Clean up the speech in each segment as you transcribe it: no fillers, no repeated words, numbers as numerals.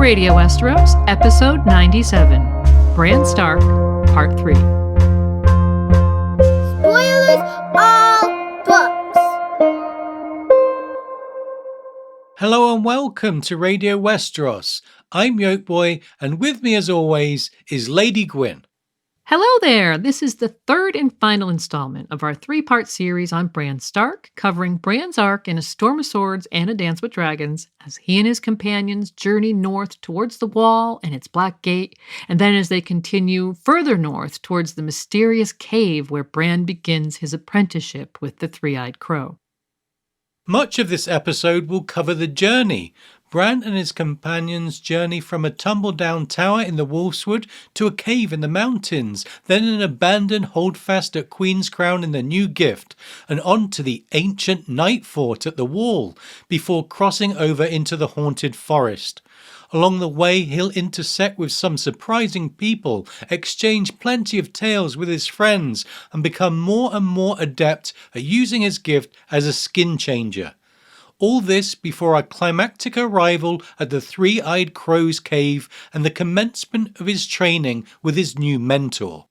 Radio Westeros, Episode 97, Bran Stark, Part 3. Spoilers all books. Hello and welcome to Radio Westeros. I'm Yolkboy, and with me as always is Lady Gwyn. Hello there! This is the third and final installment of our three-part series on Bran Stark, covering Bran's arc in A Storm of Swords and A Dance with Dragons, as he and his companions journey north towards the Wall and its Black Gate, and then as they continue further north towards the mysterious cave where Bran begins his apprenticeship with the Three-Eyed Crow. Much of this episode will cover the journey. Bran and his companions journey from a tumble-down tower in the Wolfswood to a cave in the mountains, then an abandoned holdfast at Queen's Crown in the New Gift, and on to the ancient Night Fort at the Wall, before crossing over into the haunted forest. Along the way, he'll intersect with some surprising people, exchange plenty of tales with his friends, and become more and more adept at using his gift as a skin changer. All this before our climactic arrival at the Three-Eyed Crow's cave and the commencement of his training with his new mentor.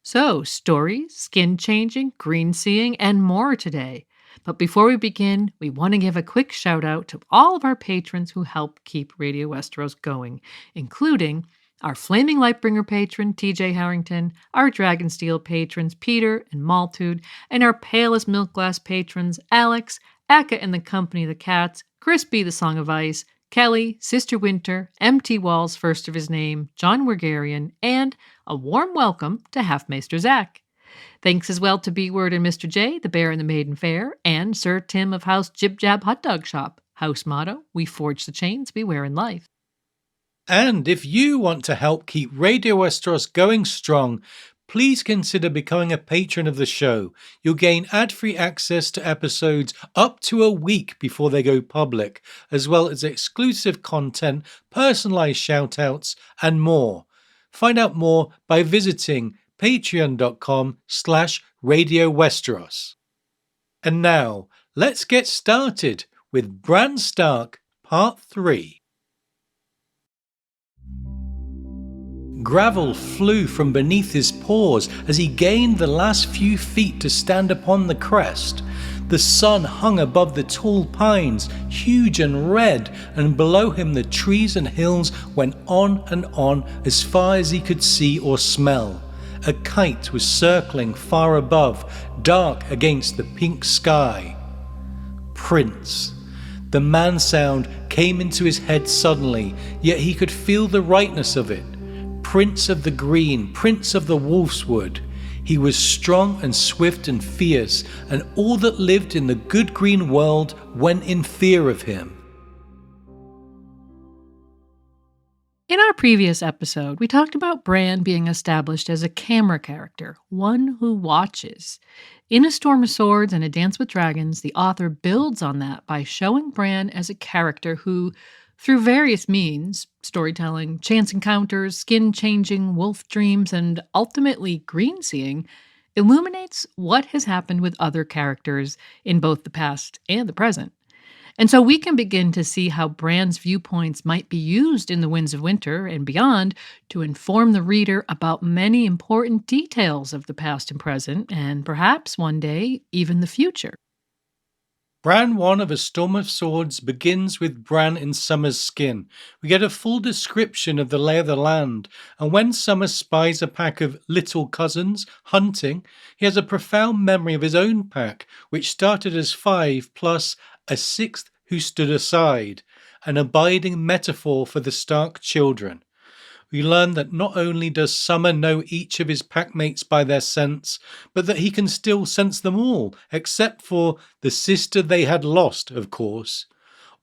So, stories, skin changing, greenseeing, and more today. But before we begin, we want to give a quick shout out to all of our patrons who help keep Radio Westeros going, including our Flaming Lightbringer patron, TJ Harrington, our Dragonsteel patrons, Peter and Maltude, and our Palest Milk Glass patrons, Alex, Akka and the Company of the Cats, Crispy the Song of Ice, Kelly, Sister Winter, MT Walls, first of his name, John Wergarian, and a warm welcome to Halfmaester Zach. Thanks as well to B-Word and Mr. J, the Bear and the Maiden Fair, and Sir Tim of House Jib Jab Hot Dog Shop. House motto, we forge the chains we wear in life. And if you want to help keep Radio Westeros going strong, please consider becoming a patron of the show. You'll gain ad-free access to episodes up to a week before they go public, as well as exclusive content, personalized shoutouts, and more. Find out more by visiting patreon.com/Radio Westeros. And now, let's get started with Bran Stark Part 3. Gravel flew from beneath his paws as he gained the last few feet to stand upon the crest. The sun hung above the tall pines, huge and red, and below him the trees and hills went on and on as far as he could see or smell. A kite was circling far above, dark against the pink sky. Prince. The man sound came into his head suddenly, yet he could feel the rightness of it. Prince of the Green, Prince of the Wolfswood. He was strong and swift and fierce, and all that lived in the good green world went in fear of him. In our previous episode, we talked about Bran being established as a camera character, one who watches. In A Storm of Swords and A Dance with Dragons, the author builds on that by showing Bran as a character who, through various means, storytelling, chance encounters, skin changing, wolf dreams, and ultimately greenseeing, illuminates what has happened with other characters in both the past and the present. And so we can begin to see how Bran's viewpoints might be used in The Winds of Winter and beyond to inform the reader about many important details of the past and present, and perhaps one day, even the future. Bran 1 of A Storm of Swords begins with Bran in Summer's skin. We get a full description of the lay of the land, and when Summer spies a pack of little cousins hunting, he has a profound memory of his own pack, which started as 5 plus a 6th who stood aside, an abiding metaphor for the Stark children. We learn that not only does Summer know each of his packmates by their scents, but that he can still sense them all, except for the sister they had lost, of course.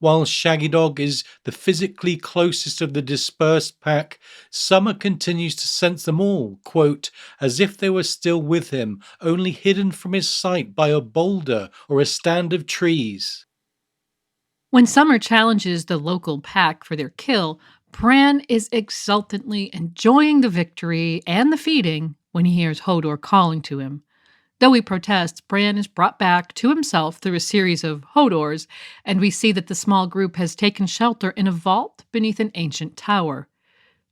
While Shaggy Dog is the physically closest of the dispersed pack, Summer continues to sense them all, quote, as if they were still with him, only hidden from his sight by a boulder or a stand of trees. When Summer challenges the local pack for their kill, Bran is exultantly enjoying the victory and the feeding when he hears Hodor calling to him. Though he protests, Bran is brought back to himself through a series of Hodors, and we see that the small group has taken shelter in a vault beneath an ancient tower.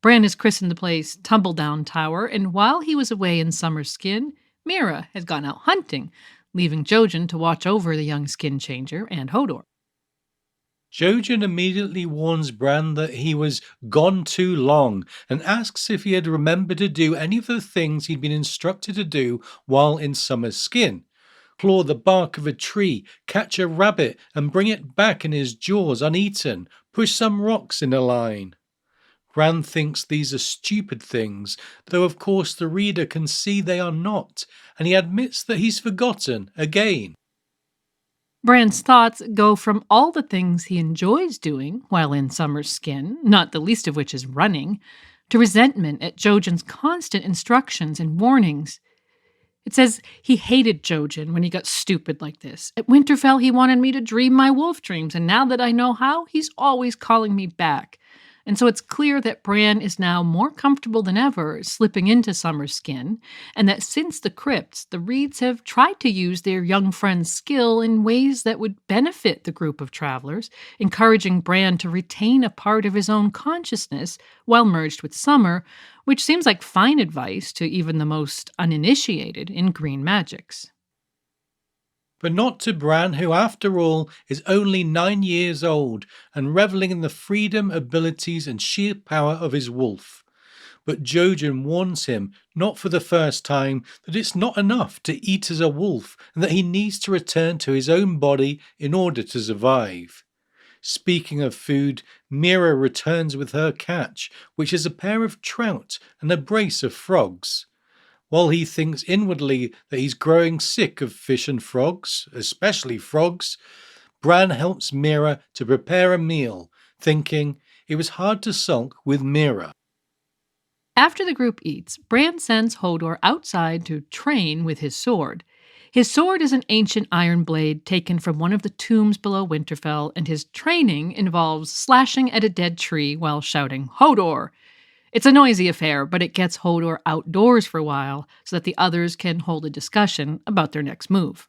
Bran has christened the place Tumbledown Tower, and while he was away in Summer's Skin, Mira has gone out hunting, leaving Jojen to watch over the young skin changer and Hodor. Jojen immediately warns Bran that he was gone too long and asks if he had remembered to do any of the things he'd been instructed to do while in Summer's Skin. Claw the bark of a tree, catch a rabbit and bring it back in his jaws uneaten, push some rocks in a line. Bran thinks these are stupid things, though of course the reader can see they are not, and he admits that he's forgotten again. Bran's thoughts go from all the things he enjoys doing while in Summer's Skin, not the least of which is running, to resentment at Jojen's constant instructions and warnings. It says he hated Jojen when he got stupid like this. At Winterfell, he wanted me to dream my wolf dreams, and now that I know how, he's always calling me back. And so it's clear that Bran is now more comfortable than ever slipping into Summer's Skin, and that since the crypts, the Reeds have tried to use their young friend's skill in ways that would benefit the group of travelers, encouraging Bran to retain a part of his own consciousness while merged with Summer, which seems like fine advice to even the most uninitiated in green magics. But not to Bran, who after all is only 9 years old and reveling in the freedom, abilities and sheer power of his wolf. But Jojen warns him, not for the first time, that it's not enough to eat as a wolf and that he needs to return to his own body in order to survive. Speaking of food, Mira returns with her catch, which is a pair of trout and a brace of frogs. While he thinks inwardly that he's growing sick of fish and frogs, especially frogs, Bran helps Mira to prepare a meal, thinking it was hard to sulk with Mira. After the group eats, Bran sends Hodor outside to train with his sword. His sword is an ancient iron blade taken from one of the tombs below Winterfell, and his training involves slashing at a dead tree while shouting, "Hodor!" It's a noisy affair, but it gets Hodor outdoors for a while so that the others can hold a discussion about their next move.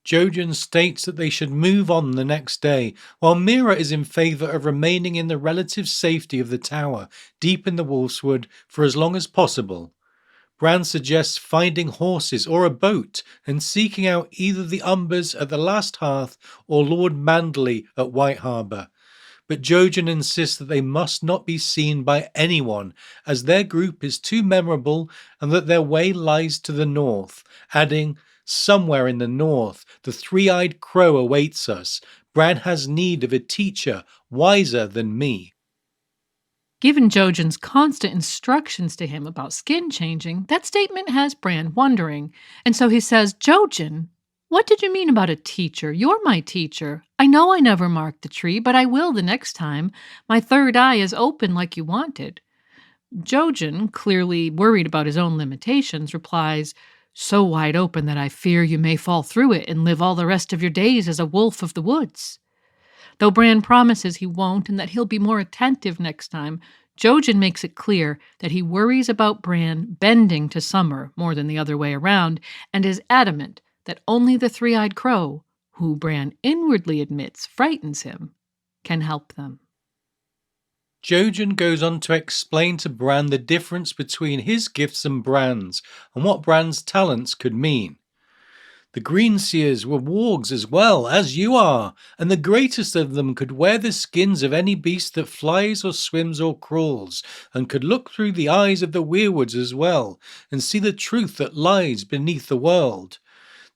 Jojen states that they should move on the next day, while Mira is in favour of remaining in the relative safety of the tower, deep in the Wolfswood, for as long as possible. Bran suggests finding horses or a boat and seeking out either the Umbers at the Last Hearth or Lord Manderley at White Harbour. But Jojen insists that they must not be seen by anyone, as their group is too memorable and that their way lies to the north, adding, "Somewhere in the north, the three-eyed crow awaits us. Bran has need of a teacher wiser than me." Given Jojen's constant instructions to him about skin changing, that statement has Bran wondering, and so he says, "Jojen, what did you mean about a teacher? You're my teacher. I know I never marked the tree, but I will the next time. My third eye is open like you wanted." Jojen, clearly worried about his own limitations, replies, "So wide open that I fear you may fall through it and live all the rest of your days as a wolf of the woods." Though Bran promises he won't and that he'll be more attentive next time, Jojen makes it clear that he worries about Bran bending to Summer more than the other way around, and is adamant that only the three-eyed crow, who Bran inwardly admits frightens him, can help them. Jojen goes on to explain to Bran the difference between his gifts and Bran's, and what Bran's talents could mean. "The greenseers were wargs as well, as you are, and the greatest of them could wear the skins of any beast that flies or swims or crawls, and could look through the eyes of the weirwoods as well, and see the truth that lies beneath the world.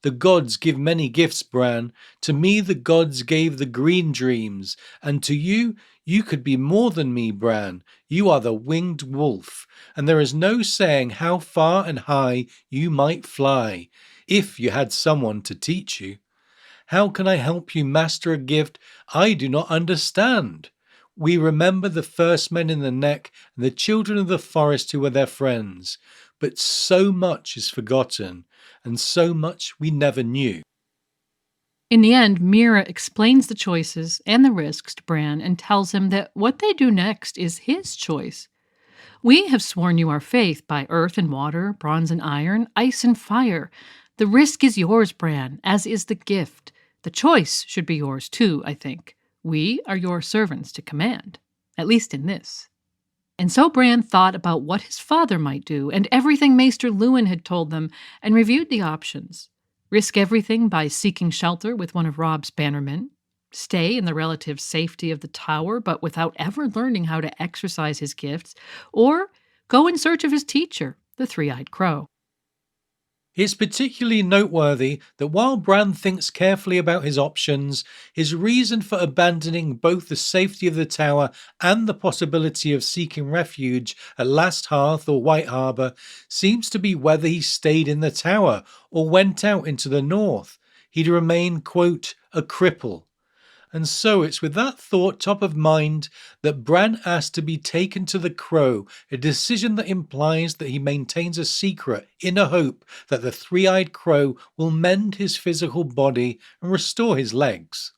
The gods give many gifts, Bran. To me the gods gave the green dreams, and to you, you could be more than me, Bran. You are the winged wolf, and there is no saying how far and high you might fly, if you had someone to teach you. How can I help you master a gift I do not understand? We remember the first men in the neck and the children of the forest who were their friends, but so much is forgotten, and so much we never knew." In the end, Mira explains the choices and the risks to Bran and tells him that what they do next is his choice. We have sworn you our faith by earth and water, bronze and iron, ice and fire. The risk is yours, Bran, as is the gift. The choice should be yours too, I think. We are your servants to command, at least in this." And so Bran thought about what his father might do and everything Maester Luwin had told them and reviewed the options. Risk everything by seeking shelter with one of Robb's bannermen, stay in the relative safety of the tower but without ever learning how to exercise his gifts, or go in search of his teacher, the three-eyed crow. It's particularly noteworthy that while Bran thinks carefully about his options, his reason for abandoning both the safety of the tower and the possibility of seeking refuge at Last Hearth or White Harbour seems to be whether he stayed in the tower or went out into the north. He'd remain, quote, a cripple. And so it's with that thought top of mind that Bran asked to be taken to the Crow, a decision that implies that he maintains a secret in a hope that the three-eyed crow will mend his physical body and restore his legs.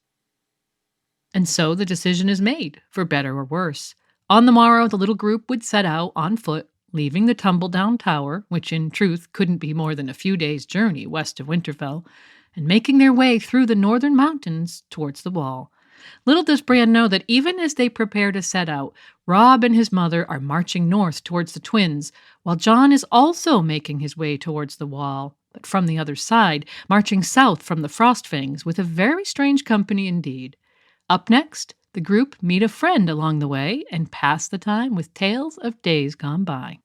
And so the decision is made, for better or worse. On the morrow, the little group would set out on foot, leaving the tumble-down tower, which in truth couldn't be more than a few days' journey west of Winterfell, and making their way through the northern mountains towards the wall. Little does Bran know that even as they prepare to set out, Robb and his mother are marching north towards the twins, while Jon is also making his way towards the wall, but from the other side, marching south from the Frostfangs with a very strange company indeed. Up next, the group meet a friend along the way and pass the time with tales of days gone by.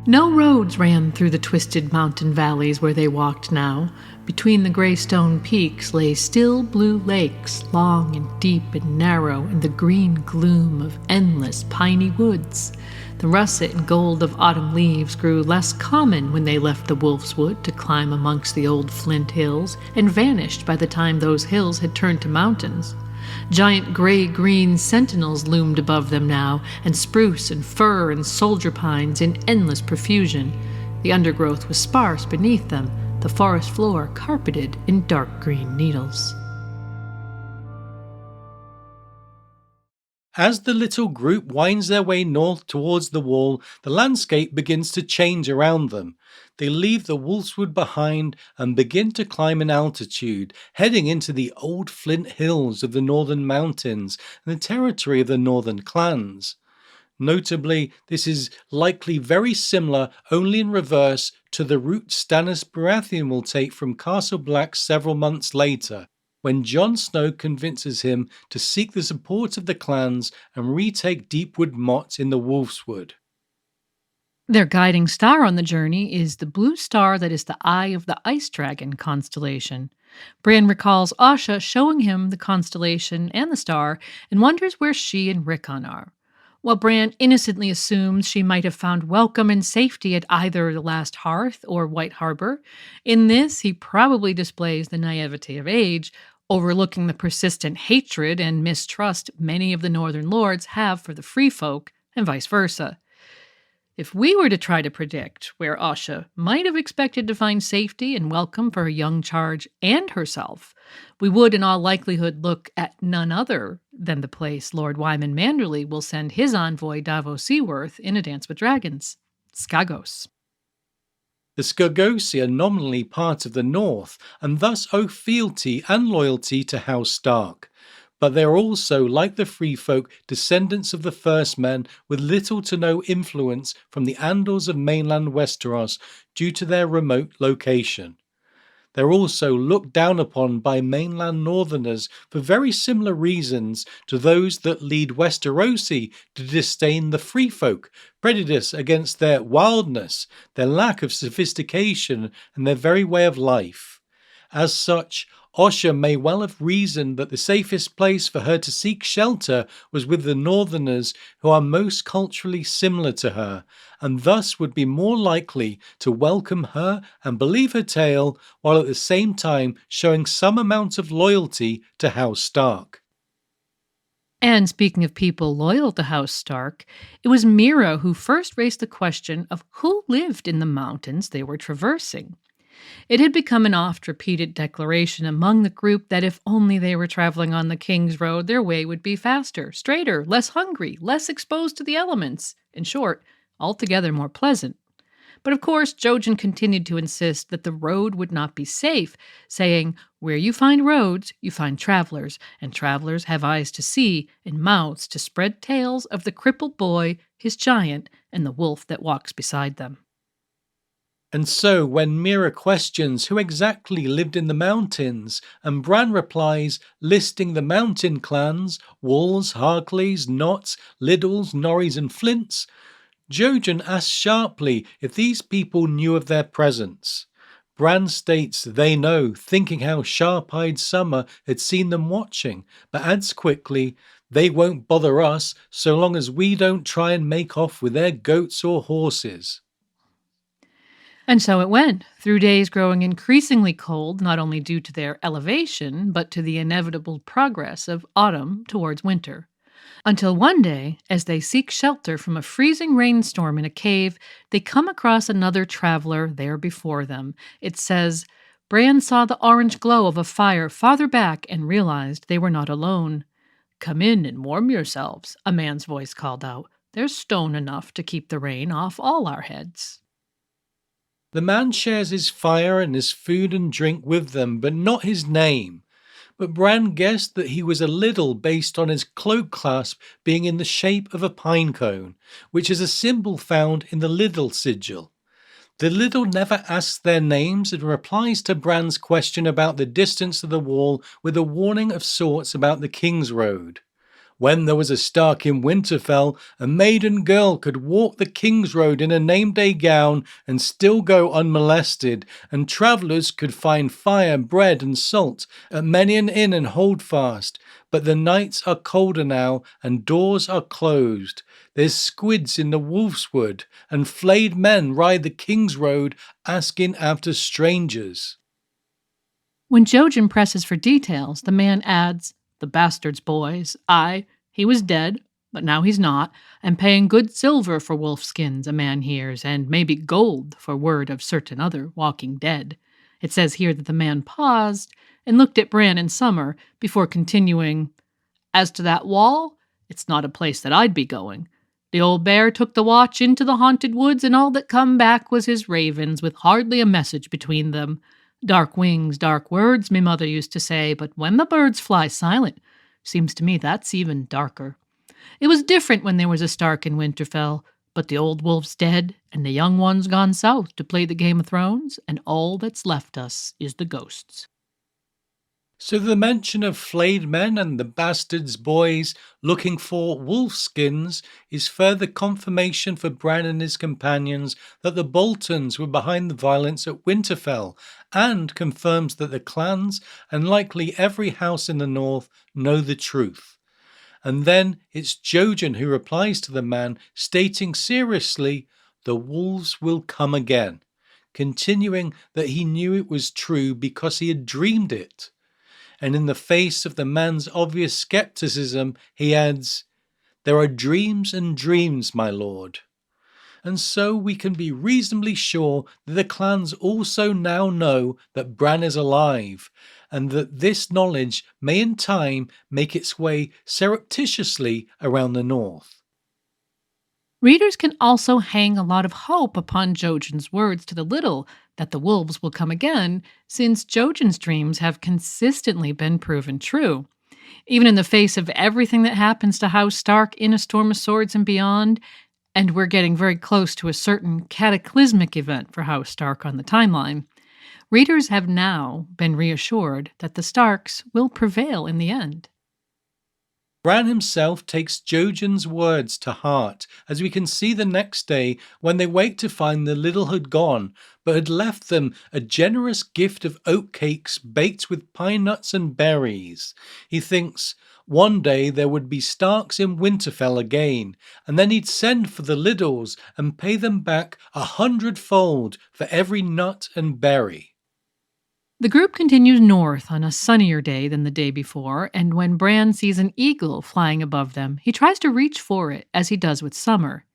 No roads ran through the twisted mountain valleys where they walked now. Between the gray stone peaks lay still blue lakes, long and deep and narrow in the green gloom of endless piney woods. The russet and gold of autumn leaves grew less common when they left the Wolf's Wood to climb amongst the old flint hills and vanished by the time those hills had turned to mountains. Giant gray-green sentinels loomed above them now, and spruce and fir and soldier pines in endless profusion. The undergrowth was sparse beneath them, the forest floor carpeted in dark green needles. As the little group winds their way north towards the wall, the landscape begins to change around them. They leave the Wolfswood behind and begin to climb in altitude, heading into the old flint hills of the northern mountains and the territory of the northern clans. Notably, this is likely very similar, only in reverse, to the route Stannis Baratheon will take from Castle Black several months later, when Jon Snow convinces him to seek the support of the clans and retake Deepwood Motte in the Wolfswood. Their guiding star on the journey is the blue star that is the eye of the Ice Dragon constellation. Bran recalls Asha showing him the constellation and the star and wonders where she and Rickon are. While Bran innocently assumes she might have found welcome and safety at either the Last Hearth or White Harbour, in this he probably displays the naivety of age, overlooking the persistent hatred and mistrust many of the Northern Lords have for the Free Folk, and vice versa. If we were to try to predict where Asha might have expected to find safety and welcome for her young charge and herself, we would in all likelihood look at none other than the place Lord Wyman Manderley will send his envoy Davos Seaworth in A Dance with Dragons, Skagos. The Skagosi are nominally part of the North, and thus owe fealty and loyalty to House Stark. But they are also, like the Free Folk, descendants of the First Men with little to no influence from the Andals of mainland Westeros due to their remote location. They're also looked down upon by mainland Northerners for very similar reasons to those that lead Westerosi to disdain the Free Folk, prejudice against their wildness, their lack of sophistication, and their very way of life. As such, Asha may well have reasoned that the safest place for her to seek shelter was with the Northerners who are most culturally similar to her, and thus would be more likely to welcome her and believe her tale, while at the same time showing some amount of loyalty to House Stark. And speaking of people loyal to House Stark, it was Mira who first raised the question of who lived in the mountains they were traversing. It had become an oft-repeated declaration among the group that if only they were traveling on the King's Road, their way would be faster, straighter, less hungry, less exposed to the elements. In short, altogether more pleasant. But of course, Jojen continued to insist that the road would not be safe, saying, "Where you find roads, you find travelers, and travelers have eyes to see and mouths to spread tales of the crippled boy, his giant, and the wolf that walks beside them." And so, when Mira questions who exactly lived in the mountains, and Bran replies, listing the mountain clans, Wolves, Harkleys, Knots, Liddles, Norries, and Flints, Jojen asks sharply if these people knew of their presence. Bran states they know, thinking how sharp-eyed Summer had seen them watching, but adds quickly, they won't bother us so long as we don't try and make off with their goats or horses. And so it went, through days growing increasingly cold, not only due to their elevation, but to the inevitable progress of autumn towards winter. Until one day, as they seek shelter from a freezing rainstorm in a cave, they come across another traveler there before them. It says, Bran saw the orange glow of a fire farther back and realized they were not alone. "Come in and warm yourselves," a man's voice called out. "There's stone enough to keep the rain off all our heads." The man shares his fire and his food and drink with them, but not his name. But Bran guessed that he was a Liddle based on his cloak clasp being in the shape of a pine cone, which is a symbol found in the Liddle sigil. The Liddle never asks their names and replies to Bran's question about the distance of the wall with a warning of sorts about the King's Road. When there was a Stark in Winterfell, a maiden girl could walk the King's Road in a name-day gown and still go unmolested, and travellers could find fire, bread and salt at many an inn and holdfast. But the nights are colder now, and doors are closed. There's squids in the wolfswood, and flayed men ride the King's Road asking after strangers. When Jojen presses for details, the man adds, "The bastard's boys, aye, he was dead, but now he's not, and paying good silver for wolf skins, a man hears, and maybe gold for word of certain other walking dead." It says here that the man paused and looked at Bran and Summer before continuing, "As to that wall, it's not a place that I'd be going. The old bear took the watch into the haunted woods, and all that come back was his ravens, with hardly a message between them. Dark wings, dark words, me mother used to say, but when the birds fly silent, seems to me that's even darker. It was different when there was a Stark in Winterfell, but the old wolf's dead, and the young one's gone south to play the Game of Thrones, and all that's left us is the ghosts." So the mention of flayed men and the bastard's boys looking for wolf skins is further confirmation for Bran and his companions that the Boltons were behind the violence at Winterfell, and confirms that the clans and likely every house in the north know the truth. And then it's Jojen who replies to the man, stating seriously, "The wolves will come again," continuing that he knew it was true because he had dreamed it. And in the face of the man's obvious skepticism, he adds, "There are dreams and dreams, my lord." And so we can be reasonably sure that the clans also now know that Bran is alive, and that this knowledge may in time make its way surreptitiously around the north. Readers can also hang a lot of hope upon Jojen's words to the Liddle that the wolves will come again, since Jojen's dreams have consistently been proven true. Even in the face of everything that happens to House Stark in A Storm of Swords and beyond, and we're getting very close to a certain cataclysmic event for House Stark on the timeline, readers have now been reassured that the Starks will prevail in the end. Bran himself takes Jojen's words to heart, as we can see the next day when they wake to find the Liddle had gone, but had left them a generous gift of oatcakes baked with pine nuts and berries. He thinks one day there would be Starks in Winterfell again, and then he'd send for the Liddles and pay them back 100-fold for every nut and berry. The group continues north on a sunnier day than the day before, and when Bran sees an eagle flying above them, he tries to reach for it, as he does with Summer.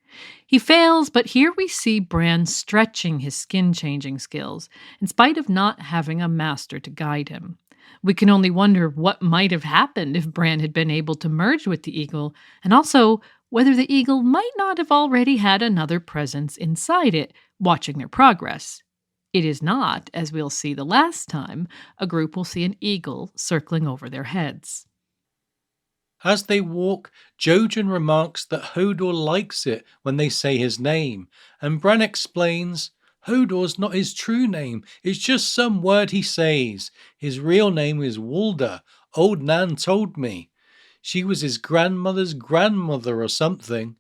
He fails, but here we see Bran stretching his skin changing skills, in spite of not having a master to guide him. We can only wonder what might have happened if Bran had been able to merge with the eagle, and also whether the eagle might not have already had another presence inside it, watching their progress. It is not, as we'll see the last time, a group will see an eagle circling over their heads. As they walk, Jojen remarks that Hodor likes it when they say his name, and Bran explains, Hodor's not his true name, it's just some word he says. His real name is Walder, old Nan told me. She was his grandmother's grandmother or something.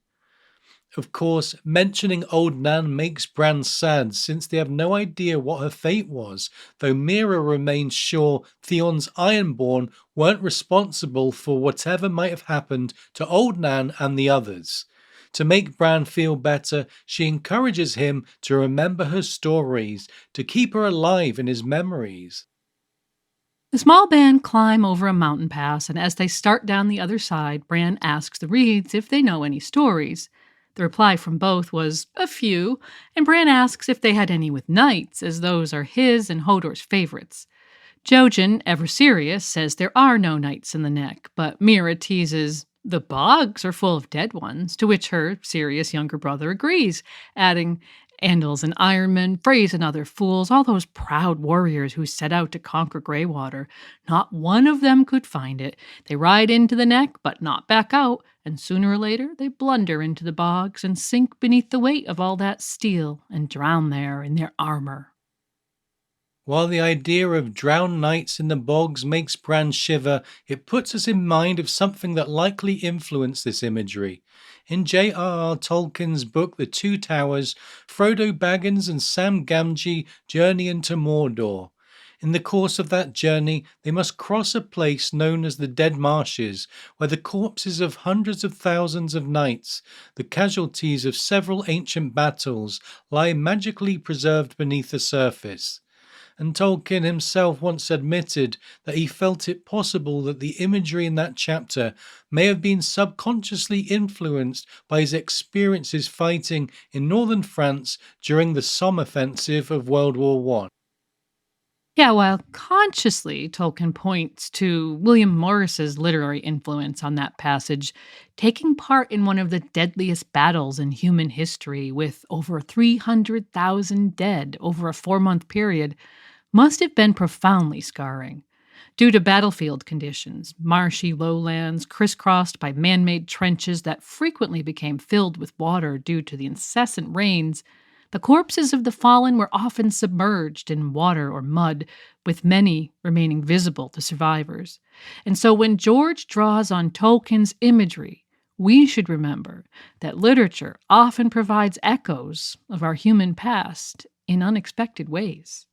Of course, mentioning old Nan makes Bran sad since they have no idea what her fate was, though Mira remains sure Theon's Ironborn weren't responsible for whatever might have happened to old Nan and the others. To make Bran feel better, she encourages him to remember her stories, to keep her alive in his memories. The small band climb over a mountain pass, and as they start down the other side, Bran asks the Reeds if they know any stories. The reply from both was, a few, and Bran asks if they had any with knights, as those are his and Hodor's favorites. Jojen, ever serious, says there are no knights in the neck, but Mira teases, the bogs are full of dead ones, to which her serious younger brother agrees, adding, Andals and Ironmen, Freys and other fools, all those proud warriors who set out to conquer Greywater. Not one of them could find it. They ride into the neck, but not back out, and sooner or later they blunder into the bogs and sink beneath the weight of all that steel and drown there in their armor. While the idea of drowned knights in the bogs makes Bran shiver, it puts us in mind of something that likely influenced this imagery. In J.R.R. Tolkien's book The Two Towers, Frodo Baggins and Sam Gamgee journey into Mordor. In the course of that journey, they must cross a place known as the Dead Marshes, where the corpses of hundreds of thousands of knights, the casualties of several ancient battles, lie magically preserved beneath the surface. And Tolkien himself once admitted that he felt it possible that the imagery in that chapter may have been subconsciously influenced by his experiences fighting in northern France during the Somme offensive of World War I. Yeah, while consciously Tolkien points to William Morris's literary influence on that passage, taking part in one of the deadliest battles in human history with over 300,000 dead over a 4-month period must have been profoundly scarring. Due to battlefield conditions, marshy lowlands crisscrossed by man-made trenches that frequently became filled with water due to the incessant rains, the corpses of the fallen were often submerged in water or mud, with many remaining visible to survivors. And so when George draws on Tolkien's imagery, we should remember that literature often provides echoes of our human past in unexpected ways.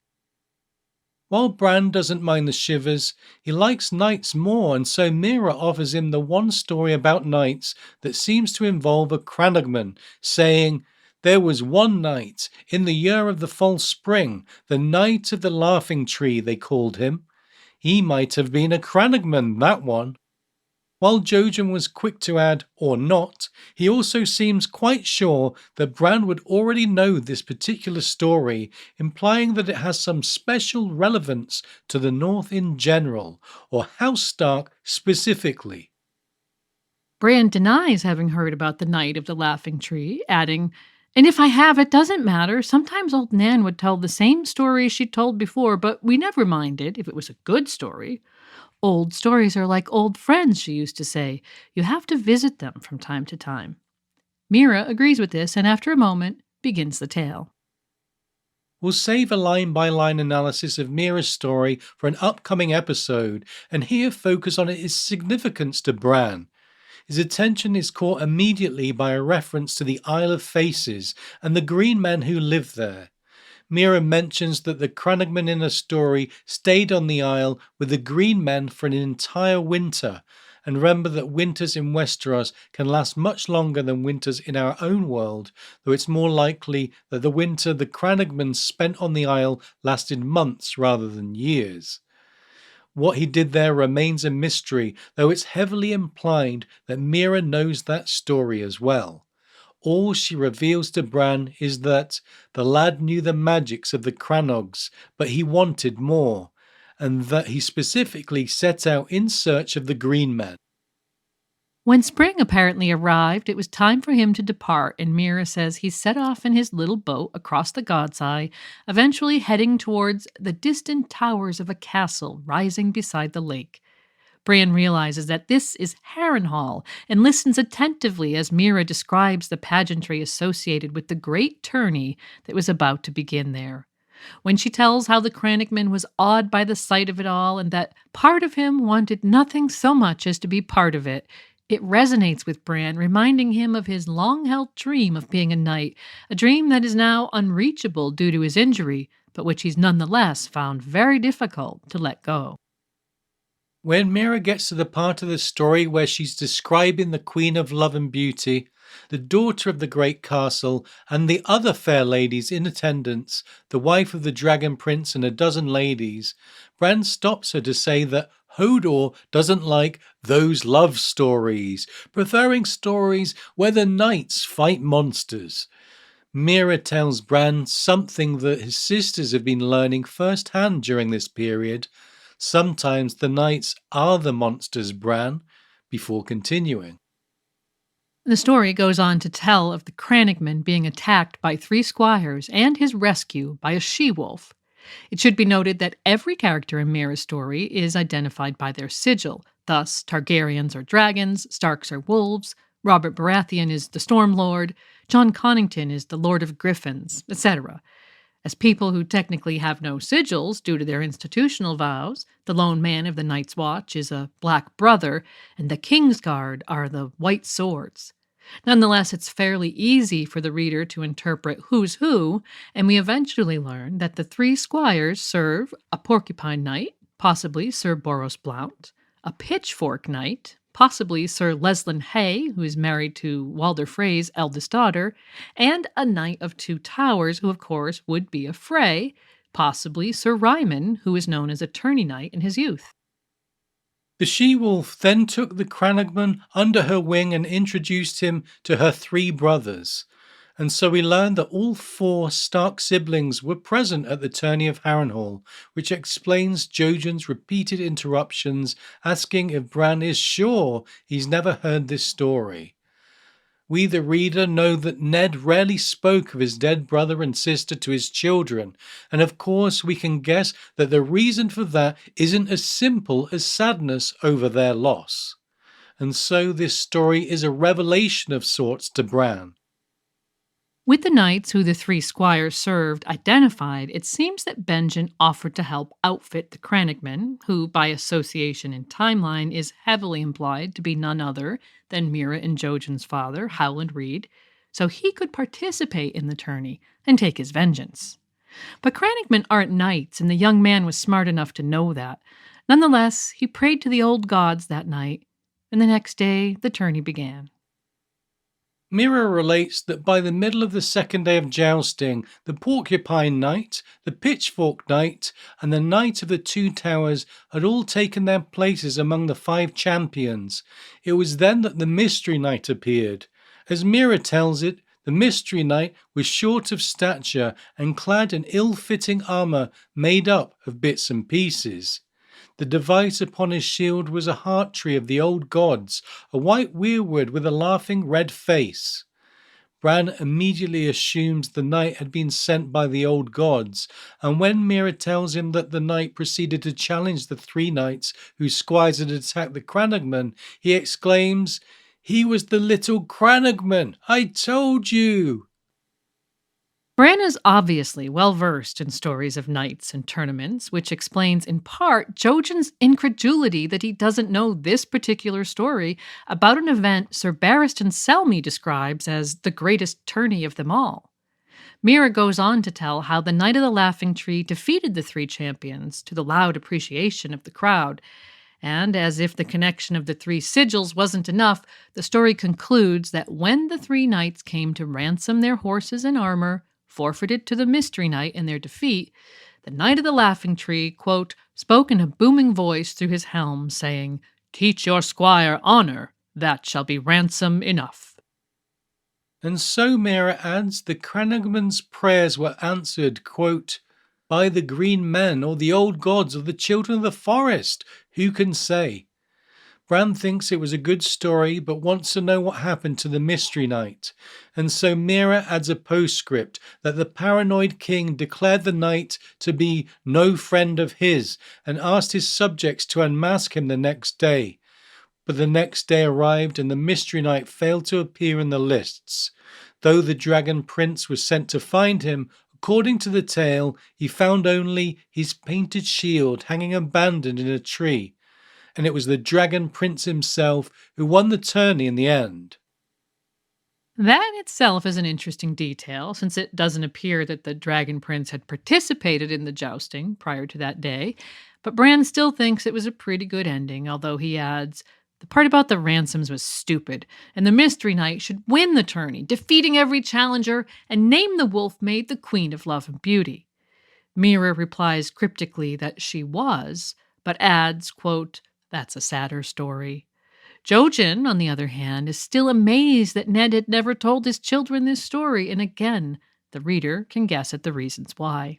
While Bran doesn't mind the shivers, he likes knights more, and so Mira offers him the one story about knights that seems to involve a Cranagman, saying, there was one night, in the year of the false spring, the Night of the Laughing Tree, they called him. He might have been a Cranagman, that one. While Jojen was quick to add, or not, he also seems quite sure that Bran would already know this particular story, implying that it has some special relevance to the North in general, or House Stark specifically. Bran denies having heard about the Night of the Laughing Tree, adding, and if I have, it doesn't matter. Sometimes old Nan would tell the same story she'd told before, but we never minded if it was a good story. Old stories are like old friends, she used to say. You have to visit them from time to time. Mira agrees with this, and after a moment, begins the tale. We'll save a line-by-line analysis of Mira's story for an upcoming episode, and here focus on its significance to Bran. His attention is caught immediately by a reference to the Isle of Faces and the green men who live there. Mira mentions that the Cranagman in her story stayed on the Isle with the green men for an entire winter, and remember that winters in Westeros can last much longer than winters in our own world, though it's more likely that the winter the Cranagman spent on the Isle lasted months rather than years. What he did there remains a mystery, though it's heavily implied that Mira knows that story as well. all she reveals to Bran is that the lad knew the magics of the Crannogs, but he wanted more, and that he specifically set out in search of the Green Men. When spring apparently arrived, it was time for him to depart, and Mira says he set off in his little boat across the God's Eye, eventually heading towards the distant towers of a castle rising beside the lake. Bran realizes that this is Harrenhal and listens attentively as Mira describes the pageantry associated with the great tourney that was about to begin there. When she tells how the Crannogman was awed by the sight of it all and that part of him wanted nothing so much as to be part of it, it resonates with Bran, reminding him of his long-held dream of being a knight, a dream that is now unreachable due to his injury, but which he's nonetheless found very difficult to let go. When Mira gets to the part of the story where she's describing the Queen of Love and Beauty, the daughter of the great castle, and the other fair ladies in attendance, the wife of the Dragon Prince and a dozen ladies, Bran stops her to say that Hodor doesn't like those love stories, preferring stories where the knights fight monsters. Mira tells Bran something that his sisters have been learning firsthand during this period. Sometimes the knights are the monsters, Bran, before continuing. The story goes on to tell of the Crannogman being attacked by 3 squires and his rescue by a she-wolf. It should be noted that every character in Mira's story is identified by their sigil. Thus, Targaryens are dragons, Starks are wolves, Robert Baratheon is the Storm Lord, Jon Connington is the Lord of Griffins, etc. As people who technically have no sigils due to their institutional vows, the lone man of the Night's Watch is a Black Brother, and the Kingsguard are the White Swords. Nonetheless, it's fairly easy for the reader to interpret who's who, and we eventually learn that the 3 squires serve a Porcupine Knight, possibly Sir Boros Blount, a Pitchfork Knight, possibly Sir Leslin Hay, who is married to Walder Frey's eldest daughter, and a Knight of 2 Towers, who of course would be a Frey, possibly Sir Ryman, who is known as a tourney knight in his youth. The she-wolf then took the Crannogman under her wing and introduced him to her 3 brothers. And so we learn that all 4 Stark siblings were present at the tourney of Harrenhal, which explains Jojen's repeated interruptions, asking if Bran is sure he's never heard this story. We, the reader, know that Ned rarely spoke of his dead brother and sister to his children, and of course we can guess that the reason for that isn't as simple as sadness over their loss. And so this story is a revelation of sorts to Bran. With the knights who the 3 squires served identified, it seems that Benjen offered to help outfit the Crannogman, who by association and timeline is heavily implied to be none other than Mira and Jojen's father, Howland Reed, so he could participate in the tourney and take his vengeance. But Crannogmen aren't knights, and the young man was smart enough to know that. Nonetheless, he prayed to the old gods that night, and the next day the tourney began. Mira relates that by the middle of the 2nd day of jousting, the Porcupine Knight, the Pitchfork Knight, and the Knight of the 2 Towers had all taken their places among the 5 champions. It was then that the Mystery Knight appeared. As Mira tells it, the Mystery Knight was short of stature and clad in ill-fitting armour made up of bits and pieces. The device upon his shield was a heart tree of the old gods, a white weirwood with a laughing red face. Bran immediately assumes the knight had been sent by the old gods, and when Mira tells him that the knight proceeded to challenge the 3 knights whose squires had attacked the Crannogman, he exclaims, "He was the little Crannogman! I told you!" Bran is obviously well versed in stories of knights and tournaments, which explains in part Jojen's incredulity that he doesn't know this particular story about an event Sir Barristan Selmy describes as the greatest tourney of them all. Mira goes on to tell how the Knight of the Laughing Tree defeated the 3 champions to the loud appreciation of the crowd. And as if the connection of the 3 sigils wasn't enough, the story concludes that when the 3 knights came to ransom their horses and armor, forfeited to the Mystery Knight in their defeat, the Knight of the Laughing Tree, quote, spoke in a booming voice through his helm, saying, "Teach your squire honor, that shall be ransom enough." And so Mira adds the Cranagman's prayers were answered, quote, by the green men or the old gods or the children of the forest. Who can say? Bran thinks it was a good story, but wants to know what happened to the Mystery Knight. And so Mira adds a postscript that the paranoid king declared the knight to be no friend of his and asked his subjects to unmask him the next day. But the next day arrived and the Mystery Knight failed to appear in the lists. Though the Dragon Prince was sent to find him, according to the tale, he found only his painted shield hanging abandoned in a tree. And it was the Dragon Prince himself who won the tourney in the end. That itself is an interesting detail, since it doesn't appear that the Dragon Prince had participated in the jousting prior to that day, but Bran still thinks it was a pretty good ending, although he adds, the part about the ransoms was stupid, and the Mystery Knight should win the tourney, defeating every challenger, and name the Wolf Maid the Queen of Love and Beauty. Mira replies cryptically that she was, but adds, quote, that's a sadder story. Jojen, on the other hand, is still amazed that Ned had never told his children this story, and again, the reader can guess at the reasons why.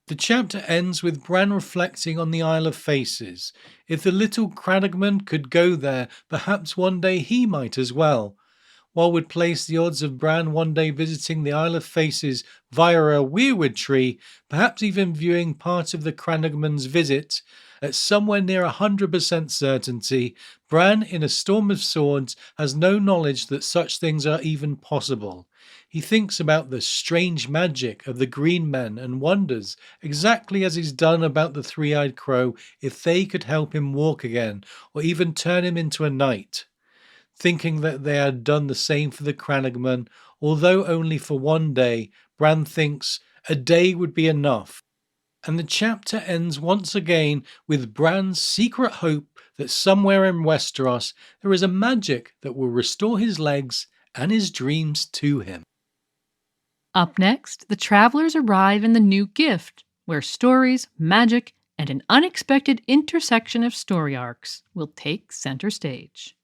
The chapter ends with Bran reflecting on the Isle of Faces. If the little Cranagman could go there, perhaps one day he might as well. What would place the odds of Bran one day visiting the Isle of Faces via a weirwood tree, perhaps even viewing part of the Cranagman's visit? At somewhere near 100% certainty, Bran in A Storm of Swords has no knowledge that such things are even possible. He thinks about the strange magic of the green men and wonders, exactly as he's done about the three-eyed crow, if they could help him walk again, or even turn him into a knight. Thinking that they had done the same for the Cranagman, although only for one day, Bran thinks a day would be enough. And the chapter ends once again with Bran's secret hope that somewhere in Westeros there is a magic that will restore his legs and his dreams to him. Up next, the travelers arrive in the New Gift, where stories, magic, and an unexpected intersection of story arcs will take center stage.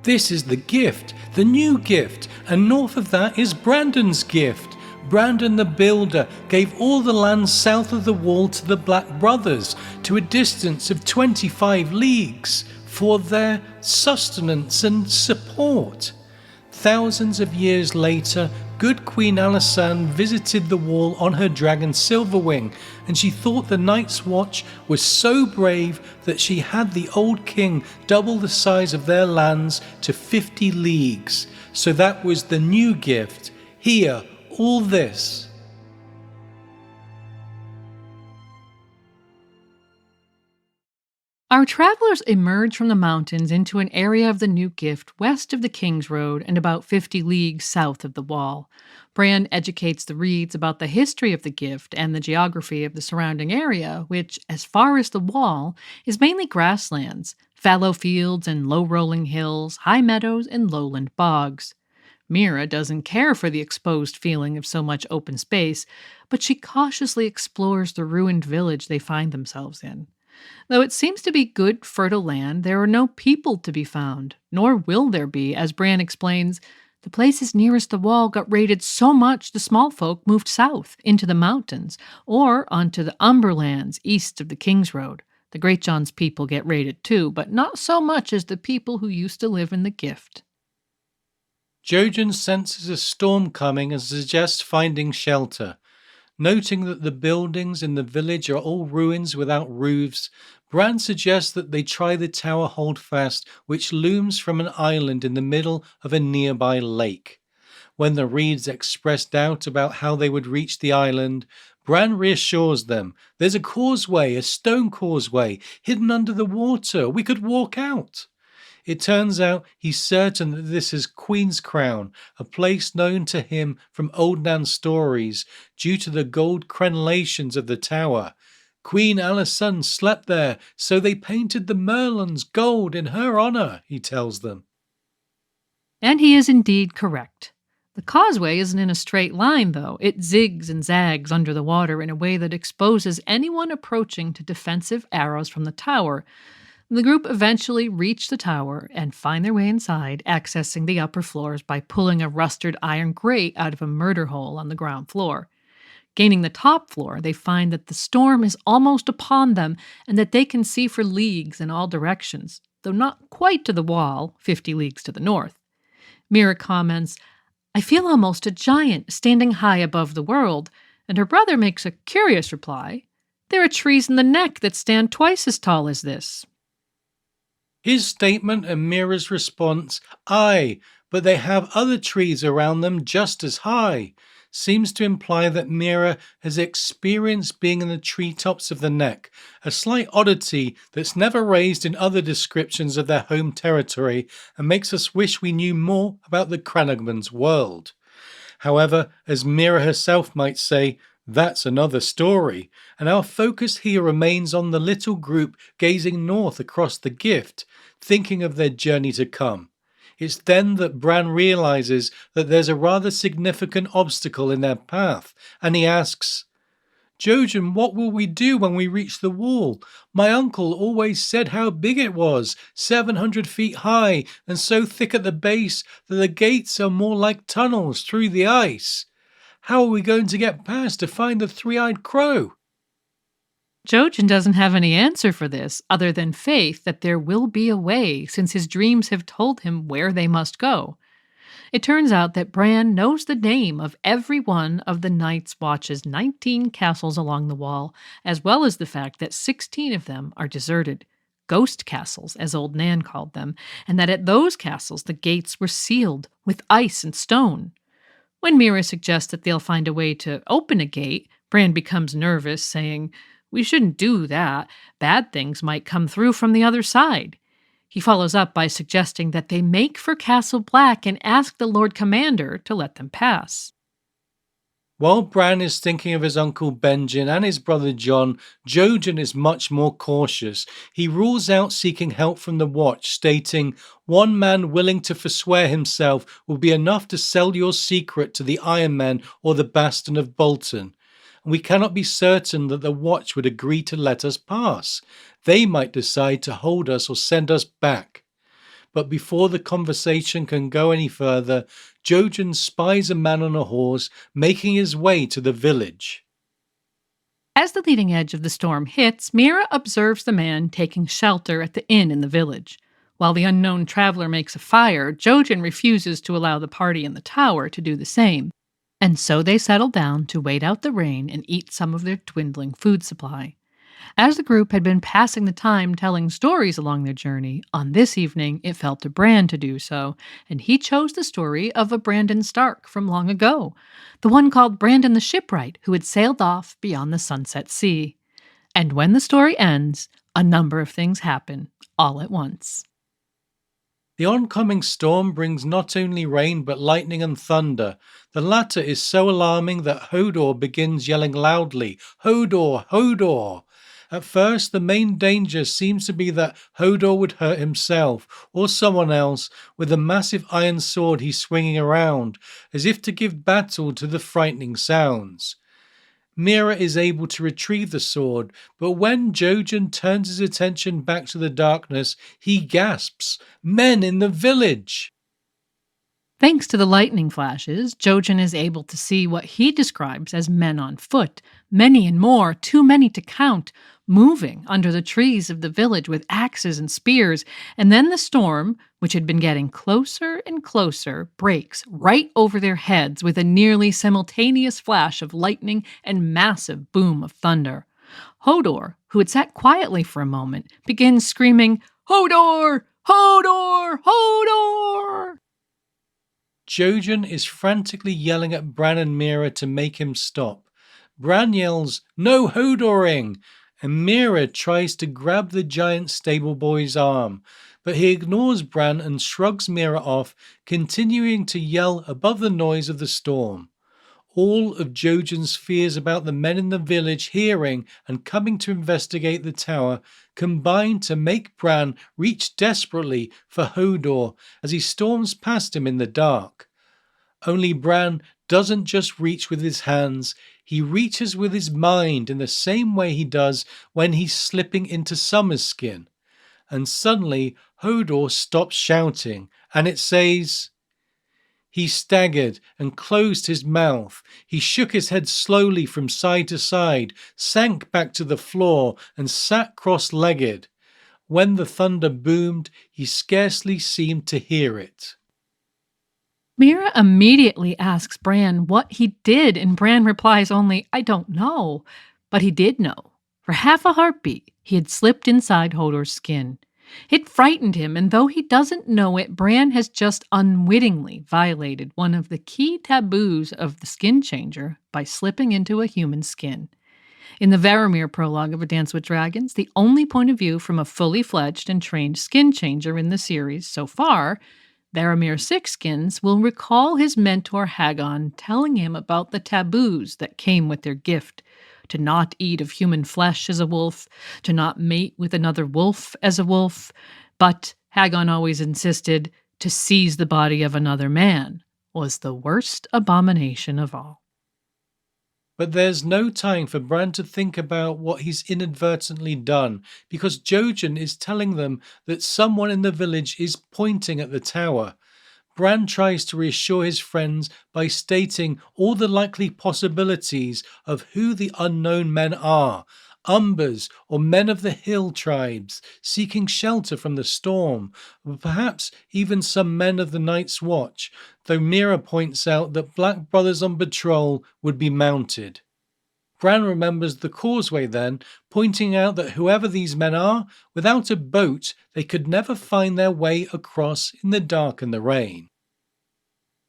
This is the Gift, the New Gift, and north of that is Brandon's Gift. Brandon the Builder gave all the land south of the wall to the Black Brothers to a distance of 25 leagues for their sustenance and support. Thousands of years later, good Queen Alysanne visited the wall on her dragon Silverwing, and she thought the Night's Watch was so brave that she had the old king double the size of their lands to 50 leagues. So that was the new gift. Here, all this. Our travelers emerge from the mountains into an area of the New Gift west of the King's Road and about 50 leagues south of the Wall. Bran educates the Reeds about the history of the Gift and the geography of the surrounding area, which, as far as the Wall, is mainly grasslands, fallow fields and low-rolling hills, high meadows and lowland bogs. Mira doesn't care for the exposed feeling of so much open space, but she cautiously explores the ruined village they find themselves in. Though it seems to be good, fertile land, there are no people to be found, nor will there be, as Bran explains. The places nearest the wall got raided so much the small folk moved south, into the mountains, or onto the Umberlands east of the King's Road. The Greatjohn's people get raided too, but not so much as the people who used to live in the Gift. Jojen senses a storm coming and suggests finding shelter. Noting that the buildings in the village are all ruins without roofs, Bran suggests that they try the Tower Holdfast, which looms from an island in the middle of a nearby lake. When the Reeds express doubt about how they would reach the island, Bran reassures them. There's a causeway, a stone causeway, hidden under the water. We could walk out. It turns out he's certain that this is Queen's Crown, a place known to him from Old Nan stories due to the gold crenellations of the tower. Queen Alysanne slept there, so they painted the merlons gold in her honor, he tells them. And he is indeed correct. The causeway isn't in a straight line, though. It zigs and zags under the water in a way that exposes anyone approaching to defensive arrows from the tower. The group eventually reach the tower and find their way inside, accessing the upper floors by pulling a rusted iron grate out of a murder hole on the ground floor. Gaining the top floor, they find that the storm is almost upon them and that they can see for leagues in all directions, though not quite to the wall, 50 leagues to the north. Mira comments, "I feel almost a giant standing high above the world," and her brother makes a curious reply, "There are trees in the neck that stand twice as tall as this." His statement and Mira's response, "Aye, but they have other trees around them just as high," seems to imply that Mira has experienced being in the treetops of the neck, a slight oddity that's never raised in other descriptions of their home territory and makes us wish we knew more about the Crannogman's world. However, as Mira herself might say, that's another story, and our focus here remains on the little group gazing north across the gift, thinking of their journey to come. It's then that Bran realizes that there's a rather significant obstacle in their path, and he asks, "Jojen, what will we do when we reach the wall? My uncle always said how big it was, 700 feet high, and so thick at the base that the gates are more like tunnels through the ice. How are we going to get past to find the three-eyed crow?" Jojen doesn't have any answer for this other than faith that there will be a way, since his dreams have told him where they must go. It turns out that Bran knows the name of every one of the Night's Watch's 19 castles along the wall, as well as the fact that 16 of them are deserted. Ghost castles, as old Nan called them, and that at those castles the gates were sealed with ice and stone. When Mira suggests that they'll find a way to open a gate, Bran becomes nervous, saying, "We shouldn't do that. Bad things might come through from the other side." He follows up by suggesting that they make for Castle Black and ask the Lord Commander to let them pass. While Bran is thinking of his uncle Benjen and his brother Jon, Jojen is much more cautious. He rules out seeking help from the Watch, stating, "One man willing to forswear himself will be enough to sell your secret to the Iron Men or the Bastion of Bolton. And we cannot be certain that the Watch would agree to let us pass. They might decide to hold us or send us back." But before the conversation can go any further, Jojen spies a man on a horse making his way to the village. As the leading edge of the storm hits, Mira observes the man taking shelter at the inn in the village. While the unknown traveler makes a fire, Jojen refuses to allow the party in the tower to do the same, and so they settle down to wait out the rain and eat some of their dwindling food supply. As the group had been passing the time telling stories along their journey, on this evening it fell to Bran to do so, and he chose the story of a Brandon Stark from long ago, the one called Brandon the Shipwright, who had sailed off beyond the Sunset Sea. And when the story ends, a number of things happen, all at once. The oncoming storm brings not only rain but lightning and thunder. The latter is so alarming that Hodor begins yelling loudly, "Hodor! Hodor!" At first, the main danger seems to be that Hodor would hurt himself or someone else with the massive iron sword he's swinging around, as if to give battle to the frightening sounds. Mira is able to retrieve the sword, but when Jojen turns his attention back to the darkness, he gasps, "Men in the village!" Thanks to the lightning flashes, Jojen is able to see what he describes as men on foot, many and more, too many to count, moving under the trees of the village with axes and spears, and then the storm, which had been getting closer and closer, breaks right over their heads with a nearly simultaneous flash of lightning and massive boom of thunder. Hodor, who had sat quietly for a moment, begins screaming, "Hodor! Hodor! Hodor!" Jojen is frantically yelling at Bran and Mira to make him stop. Bran yells, "No Hodoring!" and Mira tries to grab the giant stable boy's arm, but he ignores Bran and shrugs Mira off, continuing to yell above the noise of the storm. All of Jojen's fears about the men in the village hearing and coming to investigate the tower combine to make Bran reach desperately for Hodor as he storms past him in the dark. Only Bran doesn't just reach with his hands, he reaches with his mind in the same way he does when he's slipping into Summer's skin. and suddenly Hodor stops shouting, and it says, "He staggered and closed his mouth. He shook his head slowly from side to side, sank back to the floor, and sat cross-legged. When the thunder boomed, he scarcely seemed to hear it." Mira immediately asks Bran what he did, and Bran replies only, "I don't know." But he did know. For half a heartbeat, he had slipped inside Hodor's skin. It frightened him, and though he doesn't know it, Bran has just unwittingly violated one of the key taboos of the skin changer by slipping into a human skin. In the Varamir prologue of A Dance with Dragons, the only point of view from a fully fledged and trained skin changer in the series so far, Varamir Sixskins will recall his mentor Hagon telling him about the taboos that came with their gift: to not eat of human flesh as a wolf, to not mate with another wolf as a wolf, but Hagon always insisted to seize the body of another man was the worst abomination of all. But there's no time for Bran to think about what he's inadvertently done, because Jojen is telling them that someone in the village is pointing at the tower. Bran tries to reassure his friends by stating all the likely possibilities of who the unknown men are: Umbers or men of the hill tribes seeking shelter from the storm, or perhaps even some men of the Night's Watch, though Mira points out that Black Brothers on patrol would be mounted. Bran remembers the causeway then, pointing out that whoever these men are, without a boat they could never find their way across in the dark and the rain.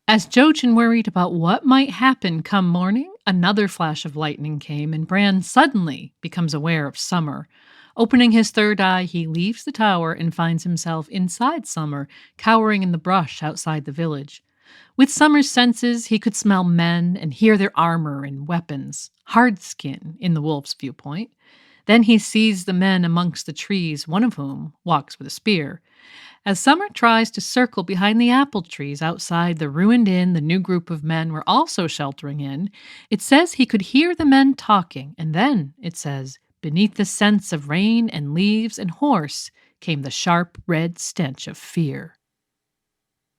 As Jojen worried about what might happen come morning, another flash of lightning came, and Bran suddenly becomes aware of Summer. Opening his third eye, he leaves the tower and finds himself inside Summer, cowering in the brush outside the village. With Summer's senses, he could smell men and hear their armor and weapons, hard skin in the wolf's viewpoint. Then he sees the men amongst the trees, one of whom walks with a spear. As Summer tries to circle behind the apple trees outside the ruined inn the new group of men were also sheltering in, it says he could hear the men talking, and then, it says, beneath the scents of rain and leaves and horse came the sharp red stench of fear.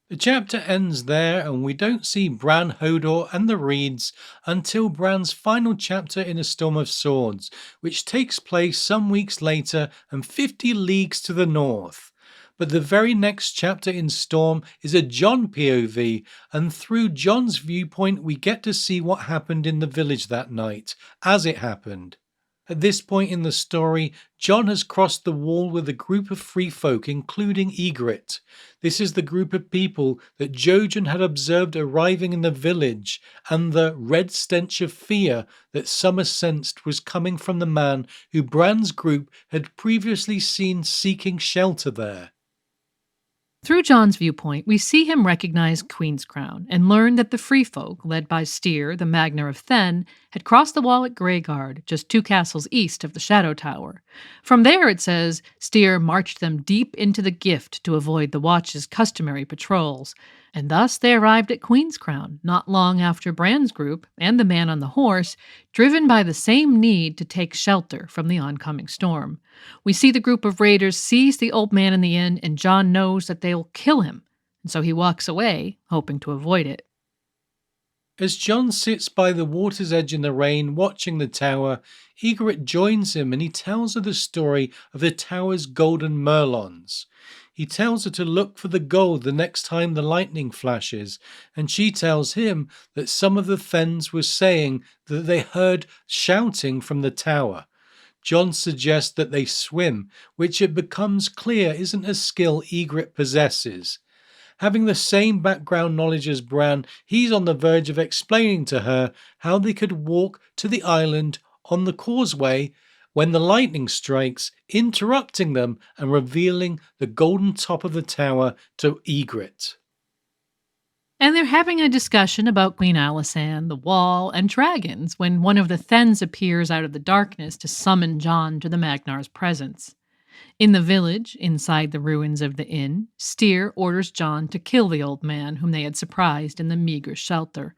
The chapter ends there, and we don't see Bran, Hodor and the Reeds until Bran's final chapter in A Storm of Swords, which takes place some weeks later and 50 leagues to the north. But the very next chapter in Storm is a Jon POV, and through Jon's viewpoint we get to see what happened in the village that night, as it happened. At this point in the story, Jon has crossed the wall with a group of free folk, including Ygritte. This is the group of people that Jojen had observed arriving in the village, and the red stench of fear that Summer sensed was coming from the man who Bran's group had previously seen seeking shelter there. Through Jon's viewpoint, we see him recognize Queen's Crown and learn that the Free Folk, led by Styr, the Magnar of Thenn, had crossed the wall at Greyguard, just 2 castles east of the Shadow Tower. From there, it says, Styr marched them deep into the Gift to avoid the Watch's customary patrols, and thus they arrived at Queen's Crown, not long after Bran's group and the man on the horse, driven by the same need to take shelter from the oncoming storm. We see the group of raiders seize the old man in the inn, and Jon knows that they'll kill him, and so he walks away, hoping to avoid it. As Jon sits by the water's edge in the rain, watching the tower, Ygritte joins him and he tells her the story of the tower's golden merlons. He tells her to look for the gold the next time the lightning flashes, and she tells him that some of the Thenns were saying that they heard shouting from the tower. Jon suggests that they swim, which it becomes clear isn't a skill Ygritte possesses. Having the same background knowledge as Bran, he's on the verge of explaining to her how they could walk to the island on the causeway when the lightning strikes, interrupting them and revealing the golden top of the tower to Ygritte. And they're having a discussion about Queen Alysanne, the wall, and dragons when one of the Thenns appears out of the darkness to summon Jon to the Magnar's presence. In the village, inside the ruins of the inn, Styr orders Jon to kill the old man whom they had surprised in the meager shelter.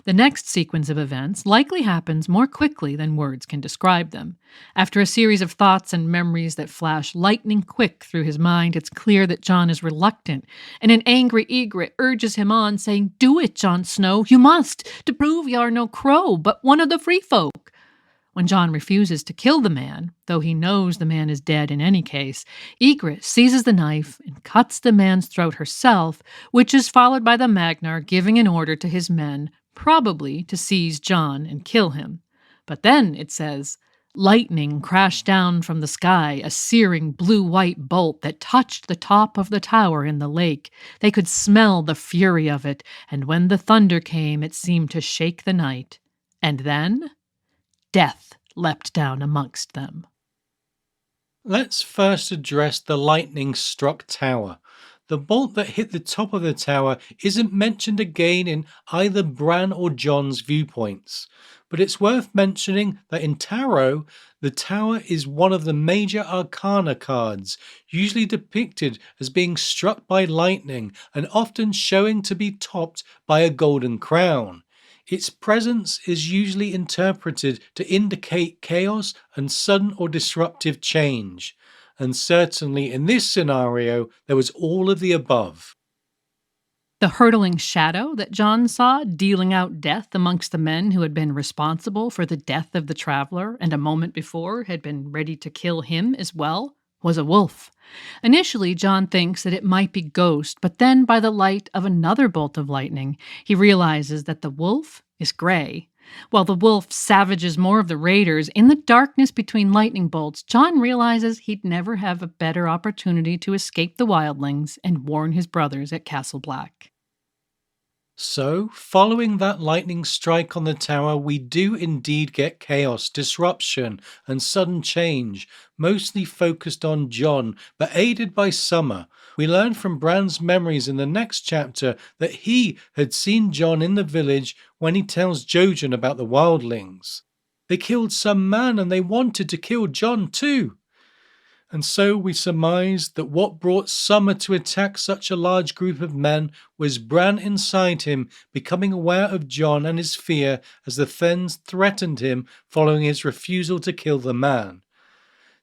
The next sequence of events likely happens more quickly than words can describe them. After a series of thoughts and memories that flash lightning quick through his mind, it's clear that Jon is reluctant, and an angry Ygritte urges him on, saying, "Do it, Jon Snow, you must, to prove you are no crow, but one of the free folk." When Jon refuses to kill the man, though he knows the man is dead in any case, Ygritte seizes the knife and cuts the man's throat herself, which is followed by the Magnar giving an order to his men, probably to seize Jon and kill him. But then, it says, lightning crashed down from the sky, a searing blue-white bolt that touched the top of the tower in the lake. They could smell the fury of it, and when the thunder came, it seemed to shake the night. And then death leapt down amongst them. Let's first address the lightning-struck tower. The bolt that hit the top of the tower isn't mentioned again in either Bran or Jon's viewpoints, but it's worth mentioning that in tarot, the tower is one of the major arcana cards, usually depicted as being struck by lightning and often showing to be topped by a golden crown. Its presence is usually interpreted to indicate chaos and sudden or disruptive change. And certainly in this scenario, there was all of the above. The hurtling shadow that Jon saw dealing out death amongst the men who had been responsible for the death of the traveler and a moment before had been ready to kill him as well was a wolf. Initially, Jon thinks that it might be Ghost, but then by the light of another bolt of lightning, he realizes that the wolf is gray. While the wolf savages more of the raiders, in the darkness between lightning bolts, Jon realizes he'd never have a better opportunity to escape the wildlings and warn his brothers at Castle Black. So, following that lightning strike on the tower, we do indeed get chaos, disruption, and sudden change, mostly focused on Jon, but aided by Summer. We learn from Bran's memories in the next chapter that he had seen Jon in the village when he tells Jojen about the wildlings. They killed some man and they wanted to kill Jon too. And so we surmise that what brought Summer to attack such a large group of men was Bran inside him becoming aware of Jon and his fear as the Thenns threatened him following his refusal to kill the man.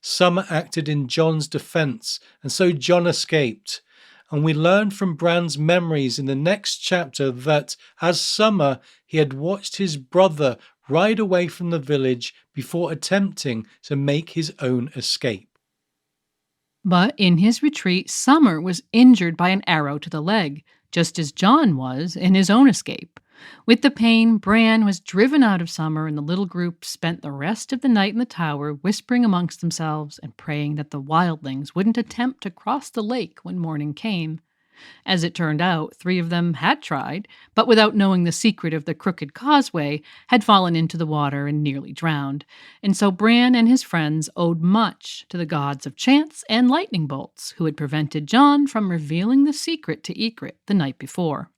Summer acted in Jon's defense, and so Jon escaped. And we learn from Bran's memories in the next chapter that, as Summer, he had watched his brother ride away from the village before attempting to make his own escape. But in his retreat, Summer was injured by an arrow to the leg, just as Jon was in his own escape. With the pain, Bran was driven out of Summer, and the little group spent the rest of the night in the tower, whispering amongst themselves and praying that the wildlings wouldn't attempt to cross the lake when morning came. As it turned out, 3 of them had tried, but without knowing the secret of the crooked causeway, had fallen into the water and nearly drowned. And so Bran and his friends owed much to the gods of chance and lightning bolts, who had prevented Jon from revealing the secret to Ygritte the night before.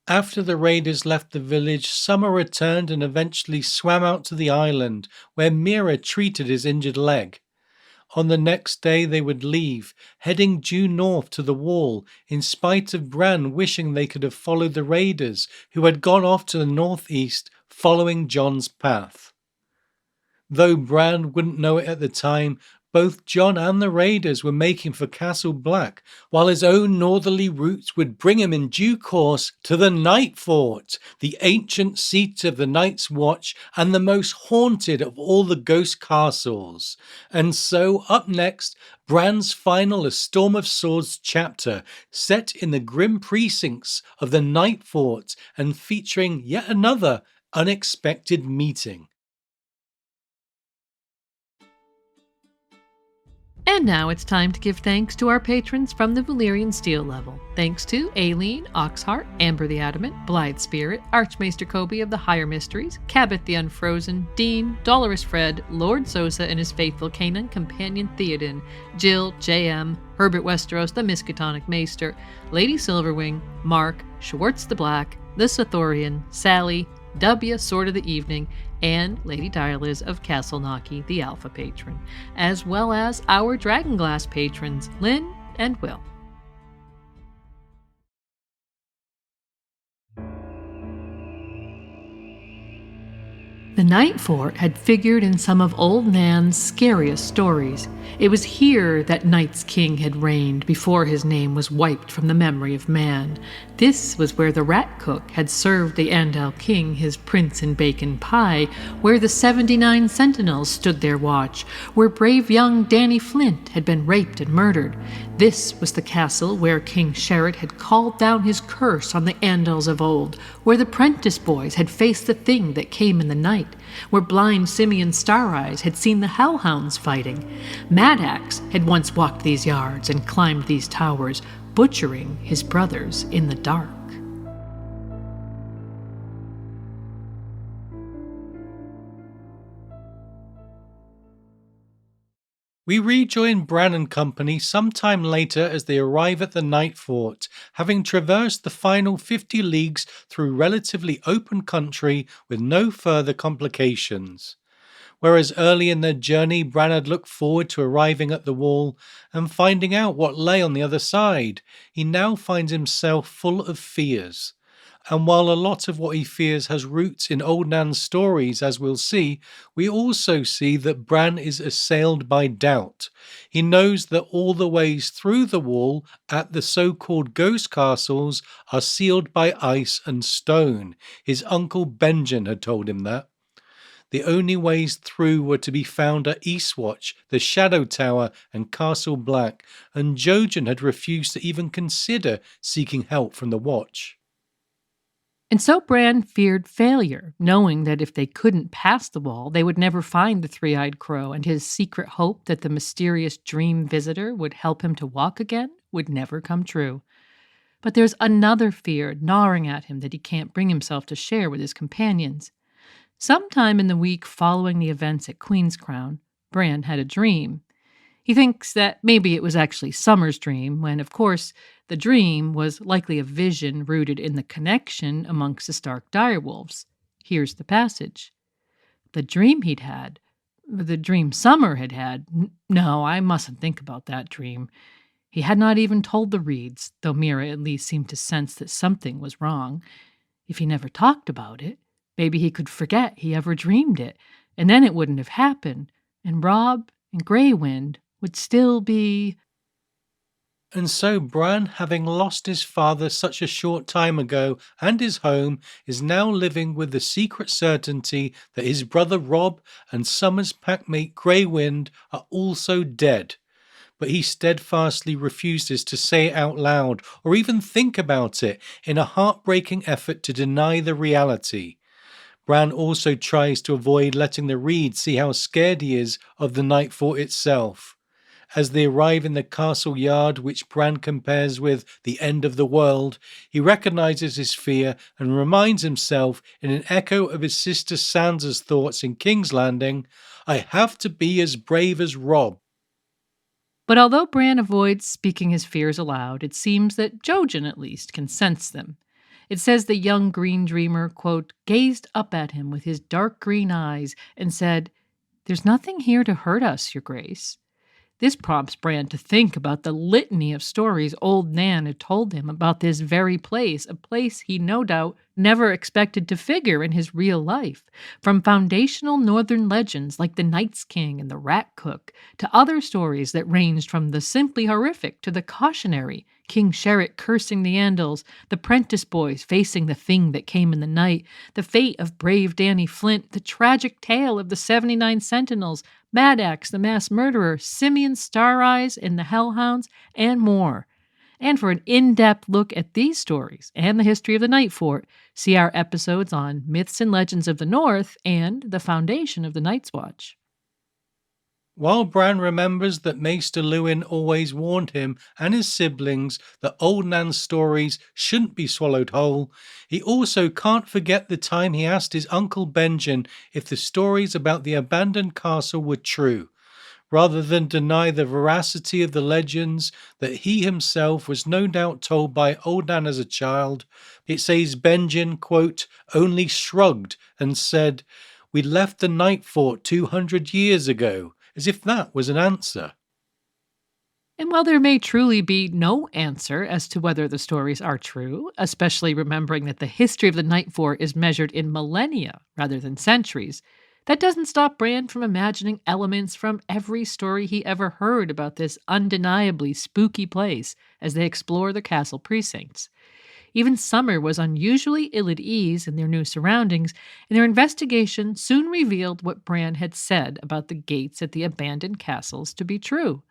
After the raiders left the village, Summer returned and eventually swam out to the island, where Mira treated his injured leg. On the next day they would leave, heading due north to the wall, in spite of Bran wishing they could have followed the raiders, who had gone off to the northeast, following Jon's path. Though Bran wouldn't know it at the time, both Jon and the raiders were making for Castle Black, while his own northerly routes would bring him in due course to the Night Fort, the ancient seat of the Night's Watch and the most haunted of all the ghost castles. And so, up next, Bran's final A Storm of Swords chapter, set in the grim precincts of the Night Fort and featuring yet another unexpected meeting. And now it's time to give thanks to our patrons from the Valyrian Steel level. Thanks to Aileen, Oxheart, Amber the Adamant, Blithe Spirit, Archmaester Kobe of the Higher Mysteries, Cabot the Unfrozen, Dean, Dolorous Fred, Lord Sosa and his faithful Canaan companion Theoden, Jill, JM, Herbert Westeros the Miskatonic Maester, Lady Silverwing, Mark, Schwartz the Black, the Sathorian, Sally, W, Sword of the Evening, and Lady Direliz of Castle Naki, the Alpha Patron, as well as our Dragonglass patrons, Lynn and Will. The Night Fort had figured in some of Old Nan's scariest stories. It was here that Night's King had reigned before his name was wiped from the memory of man. This was where the Rat Cook had served the Andal King his prince and bacon pie, where the 79 sentinels stood their watch, where brave young Danny Flint had been raped and murdered. This was the castle where King Sherrit had called down his curse on the Andals of old, where the prentice boys had faced the thing that came in the night, where blind Simeon Stareyes had seen the hellhounds fighting. Mad Axe had once walked these yards and climbed these towers, butchering his brothers in the dark. We rejoin Bran and company sometime later as they arrive at the Night Fort, having traversed the final 50 leagues through relatively open country with no further complications. Whereas early in their journey, Bran had looked forward to arriving at the wall and finding out what lay on the other side, he now finds himself full of fears. And while a lot of what he fears has roots in Old Nan's stories, as we'll see, we also see that Bran is assailed by doubt. He knows that all the ways through the wall at the so-called ghost castles are sealed by ice and stone. His uncle Benjen had told him that. The only ways through were to be found at Eastwatch, the Shadow Tower, and Castle Black, and Jojen had refused to even consider seeking help from the Watch. And so Bran feared failure, knowing that if they couldn't pass the wall, they would never find the three-eyed crow, and his secret hope that the mysterious dream visitor would help him to walk again would never come true. But there's another fear gnawing at him that he can't bring himself to share with his companions. Sometime in the week following the events at Queen's Crown, Bran had a dream. He thinks that maybe it was actually Summer's dream, when, of course, the dream was likely a vision rooted in the connection amongst the Stark direwolves. Here's the passage. The dream Summer had had, no, I mustn't think about that dream. He had not even told the Reeds, though Mira at least seemed to sense that something was wrong. If he never talked about it, maybe he could forget he ever dreamed it, and then it wouldn't have happened, and Robb and Grey Wind would still be... And so Bran, having lost his father such a short time ago and his home, is now living with the secret certainty that his brother Robb and Summer's packmate Grey Wind are also dead. But he steadfastly refuses to say it out loud or even think about it in a heartbreaking effort to deny the reality. Bran also tries to avoid letting the Reeds see how scared he is of the Night Fort itself. As they arrive in the castle yard, which Bran compares with the end of the world, he recognizes his fear and reminds himself, in an echo of his sister Sansa's thoughts in King's Landing, "I have to be as brave as Robb." But although Bran avoids speaking his fears aloud, it seems that Jojen at least can sense them. It says the young green dreamer, quote, gazed up at him with his dark green eyes and said, "There's nothing here to hurt us, your grace." This prompts Bran to think about the litany of stories old Nan had told him about this very place, a place he no doubt never expected to figure in his real life. From foundational northern legends like the Night's King and the Rat Cook, to other stories that ranged from the simply horrific to the cautionary, King Sherrit cursing the Andals, the prentice boys facing the thing that came in the night, the fate of brave Danny Flint, the tragic tale of the 79 sentinels, Mad Axe, the mass murderer, Simeon Stareyes and the Hellhounds, and more. And for an in-depth look at these stories and the history of the Night Fort, see our episodes on Myths and Legends of the North and the foundation of the Night's Watch. While Bran remembers that Maester Luwin always warned him and his siblings that Old Nan's stories shouldn't be swallowed whole, he also can't forget the time he asked his uncle Benjen if the stories about the abandoned castle were true. Rather than deny the veracity of the legends that he himself was no doubt told by Old Nan as a child, it says Benjen, quote, only shrugged and said, "We left the Night Fort 200 years ago," as if that was an answer. And while there may truly be no answer as to whether the stories are true, especially remembering that the history of the Night Fort is measured in millennia rather than centuries, that doesn't stop Bran from imagining elements from every story he ever heard about this undeniably spooky place as they explore the castle precincts. Even Summer was unusually ill at ease in their new surroundings, and their investigation soon revealed what Bran had said about the gates at the abandoned castles to be true.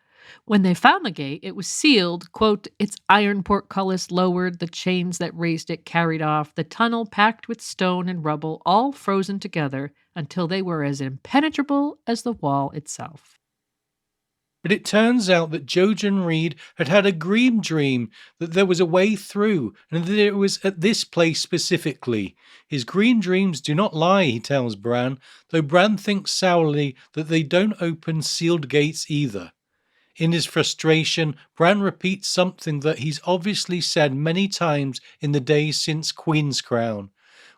When they found the gate, it was sealed, quote, its iron portcullis lowered, the chains that raised it carried off, the tunnel packed with stone and rubble, all frozen together until they were as impenetrable as the wall itself. But it turns out that Jojen Reed had had a green dream that there was a way through, and that it was at this place specifically. His green dreams do not lie, he tells Bran, though Bran thinks sourly that they don't open sealed gates either. In his frustration, Bran repeats something that he's obviously said many times in the days since Queen's Crown.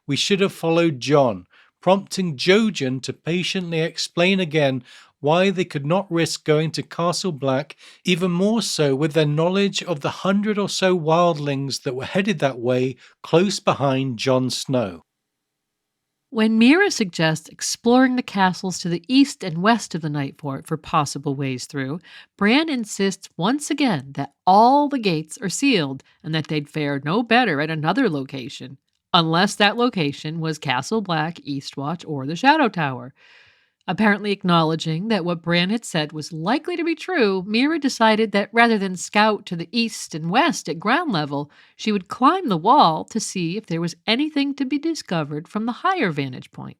We should have followed Jon, prompting Jojen to patiently explain again why they could not risk going to Castle Black, even more so with their knowledge of the 100 or so wildlings that were headed that way close behind Jon Snow. When Mira suggests exploring the castles to the east and west of the Night Fort for possible ways through, Bran insists once again that all the gates are sealed and that they'd fare no better at another location, unless that location was Castle Black, Eastwatch, or the Shadow Tower. Apparently acknowledging that what Bran had said was likely to be true, Mira decided that rather than scout to the east and west at ground level, she would climb the wall to see if there was anything to be discovered from the higher vantage point.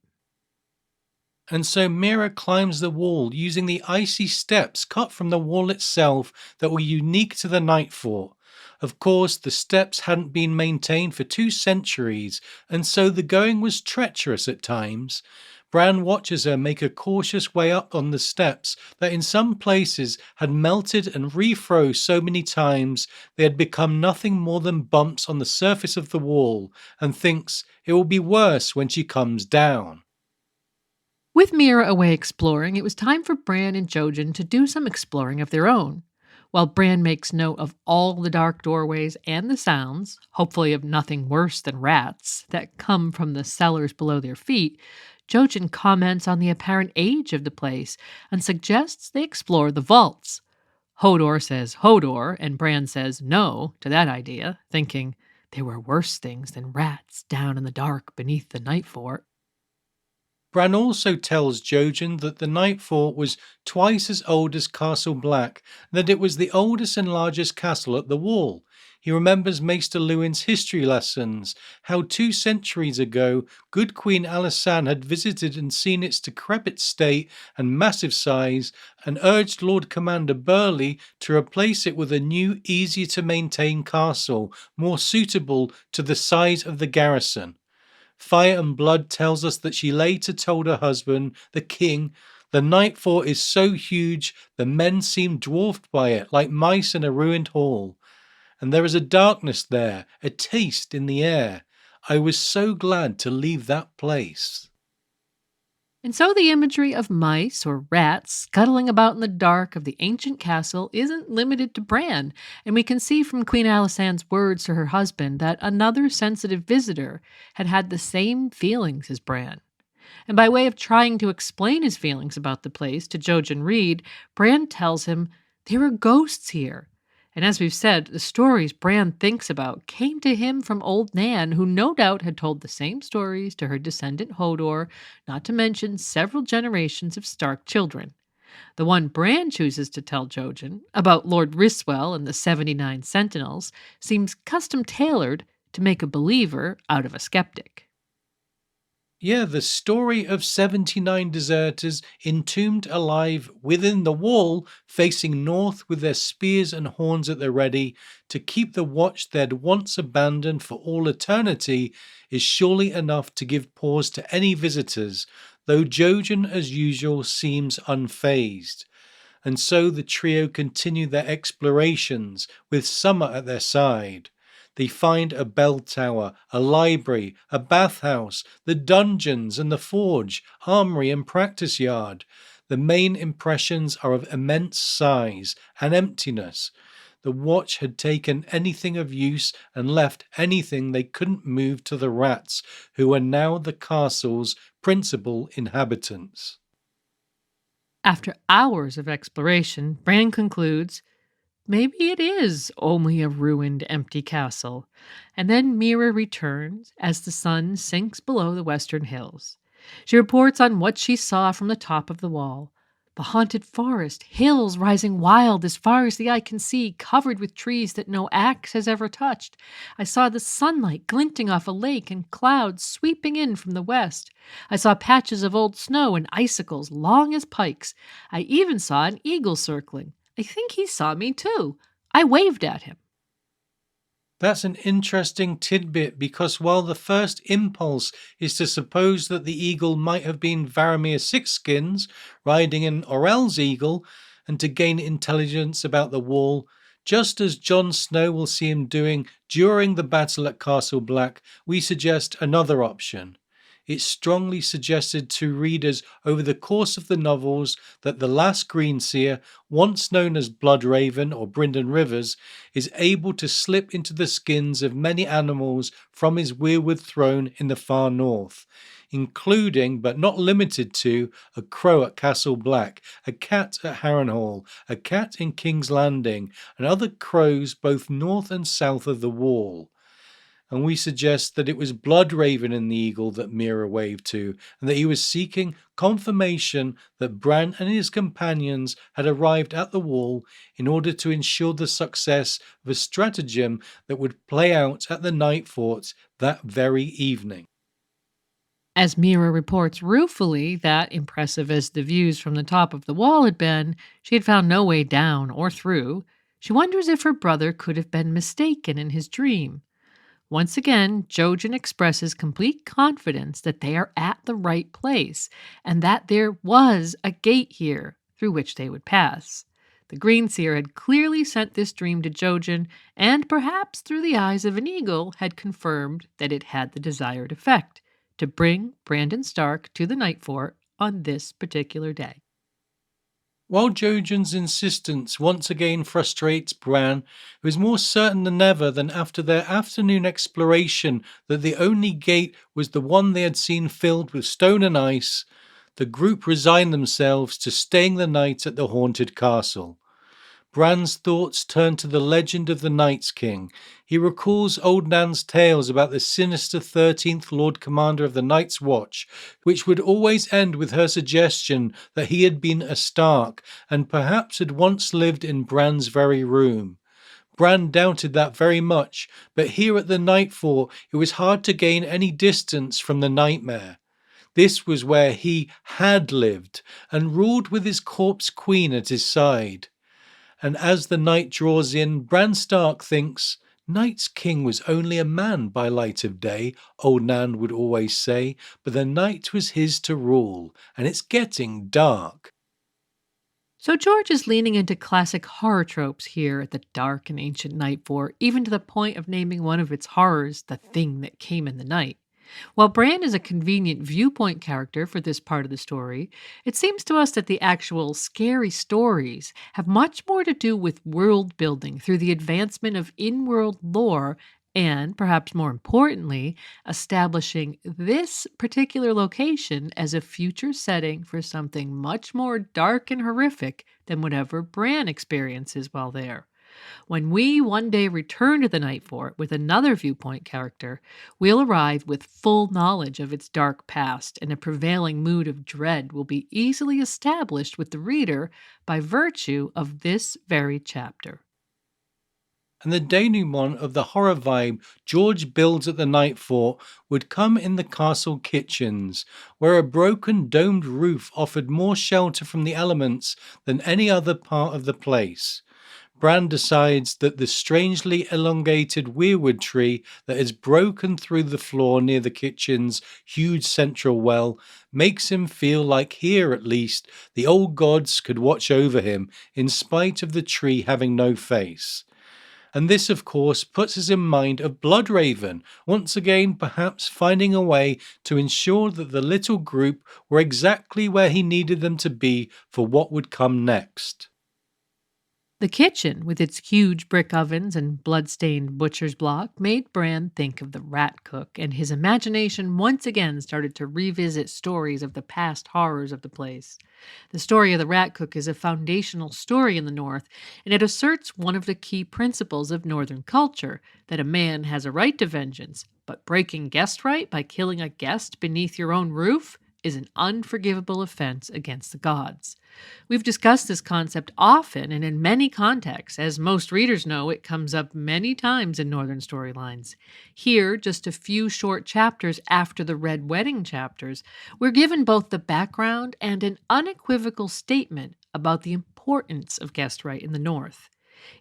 And so Mira climbs the wall using the icy steps cut from the wall itself that were unique to the Night Fort. Of course, the steps hadn't been maintained for 2 centuries, and so the going was treacherous at times. Bran watches her make a cautious way up on the steps that in some places had melted and refroze so many times they had become nothing more than bumps on the surface of the wall, and thinks it will be worse when she comes down. With Mira away exploring, it was time for Bran and Jojen to do some exploring of their own. While Bran makes note of all the dark doorways and the sounds, hopefully of nothing worse than rats, that come from the cellars below their feet, Jojen comments on the apparent age of the place and suggests they explore the vaults. Hodor says Hodor, and Bran says no to that idea, thinking there were worse things than rats down in the dark beneath the Night Fort. Bran also tells Jojen that the Night Fort was twice as old as Castle Black, and that it was the oldest and largest castle at the Wall. He remembers Maester Luwin's history lessons, how 2 centuries ago good Queen Alysanne had visited and seen its decrepit state and massive size, and urged Lord Commander Burleigh to replace it with a new, easier to maintain castle, more suitable to the size of the garrison. Fire and Blood tells us that she later told her husband, the king, the Night Fort is so huge the men seem dwarfed by it, like mice in a ruined hall. And there is a darkness there, a taste in the air. I was so glad to leave that place. And so the imagery of mice or rats scuttling about in the dark of the ancient castle isn't limited to Bran, and we can see from Queen Alysanne's words to her husband that another sensitive visitor had had the same feelings as Bran. And by way of trying to explain his feelings about the place to Jojen Reed, Bran tells him there are ghosts here. And as we've said, the stories Bran thinks about came to him from old Nan, who no doubt had told the same stories to her descendant Hodor, not to mention several generations of Stark children. The one Bran chooses to tell Jojen, about Lord Ryswell and the 79 Sentinels, seems custom-tailored to make a believer out of a skeptic. Yeah, the story of 79 deserters entombed alive within the wall, facing north with their spears and horns at the ready to keep the watch they'd once abandoned for all eternity, is surely enough to give pause to any visitors, though Jojen, as usual, seems unfazed. And so the trio continue their explorations with Summer at their side. They find a bell tower, a library, a bathhouse, the dungeons and the forge, armory and practice yard. The main impressions are of immense size and emptiness. The watch had taken anything of use and left anything they couldn't move to the rats, who were now the castle's principal inhabitants. After hours of exploration, Bran concludes, maybe it is only a ruined, empty castle. And then Mira returns as the sun sinks below the western hills. She reports on what she saw from the top of the wall. The haunted forest, hills rising wild as far as the eye can see, covered with trees that no axe has ever touched. I saw the sunlight glinting off a lake and clouds sweeping in from the west. I saw patches of old snow and icicles long as pikes. I even saw an eagle circling. I think he saw me too. I waved at him. That's an interesting tidbit because while the first impulse is to suppose that the eagle might have been Varamir Sixskins riding an Orell's eagle and to gain intelligence about the wall, just as Jon Snow will see him doing during the battle at Castle Black, we suggest another option. It's strongly suggested to readers over the course of the novels that the last Greenseer, once known as Bloodraven or Brynden Rivers, is able to slip into the skins of many animals from his weirwood throne in the far north, including but not limited to a crow at Castle Black, a cat at Harrenhal, a cat in King's Landing, and other crows both north and south of the wall. And we suggest that it was Bloodraven in the eagle that Mira waved to, and that he was seeking confirmation that Bran and his companions had arrived at the wall in order to ensure the success of a stratagem that would play out at the Night Fort that very evening. As Mira reports ruefully that, impressive as the views from the top of the wall had been, she had found no way down or through. She wonders if her brother could have been mistaken in his dream. Once again, Jojen expresses complete confidence that they are at the right place and that there was a gate here through which they would pass. The Greenseer had clearly sent this dream to Jojen and perhaps through the eyes of an eagle had confirmed that it had the desired effect, to bring Bran Stark to the Night Fort on this particular day. While Jojen's insistence once again frustrates Bran, who is more certain than ever than after their afternoon exploration that the only gate was the one they had seen filled with stone and ice, the group resign themselves to staying the night at the haunted castle. Bran's thoughts turn to the legend of the Night's King. He recalls Old Nan's tales about the sinister 13th Lord Commander of the Night's Watch, which would always end with her suggestion that he had been a Stark and perhaps had once lived in Bran's very room. Bran doubted that very much, but here at the Night Fort it was hard to gain any distance from the nightmare. This was where he had lived and ruled with his corpse queen at his side. And as the night draws in, Bran Stark thinks, Night's king was only a man by light of day, Old Nan would always say, but the night was his to rule, and it's getting dark. So George is leaning into classic horror tropes here at the dark and ancient Night Fort, even to the point of naming one of its horrors the thing that came in the night. While Bran is a convenient viewpoint character for this part of the story, it seems to us that the actual scary stories have much more to do with world building through the advancement of in-world lore and, perhaps more importantly, establishing this particular location as a future setting for something much more dark and horrific than whatever Bran experiences while there. When we one day return to the Night Fort with another viewpoint character, we'll arrive with full knowledge of its dark past, and a prevailing mood of dread will be easily established with the reader by virtue of this very chapter. And the denouement of the horror vibe George builds at the Night Fort would come in the castle kitchens, where a broken domed roof offered more shelter from the elements than any other part of the place. Bran decides that the strangely elongated weirwood tree that is broken through the floor near the kitchen's huge central well makes him feel like here, at least, the old gods could watch over him in spite of the tree having no face. And this, of course, puts us in mind of Bloodraven, once again perhaps finding a way to ensure that the little group were exactly where he needed them to be for what would come next. The kitchen, with its huge brick ovens and blood-stained butcher's block, made Bran think of the rat cook, and his imagination once again started to revisit stories of the past horrors of the place. The story of the rat cook is a foundational story in the North, and it asserts one of the key principles of Northern culture, that a man has a right to vengeance, but breaking guest right by killing a guest beneath your own roof is an unforgivable offense against the gods. We've discussed this concept often and in many contexts. As most readers know, it comes up many times in Northern storylines. Here, just a few short chapters after the Red Wedding chapters, we're given both the background and an unequivocal statement about the importance of guest right in the North.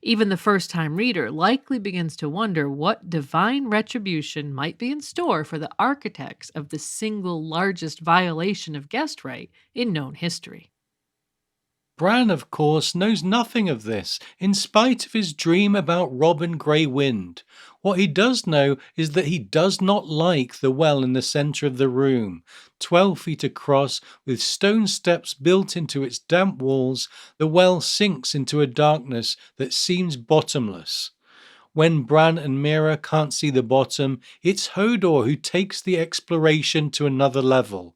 Even the first-time reader likely begins to wonder what divine retribution might be in store for the architects of the single largest violation of guest right in known history. Bran, of course, knows nothing of this, in spite of his dream about Robin Grey Wind. What he does know is that he does not like the well in the centre of the room. 12 feet across, with stone steps built into its damp walls, the well sinks into a darkness that seems bottomless. When Bran and Mira can't see the bottom, it's Hodor who takes the exploration to another level.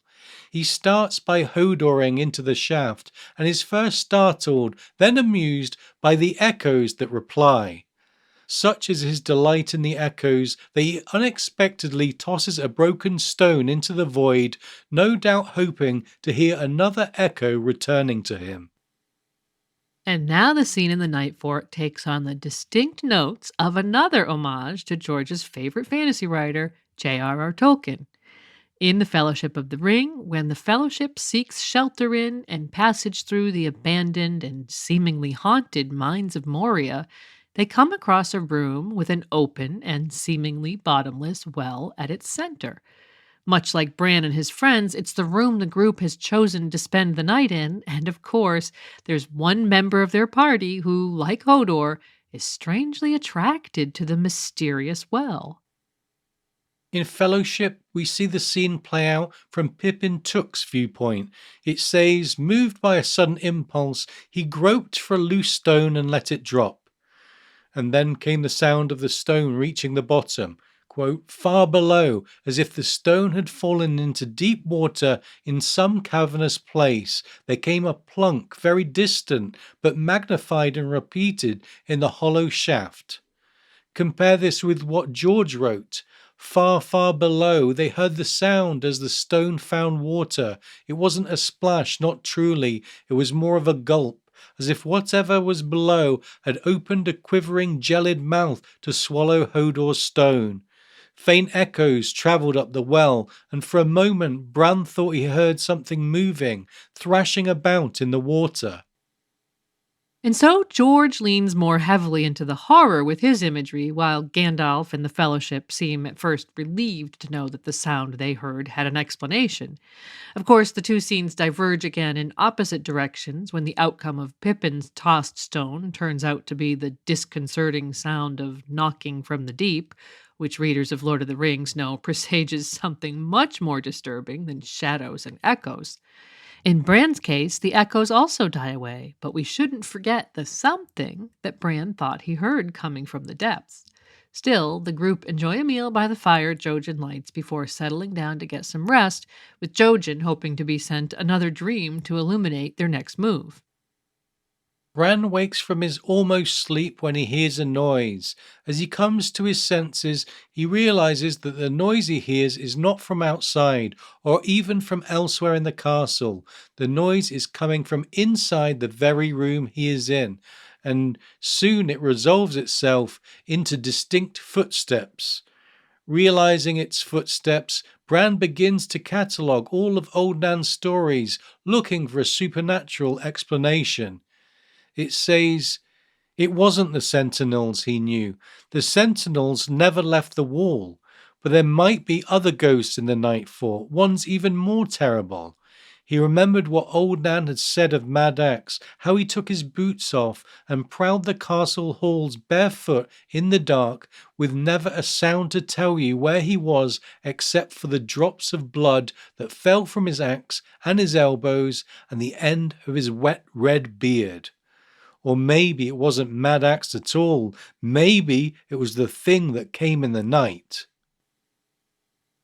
He starts by Hodoring into the shaft and is first startled, then amused by the echoes that reply. Such is his delight in the echoes that he unexpectedly tosses a broken stone into the void, no doubt hoping to hear another echo returning to him. And now the scene in the Night Fort takes on the distinct notes of another homage to George's favorite fantasy writer, J.R.R. Tolkien. In The Fellowship of the Ring, when the Fellowship seeks shelter in and passage through the abandoned and seemingly haunted mines of Moria, they come across a room with an open and seemingly bottomless well at its center. Much like Bran and his friends, it's the room the group has chosen to spend the night in, and of course, there's one member of their party who, like Hodor, is strangely attracted to the mysterious well. In Fellowship, we see the scene play out from Pippin Took's viewpoint. It says, moved by a sudden impulse, he groped for a loose stone and let it drop. And then came the sound of the stone reaching the bottom, quote, far below, as if the stone had fallen into deep water in some cavernous place. There came a plunk, very distant, but magnified and repeated in the hollow shaft. Compare this with what George wrote. Far, far below, they heard the sound as the stone found water. It wasn't a splash, not truly. It was more of a gulp, as if whatever was below had opened a quivering, gelid mouth to swallow Hodor's stone. Faint echoes travelled up the well, and for a moment Bran thought he heard something moving, thrashing about in the water. And so George leans more heavily into the horror with his imagery, while Gandalf and the Fellowship seem at first relieved to know that the sound they heard had an explanation. Of course, the two scenes diverge again in opposite directions when the outcome of Pippin's tossed stone turns out to be the disconcerting sound of knocking from the deep, which readers of Lord of the Rings know presages something much more disturbing than shadows and echoes. In Bran's case, the echoes also die away, but we shouldn't forget the something that Bran thought he heard coming from the depths. Still, the group enjoy a meal by the fire Jojen lights before settling down to get some rest, with Jojen hoping to be sent another dream to illuminate their next move. Bran wakes from his almost sleep when he hears a noise. As he comes to his senses, he realizes that the noise he hears is not from outside or even from elsewhere in the castle. The noise is coming from inside the very room he is in, and soon it resolves itself into distinct footsteps. Realizing its footsteps, Bran begins to catalogue all of Old Nan's stories, looking for a supernatural explanation. It says it wasn't the Sentinels he knew. The Sentinels never left the wall, but there might be other ghosts in the Night Fort, ones even more terrible. He remembered what old Nan had said of Mad Axe, how he took his boots off and prowled the castle halls barefoot in the dark, with never a sound to tell you where he was except for the drops of blood that fell from his axe and his elbows and the end of his wet red beard. Or maybe it wasn't Mad Axe at all. Maybe it was the thing that came in the night.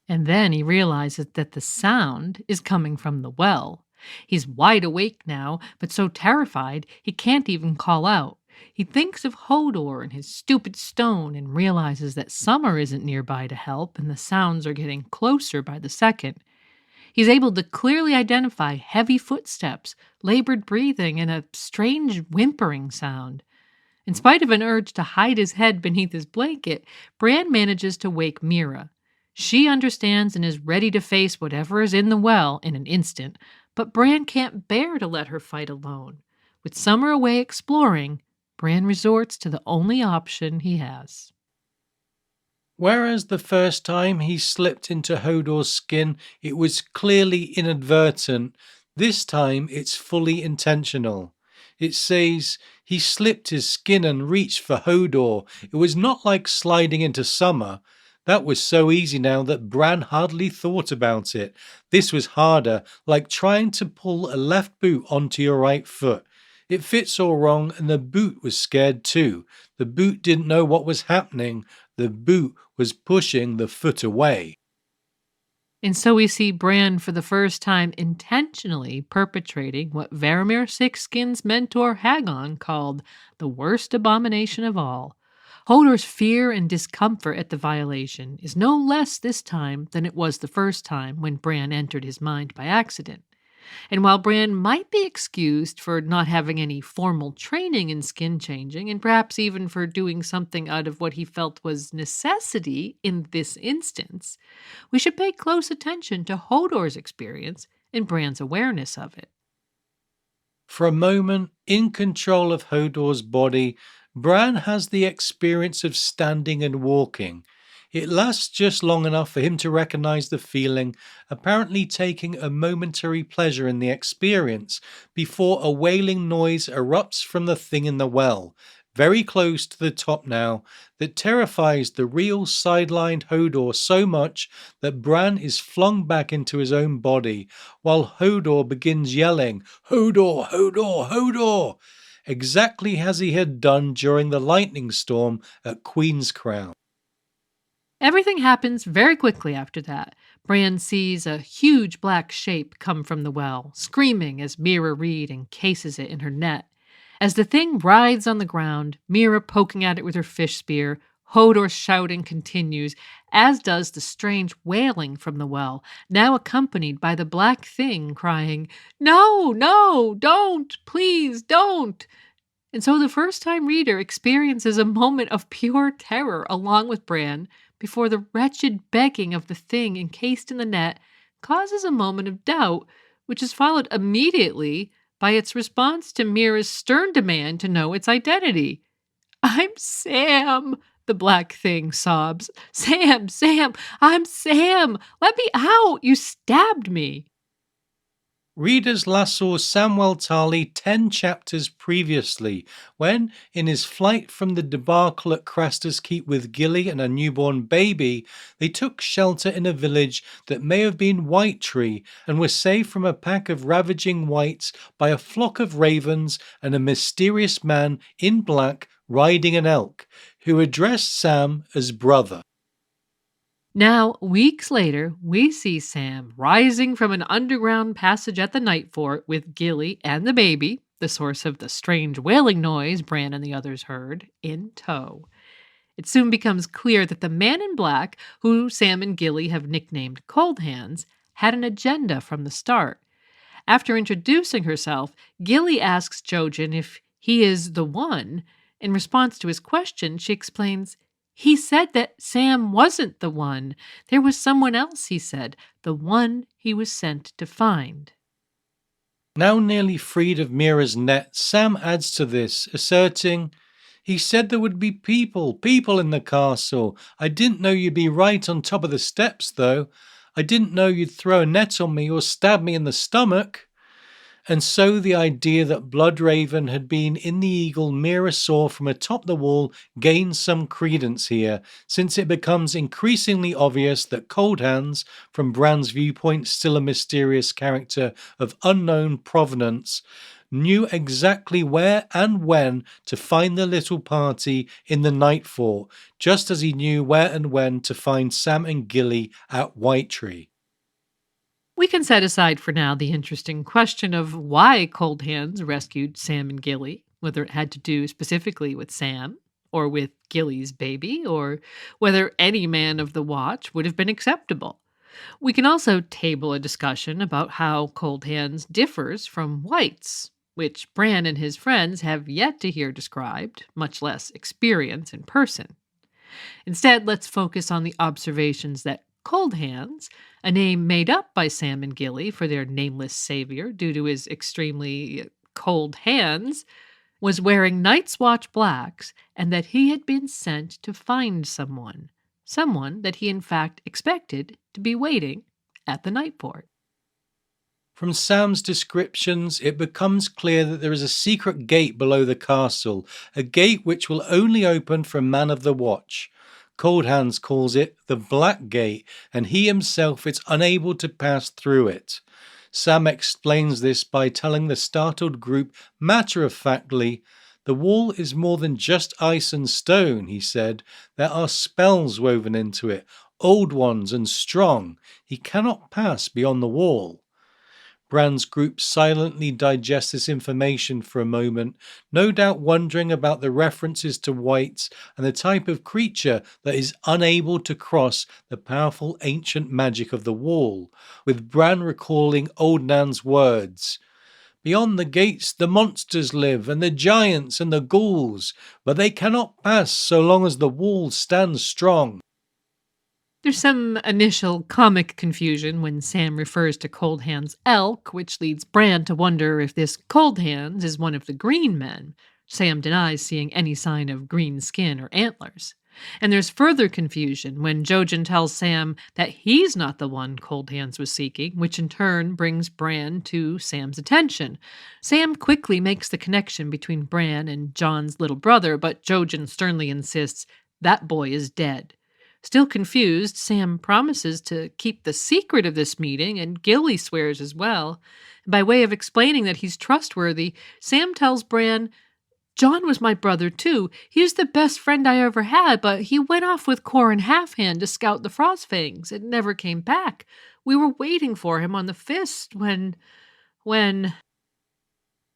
And then he realizes that the sound is coming from the well. He's wide awake now, but so terrified he can't even call out. He thinks of Hodor and his stupid stone and realizes that Summer isn't nearby to help and the sounds are getting closer by the second. He's able to clearly identify heavy footsteps, labored breathing, and a strange whimpering sound. In spite of an urge to hide his head beneath his blanket, Bran manages to wake Mira. She understands and is ready to face whatever is in the well in an instant, but Bran can't bear to let her fight alone. With Summer away exploring, Bran resorts to the only option he has. Whereas the first time he slipped into Hodor's skin, it was clearly inadvertent, this time it's fully intentional. It says he slipped his skin and reached for Hodor. It was not like sliding into Summer. That was so easy now that Bran hardly thought about it. This was harder, like trying to pull a left boot onto your right foot. It fits all wrong, and the boot was scared too. The boot didn't know what was happening. The boot was pushing the foot away. And so we see Bran for the first time intentionally perpetrating what Varamir Sixskin's mentor Hagon called the worst abomination of all. Hodor's fear and discomfort at the violation is no less this time than it was the first time when Bran entered his mind by accident. And while Bran might be excused for not having any formal training in skin changing, and perhaps even for doing something out of what he felt was necessity in this instance, we should pay close attention to Hodor's experience and Bran's awareness of it. For a moment, in control of Hodor's body, Bran has the experience of standing and walking. It lasts just long enough for him to recognize the feeling, apparently taking a momentary pleasure in the experience, before a wailing noise erupts from the thing in the well, very close to the top now, that terrifies the real sidelined Hodor so much that Bran is flung back into his own body, while Hodor begins yelling, "Hodor, Hodor, Hodor!" exactly as he had done during the lightning storm at Queen's Crown. Everything happens very quickly after that. Bran sees a huge black shape come from the well, screaming as Mira Reed encases it in her net. As the thing writhes on the ground, Mira poking at it with her fish spear, Hodor's shouting continues, as does the strange wailing from the well, now accompanied by the black thing crying, "No, no, don't, please don't." And so the first-time reader experiences a moment of pure terror along with Bran, before the wretched begging of the thing encased in the net causes a moment of doubt, which is followed immediately by its response to Mira's stern demand to know its identity. "I'm Sam," the black thing sobs. "Sam, Sam, I'm Sam. Let me out. You stabbed me." Readers last saw Samwell Tarly 10 chapters previously, when, in his flight from the debacle at Craster's Keep with Gilly and a newborn baby, they took shelter in a village that may have been White Tree and were saved from a pack of ravaging whites by a flock of ravens and a mysterious man in black riding an elk, who addressed Sam as brother. Now, weeks later, we see Sam rising from an underground passage at the Night Fort with Gilly and the baby, the source of the strange wailing noise Bran and the others heard, in tow. It soon becomes clear that the man in black, who Sam and Gilly have nicknamed Cold Hands, had an agenda from the start. After introducing herself, Gilly asks Jojen if he is the one. In response to his question, she explains, "He said that Sam wasn't the one. There was someone else, he said, the one he was sent to find." Now nearly freed of Mira's net, Sam adds to this, asserting, "He said there would be people in the castle. I didn't know you'd be right on top of the steps, though. I didn't know you'd throw a net on me or stab me in the stomach." And so the idea that Bloodraven had been in the eagle Mira saw from atop the wall gains some credence here, since it becomes increasingly obvious that Cold Hands, from Bran's viewpoint still a mysterious character of unknown provenance, knew exactly where and when to find the little party in the Night Fort, just as he knew where and when to find Sam and Gilly at Whitetree. We can set aside for now the interesting question of why Cold Hands rescued Sam and Gilly, whether it had to do specifically with Sam, or with Gilly's baby, or whether any man of the watch would have been acceptable. We can also table a discussion about how Cold Hands differs from White's, which Bran and his friends have yet to hear described, much less experience in person. Instead, let's focus on the observations that Cold Hands, a name made up by Sam and Gilly for their nameless savior due to his extremely cold hands, was wearing Night's Watch blacks and that he had been sent to find someone that he in fact expected to be waiting at the Night Fort. From Sam's descriptions, it becomes clear that there is a secret gate below the castle, a gate which will only open for a man of the watch. Cold Hands calls it the Black Gate, and he himself is unable to pass through it. Sam explains this by telling the startled group matter-of-factly, "The wall is more than just ice and stone," he said. "There are spells woven into it, old ones and strong. He cannot pass beyond the wall." Bran's group silently digest this information for a moment, no doubt wondering about the references to whites and the type of creature that is unable to cross the powerful ancient magic of the wall, with Bran recalling Old Nan's words. "Beyond the gates the monsters live, and the giants and the ghouls, but they cannot pass so long as the wall stands strong." There's some initial comic confusion when Sam refers to Cold Hands' elk, which leads Bran to wonder if this Cold Hands is one of the green men. Sam denies seeing any sign of green skin or antlers. And there's further confusion when Jojen tells Sam that he's not the one Cold Hands was seeking, which in turn brings Bran to Sam's attention. Sam quickly makes the connection between Bran and Jon's little brother, but Jojen sternly insists that boy is dead. Still confused, Sam promises to keep the secret of this meeting, and Gilly swears as well. By way of explaining that he's trustworthy, Sam tells Bran, "Jon was my brother too. He was the best friend I ever had, but he went off with Qhorin Halfhand to scout the Frostfangs and never came back. We were waiting for him on the Fist when...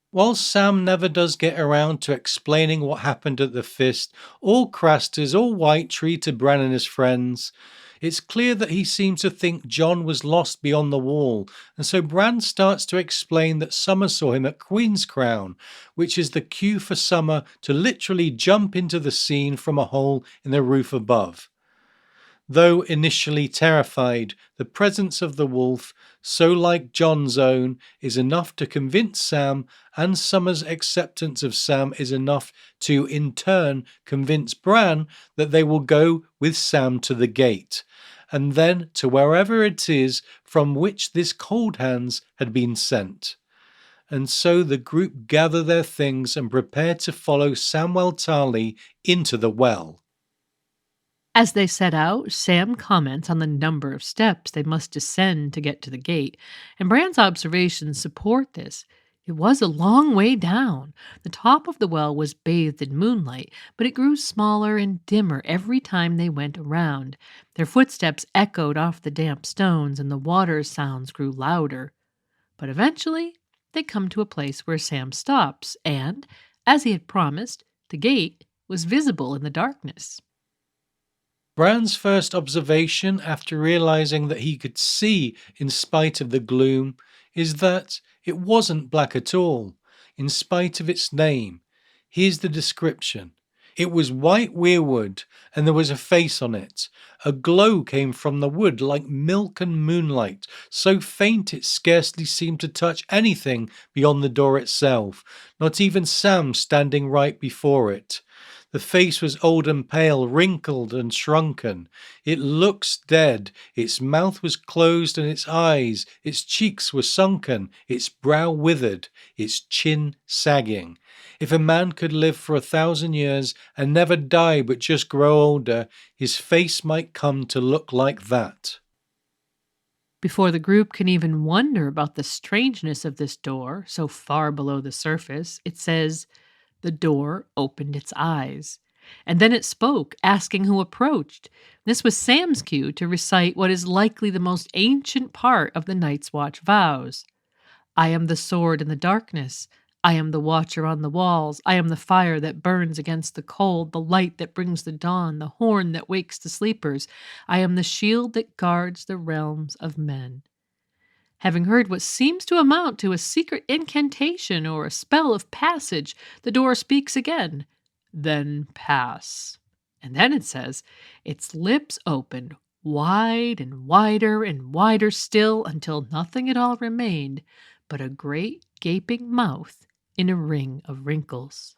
While Sam never does get around to explaining what happened at the Fist, or Craster's, or Whitetree to Bran and his friends, it's clear that he seems to think Jon was lost beyond the wall, and so Bran starts to explain that Summer saw him at Queen's Crown, which is the cue for Summer to literally jump into the scene from a hole in the roof above. Though initially terrified, the presence of the wolf, so like Jon's own, is enough to convince Sam, and Summer's acceptance of Sam is enough to, in turn, convince Bran that they will go with Sam to the gate, and then to wherever it is from which this Cold Hands had been sent. And so the group gather their things and prepare to follow Samwell Tarly into the well. As they set out, Sam comments on the number of steps they must descend to get to the gate, and Bran's observations support this. It was a long way down. The top of the well was bathed in moonlight, but it grew smaller and dimmer every time they went around. Their footsteps echoed off the damp stones, and the water sounds grew louder. But eventually, they come to a place where Sam stops, and, as he had promised, the gate was visible in the darkness. Bran's first observation after realizing that he could see in spite of the gloom is that it wasn't black at all, in spite of its name. Here's the description. It was white weirwood, and there was a face on it. A glow came from the wood like milk and moonlight, so faint it scarcely seemed to touch anything beyond the door itself, not even Sam standing right before it. The face was old and pale, wrinkled and shrunken. It looks dead. Its mouth was closed and its cheeks were sunken, its brow withered, its chin sagging. If a man could live for 1,000 years and never die but just grow older, his face might come to look like that. Before the group can even wonder about the strangeness of this door, so far below the surface, it says, "The door opened its eyes." And then it spoke, asking who approached. This was Sam's cue to recite what is likely the most ancient part of the Night's Watch vows. "I am the sword in the darkness. I am the watcher on the walls. I am the fire that burns against the cold, the light that brings the dawn, the horn that wakes the sleepers. I am the shield that guards the realms of men." Having heard what seems to amount to a secret incantation or a spell of passage, the door speaks again. "Then pass." And then it says, its lips opened wide and wider still until nothing at all remained but a great gaping mouth in a ring of wrinkles.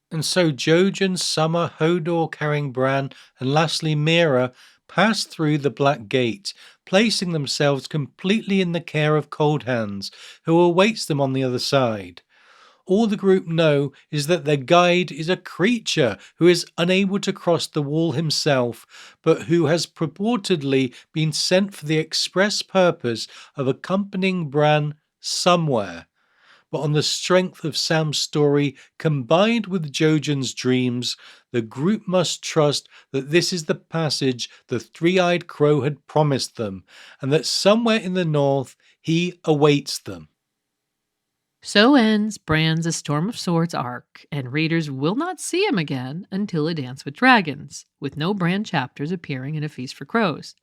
And so Jojen, Summer, Hodor carrying Bran, and lastly Mira pass through the Black Gate, placing themselves completely in the care of Cold Hands, who awaits them on the other side. All the group know is that their guide is a creature who is unable to cross the wall himself, but who has purportedly been sent for the express purpose of accompanying Bran somewhere. But on the strength of Sam's story combined with Jojen's dreams, the group must trust that this is the passage the three-eyed crow had promised them, and that somewhere in the north he awaits them. So ends Bran's A Storm of Swords arc, and readers will not see him again until A Dance with Dragons, with no Bran chapters appearing in A Feast for Crows.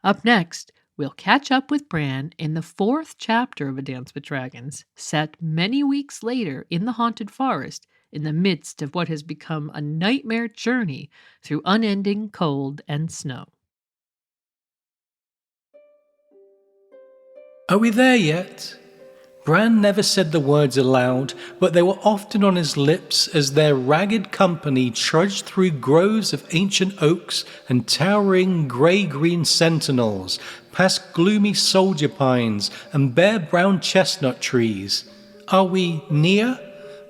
Up next, we'll catch up with Bran in the 4th chapter of A Dance with Dragons, set many weeks later in the Haunted Forest, in the midst of what has become a nightmare journey through unending cold and snow. Are we there yet? Bran never said the words aloud, but they were often on his lips as their ragged company trudged through groves of ancient oaks and towering grey-green sentinels, past gloomy soldier pines and bare brown chestnut trees. Are we near?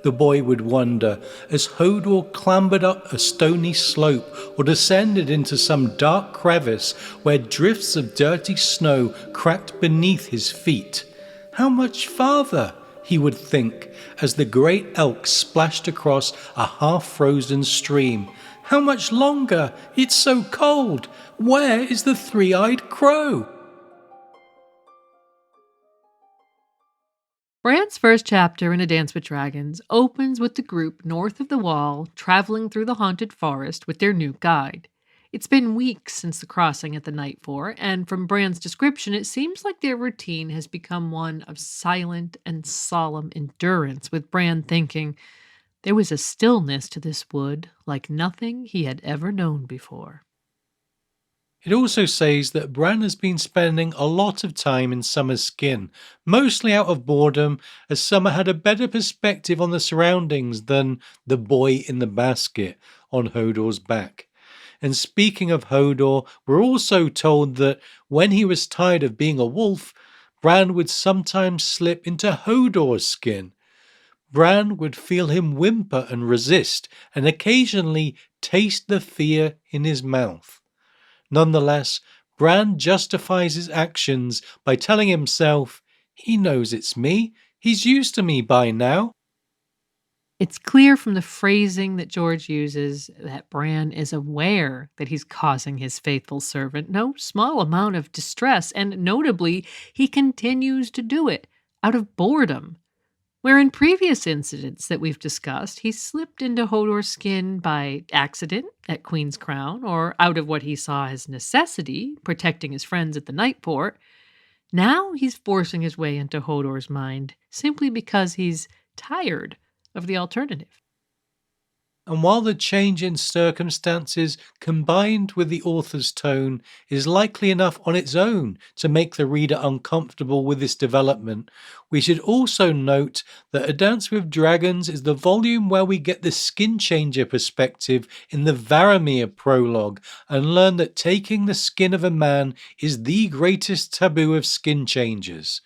The boy would wonder as Hodor clambered up a stony slope or descended into some dark crevice where drifts of dirty snow cracked beneath his feet. How much farther, he would think, as the great elk splashed across a half-frozen stream. How much longer? It's so cold. Where is the three-eyed crow? Bran's first chapter in A Dance with Dragons opens with the group north of the Wall traveling through the Haunted Forest with their new guide. It's been weeks since the crossing at the Night Fort, and from Bran's description, it seems like their routine has become one of silent and solemn endurance, with Bran thinking, there was a stillness to this wood like nothing he had ever known before. It also says that Bran has been spending a lot of time in Summer's skin, mostly out of boredom, as Summer had a better perspective on the surroundings than the boy in the basket on Hodor's back. And speaking of Hodor, we're also told that when he was tired of being a wolf, Bran would sometimes slip into Hodor's skin. Bran would feel him whimper and resist, and occasionally taste the fear in his mouth. Nonetheless, Bran justifies his actions by telling himself, he knows it's me, he's used to me by now. It's clear from the phrasing that George uses that Bran is aware that he's causing his faithful servant no small amount of distress, and notably, he continues to do it out of boredom. Where in previous incidents that we've discussed, he slipped into Hodor's skin by accident at Queen's Crown, or out of what he saw as necessity, protecting his friends at the Night Fort, now he's forcing his way into Hodor's mind simply because he's tired of the alternative. And while the change in circumstances combined with the author's tone is likely enough on its own to make the reader uncomfortable with this development, we should also note that A Dance with Dragons is the volume where we get the skin changer perspective in the Varamir prologue and learn that taking the skin of a man is the greatest taboo of skin changers.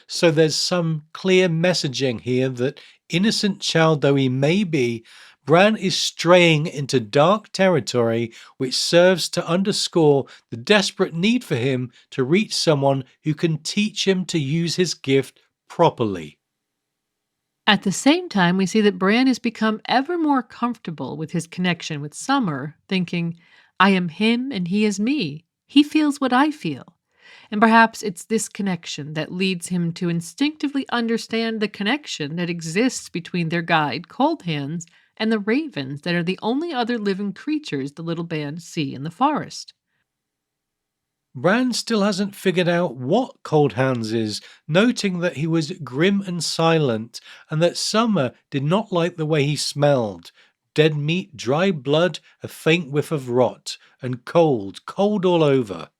So there's some clear messaging here that, innocent child though he may be, Bran is straying into dark territory, which serves to underscore the desperate need for him to reach someone who can teach him to use his gift properly. At the same time, we see that Bran has become ever more comfortable with his connection with Summer, thinking, I am him and he is me. He feels what I feel. And perhaps it's this connection that leads him to instinctively understand the connection that exists between their guide, Cold Hands, and the ravens that are the only other living creatures the little band see in the forest. Bran still hasn't figured out what Cold Hands is, noting that he was grim and silent, and that Summer did not like the way he smelled. Dead meat, dry blood, a faint whiff of rot, and cold, cold all over.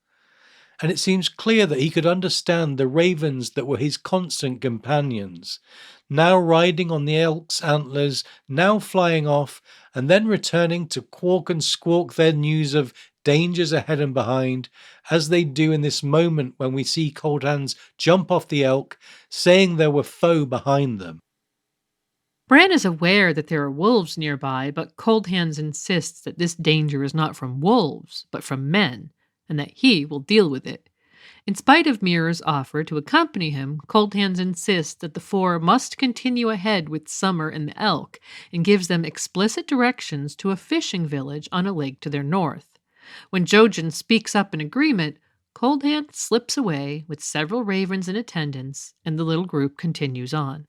And it seems clear that he could understand the ravens that were his constant companions, now riding on the elk's antlers, now flying off, and then returning to quawk and squawk their news of dangers ahead and behind, as they do in this moment when we see Cold Hands jump off the elk, saying there were foe behind them. Bran is aware that there are wolves nearby, but Cold Hands insists that this danger is not from wolves, but from men, and that he will deal with it. In spite of Mirror's offer to accompany him, Cold Hands insists that the four must continue ahead with Summer and the elk, and gives them explicit directions to a fishing village on a lake to their north. When Jojen speaks up in agreement, Cold Hands slips away with several ravens in attendance, and the little group continues on.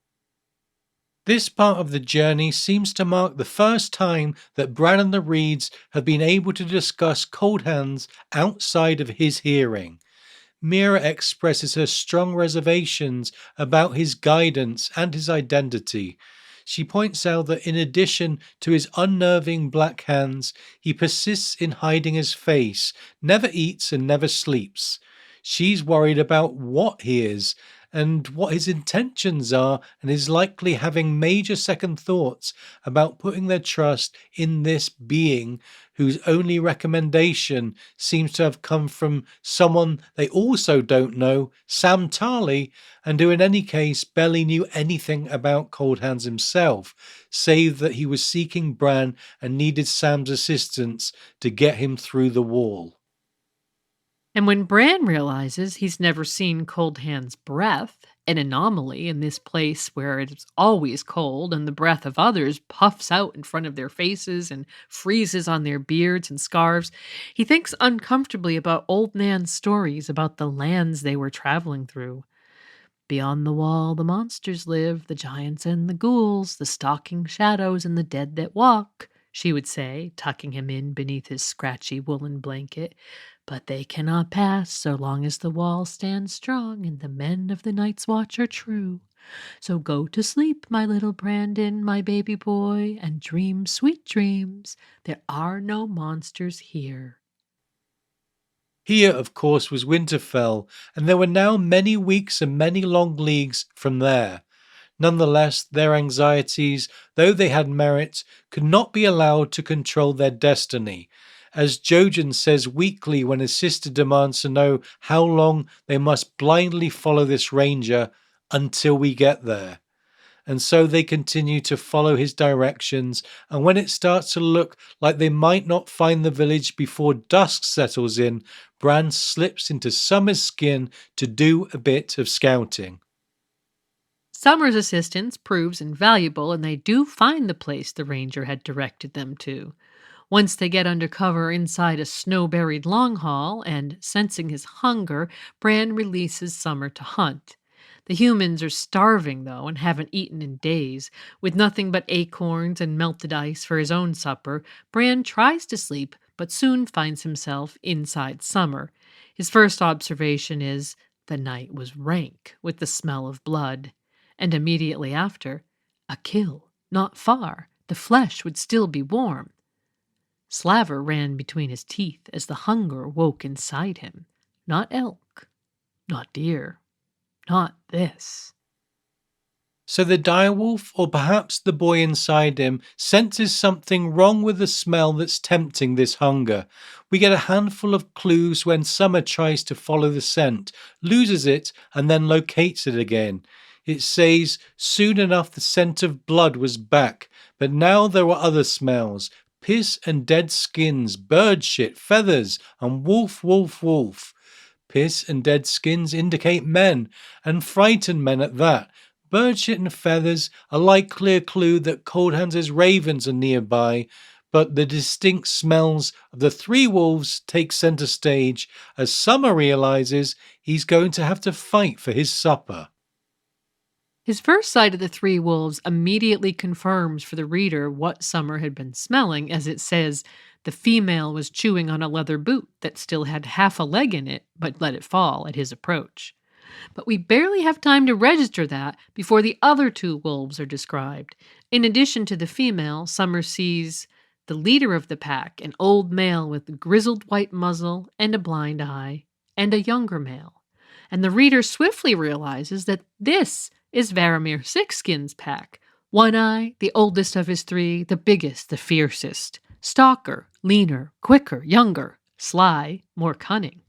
This part of the journey seems to mark the first time that Bran and the Reeds have been able to discuss Cold Hands outside of his hearing. Mira expresses her strong reservations about his guidance and his identity. She points out that in addition to his unnerving black hands, he persists in hiding his face, never eats and never sleeps. She's worried about what he is and what his intentions are, and is likely having major second thoughts about putting their trust in this being whose only recommendation seems to have come from someone they also don't know, Sam Tarly, and who in any case barely knew anything about Cold Hands himself, save that he was seeking Bran and needed Sam's assistance to get him through the wall. And when Bran realizes he's never seen Cold Hand's breath, an anomaly in this place where it is always cold and the breath of others puffs out in front of their faces and freezes on their beards and scarves, he thinks uncomfortably about Old Nan's stories about the lands they were traveling through. Beyond the wall the monsters live, the giants and the ghouls, the stalking shadows and the dead that walk, she would say, tucking him in beneath his scratchy woolen blanket. But they cannot pass so long as the wall stands strong and the men of the Night's Watch are true. So go to sleep, my little Brandon, my baby boy, and dream sweet dreams. There are no monsters here. Here, of course, was Winterfell, and there were now many weeks and many long leagues from there. Nonetheless, their anxieties, though they had merit, could not be allowed to control their destiny. As Jojen says weekly when his sister demands to know how long they must blindly follow this ranger until we get there. And so they continue to follow his directions, and when it starts to look like they might not find the village before dusk settles in, Bran slips into Summer's skin to do a bit of scouting. Summer's assistance proves invaluable, and they do find the place the ranger had directed them to. Once they get under cover inside a snow-buried long hall, and, sensing his hunger, Bran releases Summer to hunt. The humans are starving, though, and haven't eaten in days. With nothing but acorns and melted ice for his own supper, Bran tries to sleep, but soon finds himself inside Summer. His first observation is, the night was rank with the smell of blood. And immediately after, a kill, not far. The the flesh would still be warm. Slaver ran between his teeth as the hunger woke inside him. Not elk, not deer, not this. So the direwolf, or perhaps the boy inside him, senses something wrong with the smell that's tempting this hunger. We get a handful of clues when Summer tries to follow the scent, loses it, and then locates it again. It says, soon enough the scent of blood was back, but now there were other smells. Piss and dead skins, bird shit, feathers, and wolf, wolf, wolf. Piss and dead skins indicate men, and frightened men at that. Bird shit and feathers, a light clear clue that Cold Hands' ravens are nearby, but the distinct smells of the three wolves take center stage as Summer realizes he's going to have to fight for his supper. His first sight of the three wolves immediately confirms for the reader what Summer had been smelling, as it says the female was chewing on a leather boot that still had half a leg in it, but let it fall at his approach. But we barely have time to register that before the other two wolves are described. In addition to the female, Summer sees the leader of the pack, an old male with a grizzled white muzzle and a blind eye, and a younger male. And the reader swiftly realizes that this is Varamir Sixskin's pack. One Eye, the oldest of his three, the biggest, the fiercest. Stalker, leaner, quicker, younger. Sly, more cunning.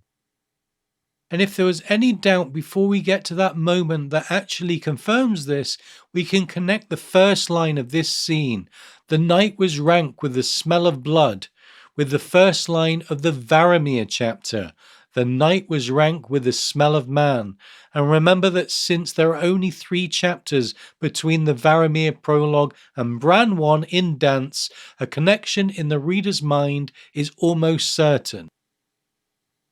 And if there was any doubt before we get to that moment that actually confirms this, we can connect the first line of this scene. The night was rank with the smell of blood, with the first line of the Varamir chapter. The night was rank with the smell of man. And remember that since there are only 3 chapters between the Varamir prologue and Bran 1 in Dance, a connection in the reader's mind is almost certain.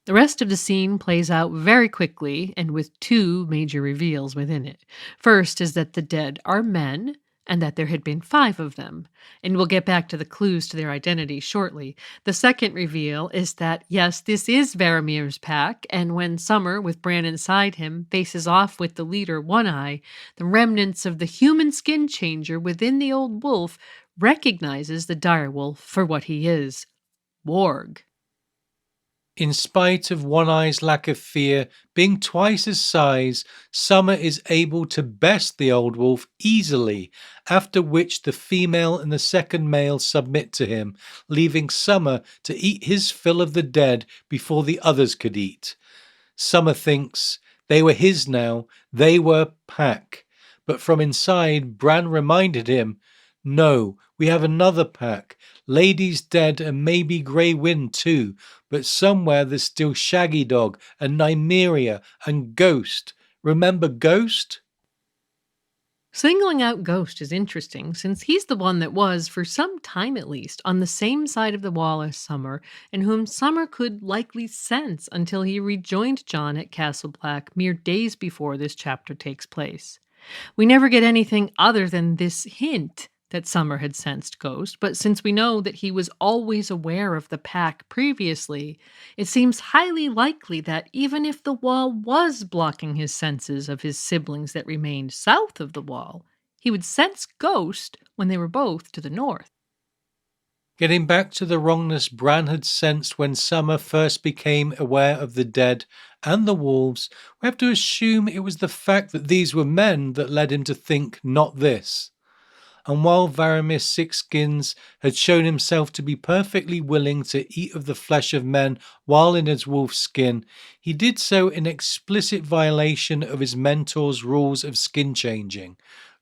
The rest of the scene plays out very quickly and with 2 major reveals within it. First is that the dead are men and that there had been 5 of them, and we'll get back to the clues to their identity shortly. The second reveal is that, yes, this is Varamir's pack, and when Summer, with Bran inside him, faces off with the leader One Eye, the remnants of the human skin changer within the old wolf recognizes the direwolf for what he is, Warg. In spite of One Eye's lack of fear, being twice his size, Summer is able to best the old wolf easily, after which the female and the second male submit to him, leaving Summer to eat his fill of the dead before the others could eat. Summer thinks they were his now, they were pack. But from inside, Bran reminded him, no, we have another pack. Lady's dead and maybe Grey Wind too, but somewhere there's still Shaggy Dog and Nymeria and Ghost. Remember Ghost? Singling out Ghost is interesting, since he's the one that was, for some time at least, on the same side of the wall as Summer, and whom Summer could likely sense until he rejoined Jon at Castle Black mere days before this chapter takes place. We never get anything other than this hint that Summer had sensed Ghost, but since we know that he was always aware of the pack previously, it seems highly likely that even if the wall was blocking his senses of his siblings that remained south of the wall, he would sense Ghost when they were both to the north. Getting back to the wrongness Bran had sensed when Summer first became aware of the dead and the wolves, we have to assume it was the fact that these were men that led him to think not this. And while Varamir Sixskins had shown himself to be perfectly willing to eat of the flesh of men while in his wolf skin, he did so in explicit violation of his mentor's rules of skin changing.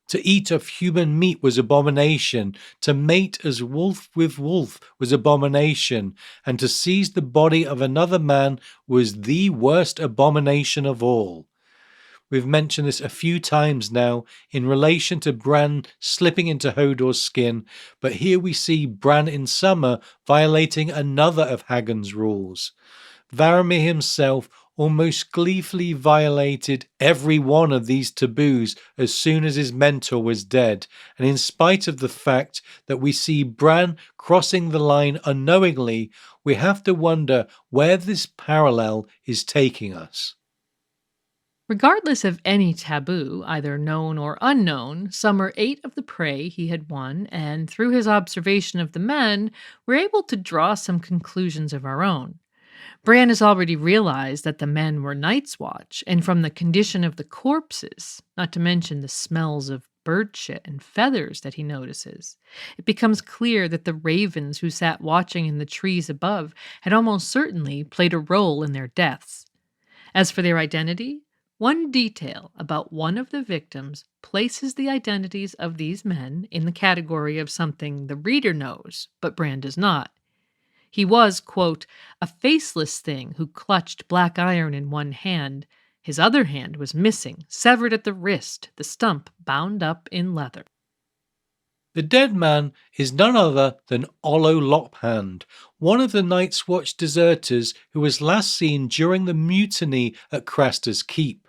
To eat of human meat was abomination, to mate as wolf with wolf was abomination, and to seize the body of another man was the worst abomination of all. We've mentioned this a few times now in relation to Bran slipping into Hodor's skin, but here we see Bran in Summer violating another of Hagen's rules. Varamir himself almost gleefully violated every one of these taboos as soon as his mentor was dead, and in spite of the fact that we see Bran crossing the line unknowingly, we have to wonder where this parallel is taking us. Regardless of any taboo, either known or unknown, Summer ate of the prey he had won, and through his observation of the men, we're able to draw some conclusions of our own. Bran has already realized that the men were Night's Watch, and from the condition of the corpses, not to mention the smells of bird shit and feathers that he notices, it becomes clear that the ravens who sat watching in the trees above had almost certainly played a role in their deaths. As for their identity, one detail about one of the victims places the identities of these men in the category of something the reader knows, but Bran does not. He was, quote, a faceless thing who clutched black iron in one hand. His other hand was missing, severed at the wrist, the stump bound up in leather. The dead man is none other than Ollo Lophand, one of the Night's Watch deserters who was last seen during the mutiny at Craster's Keep.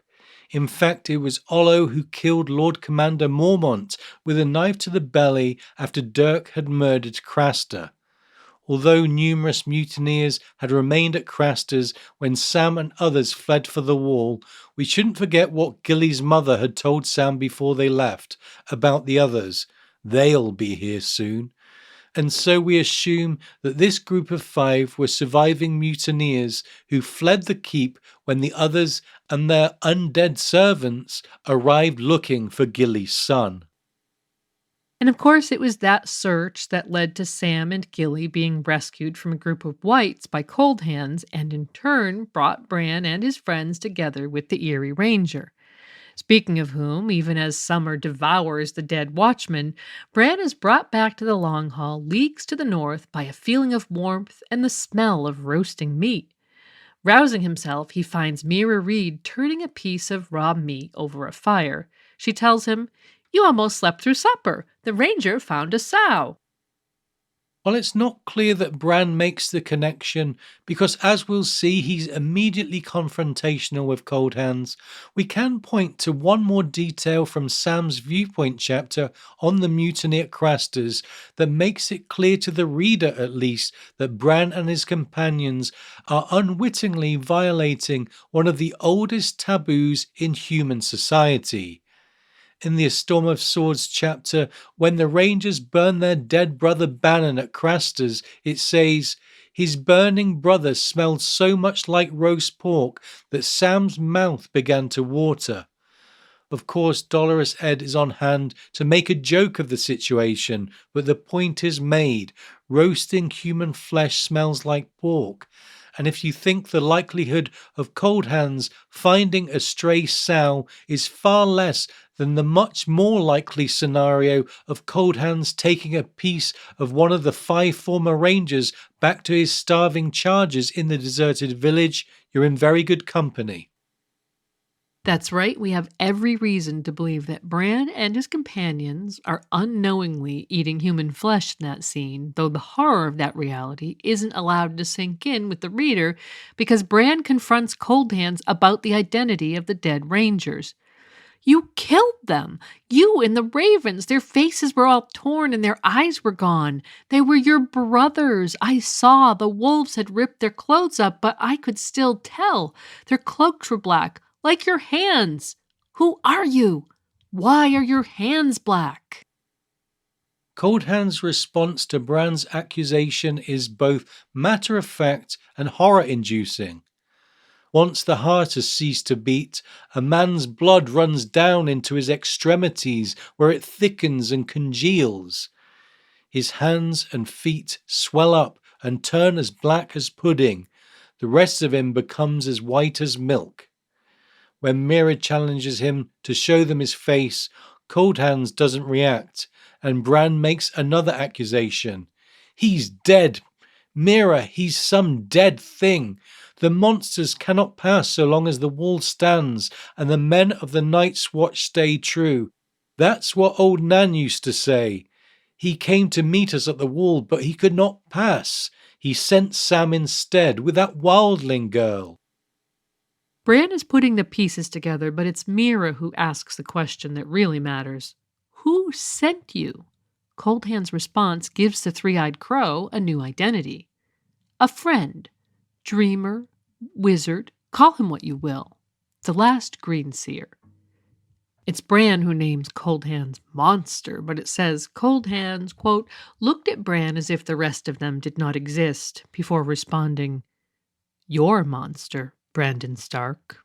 In fact, it was Ollo who killed Lord Commander Mormont with a knife to the belly after Dirk had murdered Craster. Although numerous mutineers had remained at Craster's when Sam and others fled for the wall, we shouldn't forget what Gilly's mother had told Sam before they left about the others. They'll be here soon. And so we assume that this group of 5 were surviving mutineers who fled the keep when the others and their undead servants arrived looking for Gilly's son. And of course, it was that search that led to Sam and Gilly being rescued from a group of whites by Cold Hands, and in turn brought Bran and his friends together with the Eerie Ranger. Speaking of whom, even as Summer devours the dead watchman, Bran is brought back to the Long Hall leagues to the north by a feeling of warmth and the smell of roasting meat. Rousing himself, he finds Mira Reed turning a piece of raw meat over a fire. She tells him, "You almost slept through supper. The ranger found a sow." While it's not clear that Bran makes the connection, because as we'll see he's immediately confrontational with Cold Hands, we can point to one more detail from Sam's viewpoint chapter on the mutiny at Craster's that makes it clear to the reader at least that Bran and his companions are unwittingly violating one of the oldest taboos in human society. In the A Storm of Swords chapter, when the Rangers burn their dead brother Bannon at Craster's, it says, "His burning brother smelled so much like roast pork that Sam's mouth began to water." Of course, Dolorous Ed is on hand to make a joke of the situation, but the point is made. Roasting human flesh smells like pork. And if you think the likelihood of Cold Hands finding a stray sow is far less than the much more likely scenario of Cold Hands taking a piece of one of the 5 former rangers back to his starving charges in the deserted village, you're in very good company. That's right, we have every reason to believe that Bran and his companions are unknowingly eating human flesh in that scene, though the horror of that reality isn't allowed to sink in with the reader because Bran confronts Cold Hands about the identity of the dead Rangers. "You killed them! You and the ravens! Their faces were all torn and their eyes were gone. They were your brothers! I saw the wolves had ripped their clothes up, but I could still tell. Their cloaks were black, like your hands. Who are you? Why are your hands black?" Cold Hands' response to Bran's accusation is both matter-of-fact and horror-inducing. Once the heart has ceased to beat, a man's blood runs down into his extremities where it thickens and congeals. His hands and feet swell up and turn as black as pudding. The rest of him becomes as white as milk. When Mira challenges him to show them his face, Cold Hands doesn't react, and Bran makes another accusation. "He's dead. Mira, he's some dead thing. The monsters cannot pass so long as the wall stands, and the men of the Night's Watch stay true. That's what old Nan used to say. He came to meet us at the wall, but he could not pass. He sent Sam instead with that wildling girl." Bran is putting the pieces together, but it's Mira who asks the question that really matters. Who sent you? Cold Hand's response gives the three-eyed crow a new identity. A friend, dreamer, wizard, call him what you will. the last greenseer. It's Bran who names Cold Hands monster, but it says Cold Hands, quote, looked at Bran as if the rest of them did not exist, before responding, "Your monster, Brandon Stark."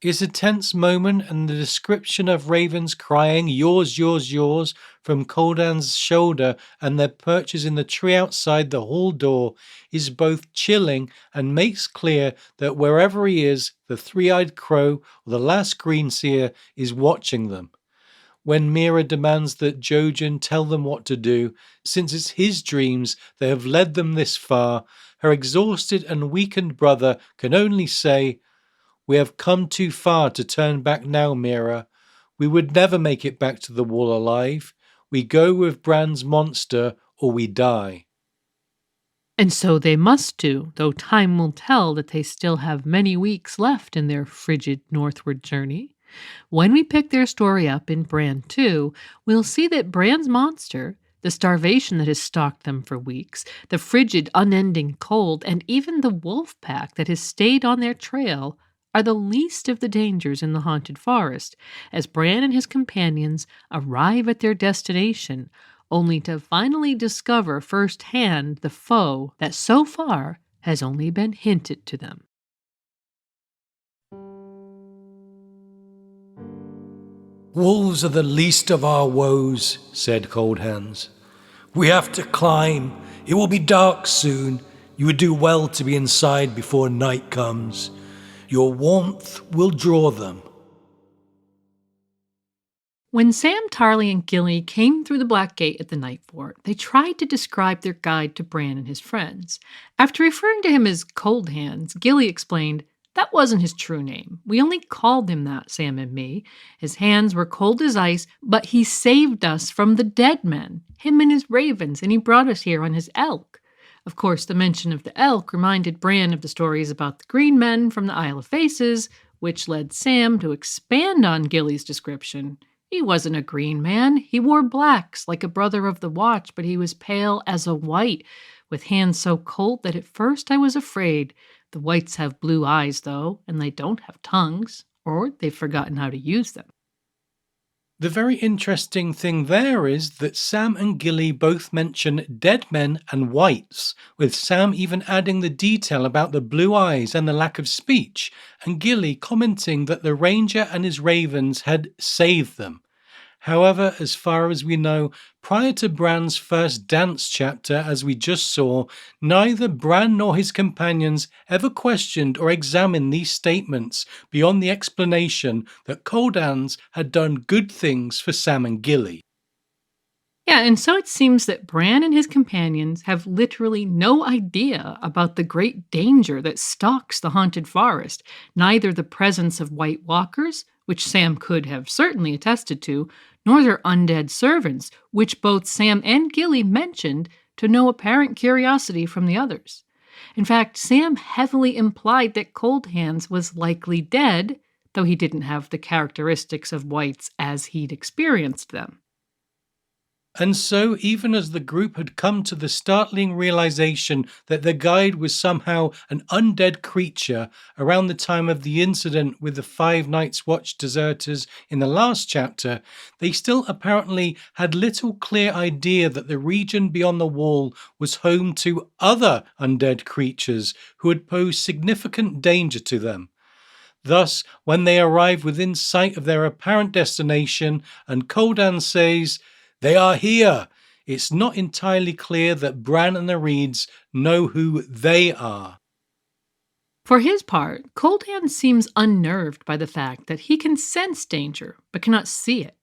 It's a tense moment, and the description of ravens crying, "Yours, yours, yours," from Coldan's shoulder and their perches in the tree outside the hall door is both chilling and makes clear that wherever he is, the three-eyed crow or the last greenseer is watching them. When Mira demands that Jojen tell them what to do, since it's his dreams that have led them this far, her exhausted and weakened brother can only say, "We have come too far to turn back now, Mira. We would never make it back to the wall alive. We go with Bran's monster or we die." And so they must do, though time will tell that they still have many weeks left in their frigid northward journey. When we pick their story up in Bran 2, we'll see that Bran's monster, the starvation that has stalked them for weeks, the frigid, unending cold, and even the wolf pack that has stayed on their trail are the least of the dangers in the haunted forest, as Bran and his companions arrive at their destination, only to finally discover firsthand the foe that so far has only been hinted to them. "Wolves are the least of our woes," said Cold Hands. "We have to climb. It will be dark soon. You would do well to be inside before night comes. Your warmth will draw them." When Sam, Tarly, and Gilly came through the Black Gate at the Night Fort, they tried to describe their guide to Bran and his friends. After referring to him as Cold Hands, Gilly explained, "That wasn't his true name. We only called him that, Sam and me. His hands were cold as ice, but he saved us from the dead men, him and his ravens, and he brought us here on his elk." Of course, the mention of the elk reminded Bran of the stories about the green men from the Isle of Faces, which led Sam to expand on Gilly's description. He wasn't a green man. He wore blacks, like a brother of the Watch, but he was pale as a white, with hands so cold that at first I was afraid. The whites have blue eyes, though, and they don't have tongues, or they've forgotten how to use them. The very interesting thing there is that Sam and Gilly both mention dead men and whites, with Sam even adding the detail about the blue eyes and the lack of speech, and Gilly commenting that the ranger and his ravens had saved them. However, as far as we know, prior to Bran's first dance chapter, as we just saw, neither Bran nor his companions ever questioned or examined these statements beyond the explanation that Coldans had done good things for Sam and Gilly. Yeah, and so it seems that Bran and his companions have literally no idea about the great danger that stalks the haunted forest, neither the presence of White Walkers, which Sam could have certainly attested to, nor their undead servants, which both Sam and Gilly mentioned to no apparent curiosity from the others. In fact, Sam heavily implied that Cold Hands was likely dead, though he didn't have the characteristics of whites as he'd experienced them. And so, even as the group had come to the startling realization that their guide was somehow an undead creature around the time of the incident with the 5 Night's Watch deserters in the last chapter, they still apparently had little clear idea that the region beyond the wall was home to other undead creatures who had posed significant danger to them. Thus, when they arrive within sight of their apparent destination and Coldan says, "They are here," it's not entirely clear that Bran and the Reeds know who they are. For his part, Cold Hands seems unnerved by the fact that he can sense danger, but cannot see it.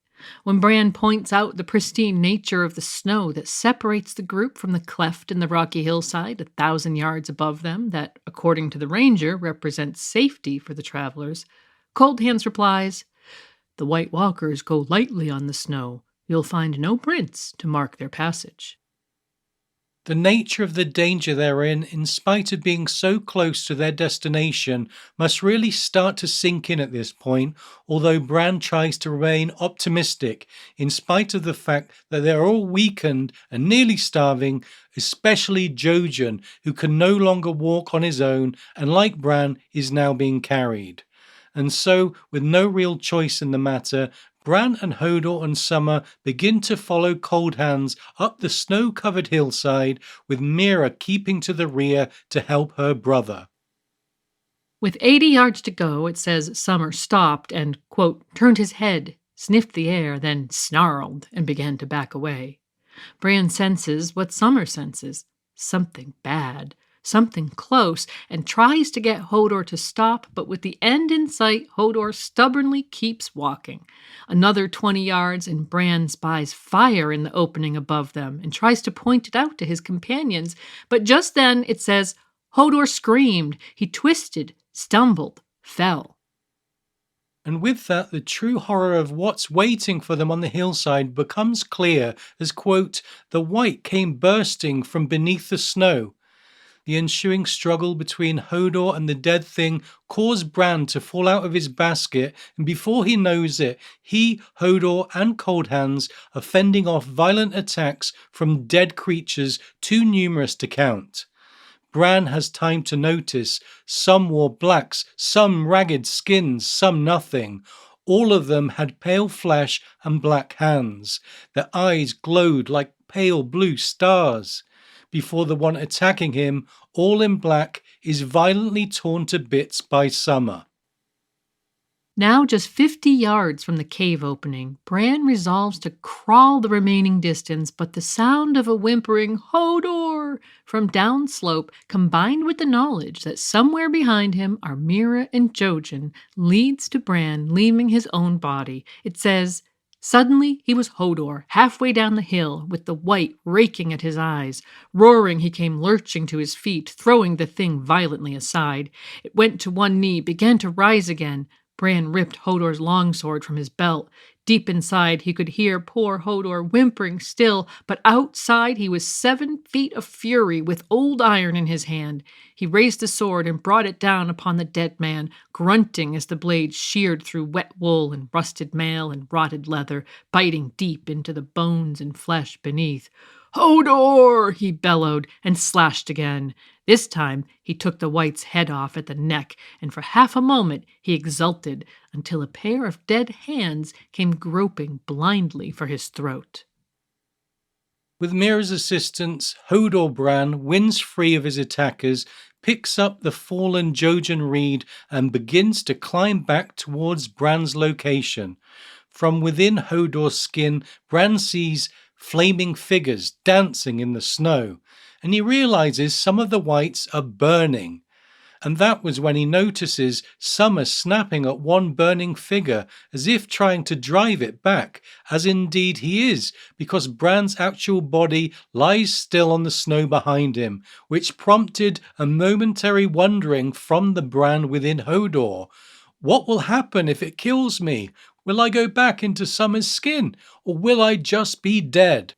When Bran points out the pristine nature of the snow that separates the group from the cleft in the rocky hillside 1,000 yards above them that, according to the ranger, represents safety for the travelers, Cold Hands replies, "The White Walkers go lightly on the snow. You'll find no prints to mark their passage." The nature of the danger they're in spite of being so close to their destination, must really start to sink in at this point, although Bran tries to remain optimistic, in spite of the fact that they're all weakened and nearly starving, especially Jojen, who can no longer walk on his own and, like Bran, is now being carried. And so, with no real choice in the matter, Bran and Hodor and Summer begin to follow Cold Hands up the snow-covered hillside, with Mira keeping to the rear to help her brother. With 80 yards to go, it says Summer stopped and, quote, turned his head, sniffed the air, then snarled and began to back away. Bran senses what Summer senses, something bad, something close, and tries to get Hodor to stop, but with the end in sight, Hodor stubbornly keeps walking. Another 20 yards, and Bran spies fire in the opening above them and tries to point it out to his companions, but just then it says Hodor screamed, he twisted, stumbled, fell. And with that, the true horror of what's waiting for them on the hillside becomes clear as, quote, the white came bursting from beneath the snow. The ensuing struggle between Hodor and the dead thing caused Bran to fall out of his basket, and before he knows it, he, Hodor, and Cold Hands are fending off violent attacks from dead creatures too numerous to count. Bran has time to notice some wore blacks, some ragged skins, some nothing. All of them had pale flesh and black hands. Their eyes glowed like pale blue stars. Before the one attacking him, all in black, is violently torn to bits by Summer. Now just 50 yards from the cave opening, Bran resolves to crawl the remaining distance, but the sound of a whimpering Hodor from downslope, combined with the knowledge that somewhere behind him are Mira and Jojen, leads to Bran leaving his own body. It says, suddenly he was Hodor, halfway down the hill, with the white raking at his eyes. Roaring, he came lurching to his feet, throwing the thing violently aside. It went to one knee, began to rise again. Bran ripped Hodor's longsword from his belt. Deep inside, he could hear poor Hodor whimpering still, but outside he was 7 feet of fury with old iron in his hand. He raised the sword and brought it down upon the dead man, grunting as the blade sheared through wet wool and rusted mail and rotted leather, biting deep into the bones and flesh beneath. Hodor! He bellowed and slashed again. This time he took the white's head off at the neck, and for half a moment he exulted until a pair of dead hands came groping blindly for his throat. With Mira's assistance, Hodor Bran wins free of his attackers, picks up the fallen Jojen reed, and begins to climb back towards Bran's location. From within Hodor's skin, Bran sees flaming figures dancing in the snow, and he realizes some of the whites are burning. And that was when he notices Summer snapping at one burning figure as if trying to drive it back, as indeed he is, because Bran's actual body lies still on the snow behind him, which prompted a momentary wondering from the Bran within Hodor. What will happen if it kills me? Will I go back into Summer's skin, or will I just be dead?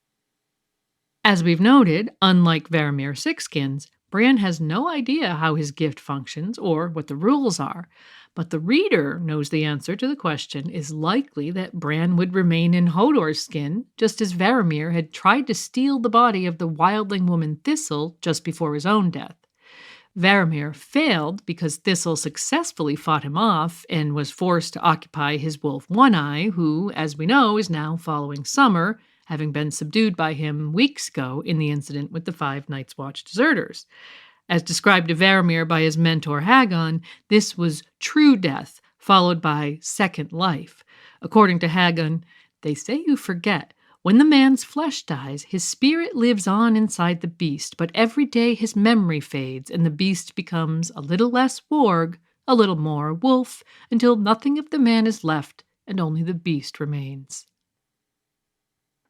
As we've noted, unlike Varamir Sixskins, Bran has no idea how his gift functions or what the rules are, but the reader knows the answer to the question is likely that Bran would remain in Hodor's skin, just as Varamir had tried to steal the body of the wildling woman Thistle just before his own death. Varamir failed because Thistle successfully fought him off and was forced to occupy his wolf One Eye, who, as we know, is now following Summer, having been subdued by him weeks ago in the incident with the 5 Night's Watch deserters. As described to Varamir by his mentor Hagon, this was true death, followed by second life. According to Hagon, they say you forget. When the man's flesh dies, his spirit lives on inside the beast, but every day his memory fades and the beast becomes a little less warg, a little more wolf, until nothing of the man is left and only the beast remains.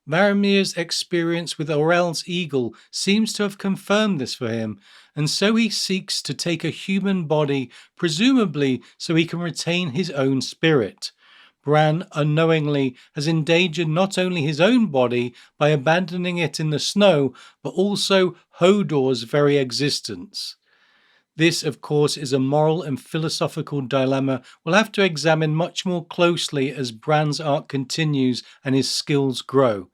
Varamir's experience with Orell's eagle seems to have confirmed this for him, and so he seeks to take a human body, presumably so he can retain his own spirit. Bran unknowingly has endangered not only his own body by abandoning it in the snow, but also Hodor's very existence. This, of course, is a moral and philosophical dilemma we'll have to examine much more closely as Bran's arc continues and his skills grow.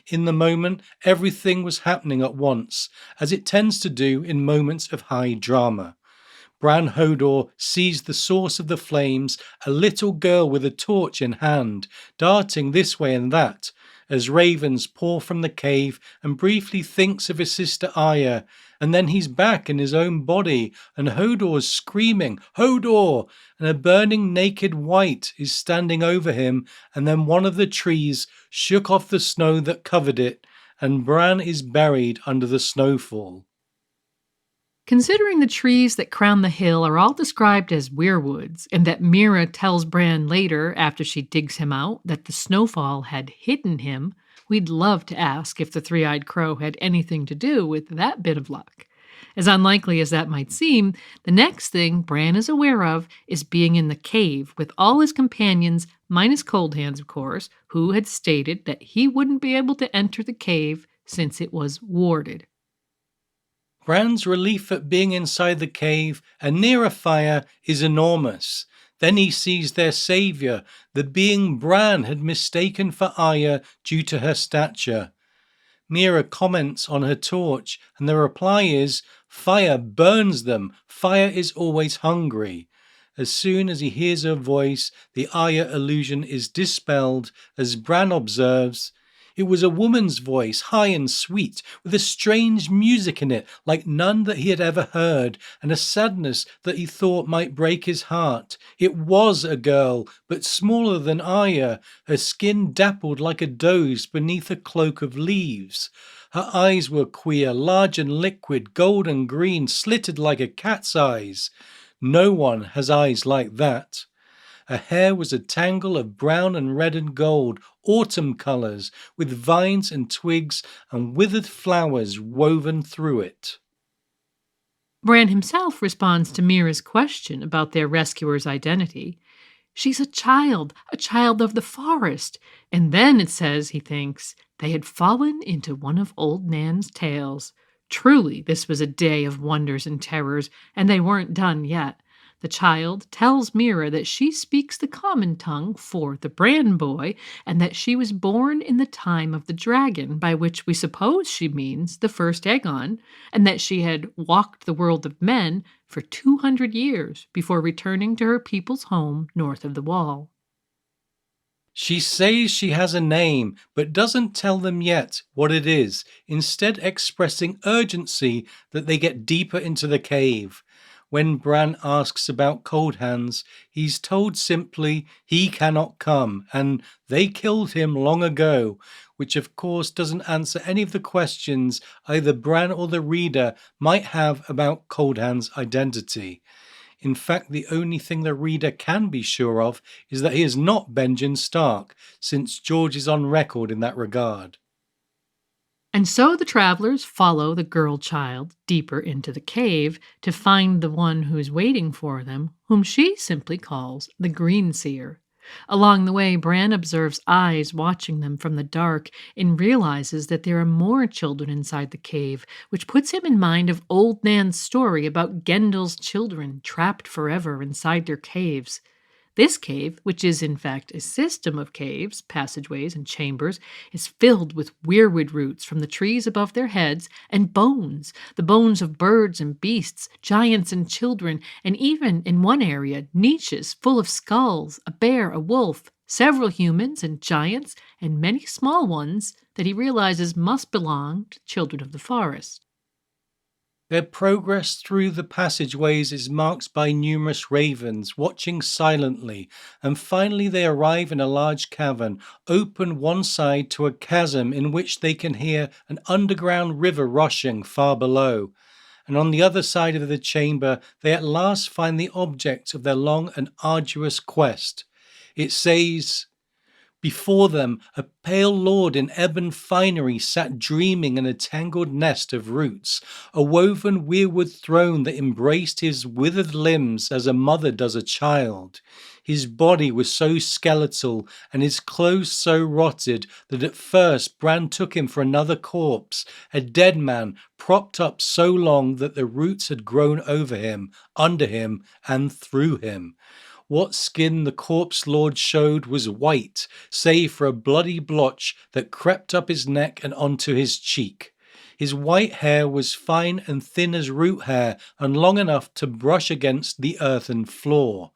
In the moment, everything was happening at once, as it tends to do in moments of high drama. Bran Hodor sees the source of the flames, a little girl with a torch in hand, darting this way and that, as ravens pour from the cave, and briefly thinks of his sister Arya, and then he's back in his own body, and Hodor's screaming, "Hodor!" and a burning naked wight is standing over him, and then one of the trees shook off the snow that covered it, and Bran is buried under the snowfall. Considering the trees that crown the hill are all described as weirwoods, and that Mira tells Bran later, after she digs him out, that the snowfall had hidden him, we'd love to ask if the three-eyed crow had anything to do with that bit of luck. As unlikely as that might seem, the next thing Bran is aware of is being in the cave with all his companions, minus Cold Hands, of course, who had stated that he wouldn't be able to enter the cave since it was warded. Bran's relief at being inside the cave and near a fire is enormous. Then he sees their savior, the being Bran had mistaken for Arya due to her stature. Mira comments on her torch, and the reply is, "Fire burns them. Fire is always hungry." As soon as he hears her voice, the Arya illusion is dispelled, as Bran observes, "It was a woman's voice, high and sweet, with a strange music in it, like none that he had ever heard, and a sadness that he thought might break his heart. It was a girl, but smaller than Arya, her skin dappled like a doe's beneath a cloak of leaves. Her eyes were queer, large and liquid, gold and green, slitted like a cat's eyes. No one has eyes like that. Her hair was a tangle of brown and red and gold, autumn colors, with vines and twigs and withered flowers woven through it." Bran himself responds to Mira's question about their rescuer's identity. She's a child of the forest. And then it says, he thinks, they had fallen into one of old Nan's tales. Truly, this was a day of wonders and terrors, and they weren't done yet. The child tells Mira that she speaks the common tongue for the Bran boy, and that she was born in the time of the dragon, by which we suppose she means the first Aegon, and that she had walked the world of men for 200 years before returning to her people's home north of the Wall. She says she has a name, but doesn't tell them yet what it is, instead expressing urgency that they get deeper into the cave. When Bran asks about Cold Hands, he's told simply he cannot come, and they killed him long ago, which of course doesn't answer any of the questions either Bran or the reader might have about Cold Hands' identity. In fact, the only thing the reader can be sure of is that he is not Benjen Stark, since George is on record in that regard. And so the travelers follow the girl child deeper into the cave to find the one who's waiting for them, whom she simply calls the greenseer. Along the way, Bran observes eyes watching them from the dark and realizes that there are more children inside the cave, which puts him in mind of Old Nan's story about Gendal's children trapped forever inside their caves. This cave, which is in fact a system of caves, passageways, and chambers, is filled with weirwood roots from the trees above their heads and bones, the bones of birds and beasts, giants and children, and even in one area, niches full of skulls, a bear, a wolf, several humans and giants, and many small ones that he realizes must belong to children of the forest. Their progress through the passageways is marked by numerous ravens watching silently, and finally they arrive in a large cavern, open one side to a chasm in which they can hear an underground river rushing far below. And on the other side of the chamber, they at last find the object of their long and arduous quest. It says, "Before them, a pale lord in ebon finery sat dreaming in a tangled nest of roots, a woven weirwood throne that embraced his withered limbs as a mother does a child. His body was so skeletal and his clothes so rotted that at first Bran took him for another corpse, a dead man propped up so long that the roots had grown over him, under him, and through him. What skin the corpse lord showed was white, save for a bloody blotch that crept up his neck and onto his cheek. His white hair was fine and thin as root hair and long enough to brush against the earthen floor.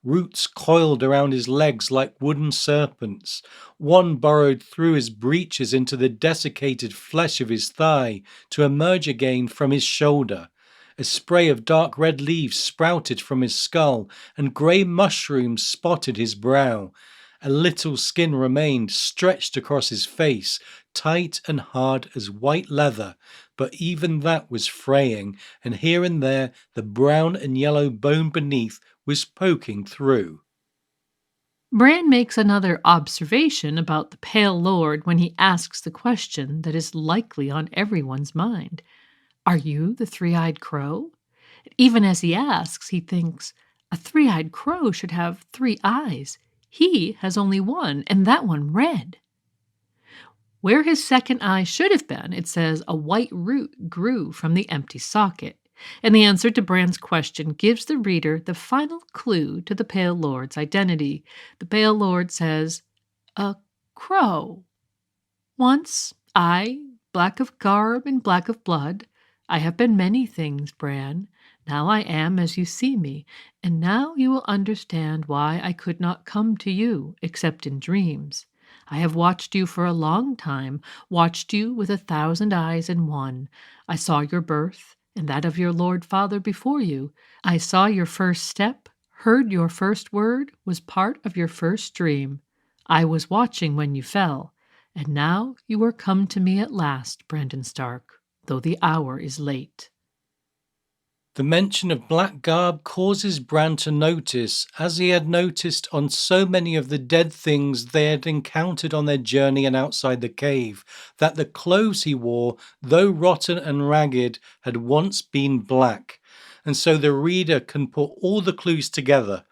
Roots coiled around his legs like wooden serpents. One burrowed through his breeches into the desiccated flesh of his thigh to emerge again from his shoulder. A spray of dark red leaves sprouted from his skull, and grey mushrooms spotted his brow. A little skin remained stretched across his face, tight and hard as white leather, but even that was fraying, and here and there the brown and yellow bone beneath was poking through. Bran makes another observation about the Pale Lord when he asks the question that is likely on everyone's mind. Are you the three-eyed crow? Even as he asks, he thinks, a three-eyed crow should have 3 eyes. He has only one, and that one red. Where his second eye should have been, it says a white root grew from the empty socket. And the answer to Bran's question gives the reader the final clue to the Pale Lord's identity. The Pale Lord says, a crow. Once I, black of garb and black of blood, I have been many things, Bran. Now I am as you see me, and now you will understand why I could not come to you except in dreams. I have watched you for a long time, watched you with 1,000 eyes in one. I saw your birth and that of your Lord Father before you. I saw your first step, heard your first word, was part of your first dream. I was watching when you fell, and now you are come to me at last, Bran Stark, though the hour is late. The mention of black garb causes Bran to notice, as he had noticed on so many of the dead things they had encountered on their journey and outside the cave, that the clothes he wore, though rotten and ragged, had once been black. And so the reader can put all the clues together.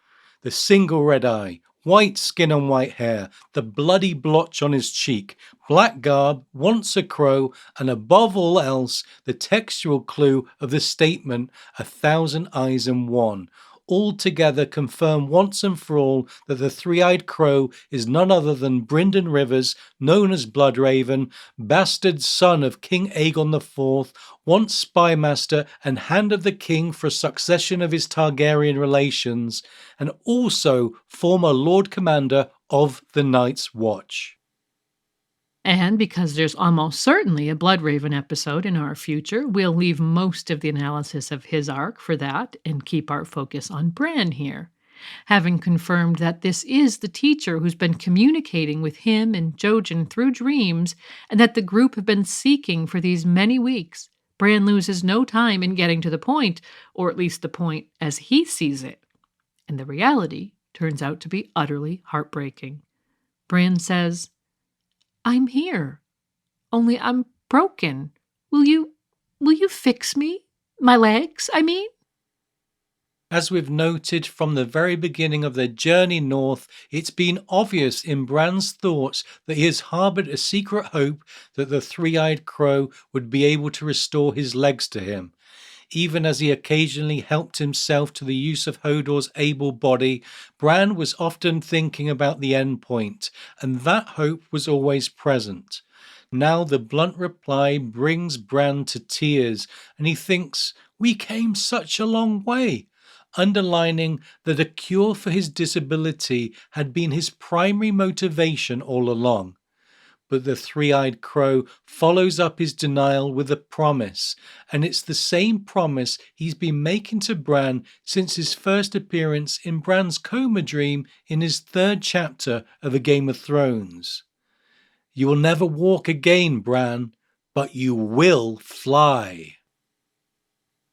The single red eye, white skin and white hair, the bloody blotch on his cheek, black garb, once a crow, and above all else, the textual clue of the statement, 1,000 eyes in one, all together confirm once and for all that the three-eyed crow is none other than Brynden Rivers, known as Bloodraven, bastard son of King Aegon IV, once spymaster and hand of the king for a succession of his Targaryen relations, and also former Lord Commander of the Night's Watch. And because there's almost certainly a Bloodraven episode in our future, we'll leave most of the analysis of his arc for that and keep our focus on Bran here. Having confirmed that this is the teacher who's been communicating with him and Jojen through dreams, and that the group have been seeking for these many weeks, Bran loses no time in getting to the point, or at least the point as he sees it. And the reality turns out to be utterly heartbreaking. Bran says, I'm here, only I'm broken. Will you fix me? My legs, I mean? As we've noted from the very beginning of their journey north, it's been obvious in Bran's thoughts that he has harboured a secret hope that the three-eyed crow would be able to restore his legs to him. Even as he occasionally helped himself to the use of Hodor's able body, Bran was often thinking about the end point, and that hope was always present. Now the blunt reply brings Bran to tears, and he thinks, we came such a long way, underlining that a cure for his disability had been his primary motivation all along. But the three-eyed crow follows up his denial with a promise, and it's the same promise he's been making to Bran since his first appearance in Bran's coma dream in his 3rd chapter of A Game of Thrones. You will never walk again, Bran, but you will fly.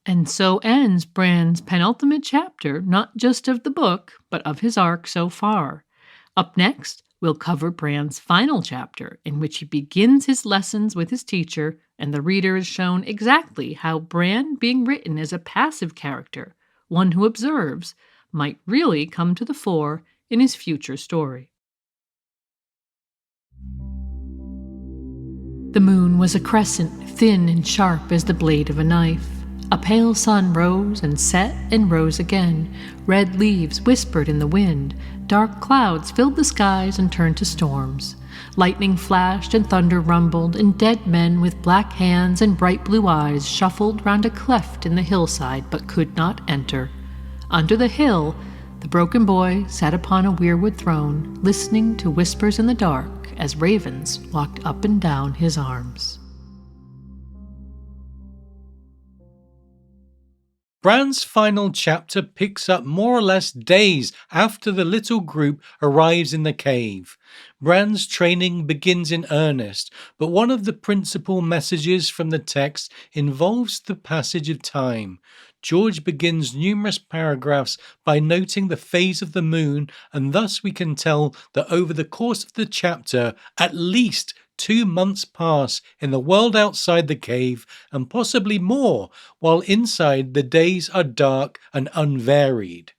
And so ends Bran's penultimate chapter, not just of the book, but of his arc so far. Up next, we'll cover Bran's final chapter, in which he begins his lessons with his teacher, and the reader is shown exactly how Bran, being written as a passive character, one who observes, might really come to the fore in his future story. The moon was a crescent, thin and sharp as the blade of a knife. A pale sun rose and set and rose again. Red leaves whispered in the wind. Dark clouds filled the skies and turned to storms. Lightning flashed and thunder rumbled, and dead men with black hands and bright blue eyes shuffled round a cleft in the hillside but could not enter. Under the hill, the broken boy sat upon a weirwood throne, listening to whispers in the dark as ravens walked up and down his arms. Bran's final chapter picks up more or less days after the little group arrives in the cave. Bran's training begins in earnest, but one of the principal messages from the text involves the passage of time. George begins numerous paragraphs by noting the phase of the moon, and thus we can tell that over the course of the chapter, at least 2 months pass in the world outside the cave, and possibly more, while inside the days are dark and unvaried.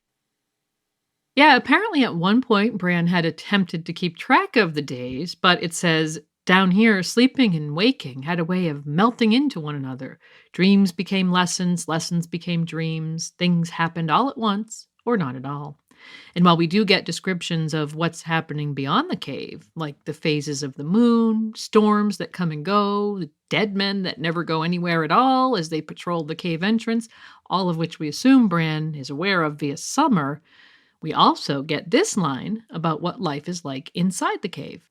Yeah, apparently at one point Bran had attempted to keep track of the days, but it says down here, sleeping and waking had a way of melting into one another. Dreams became lessons, lessons became dreams, things happened all at once, or not at all. And while we do get descriptions of what's happening beyond the cave, like the phases of the moon, storms that come and go, dead men that never go anywhere at all as they patrol the cave entrance, all of which we assume Bran is aware of via Summer, we also get this line about what life is like inside the cave.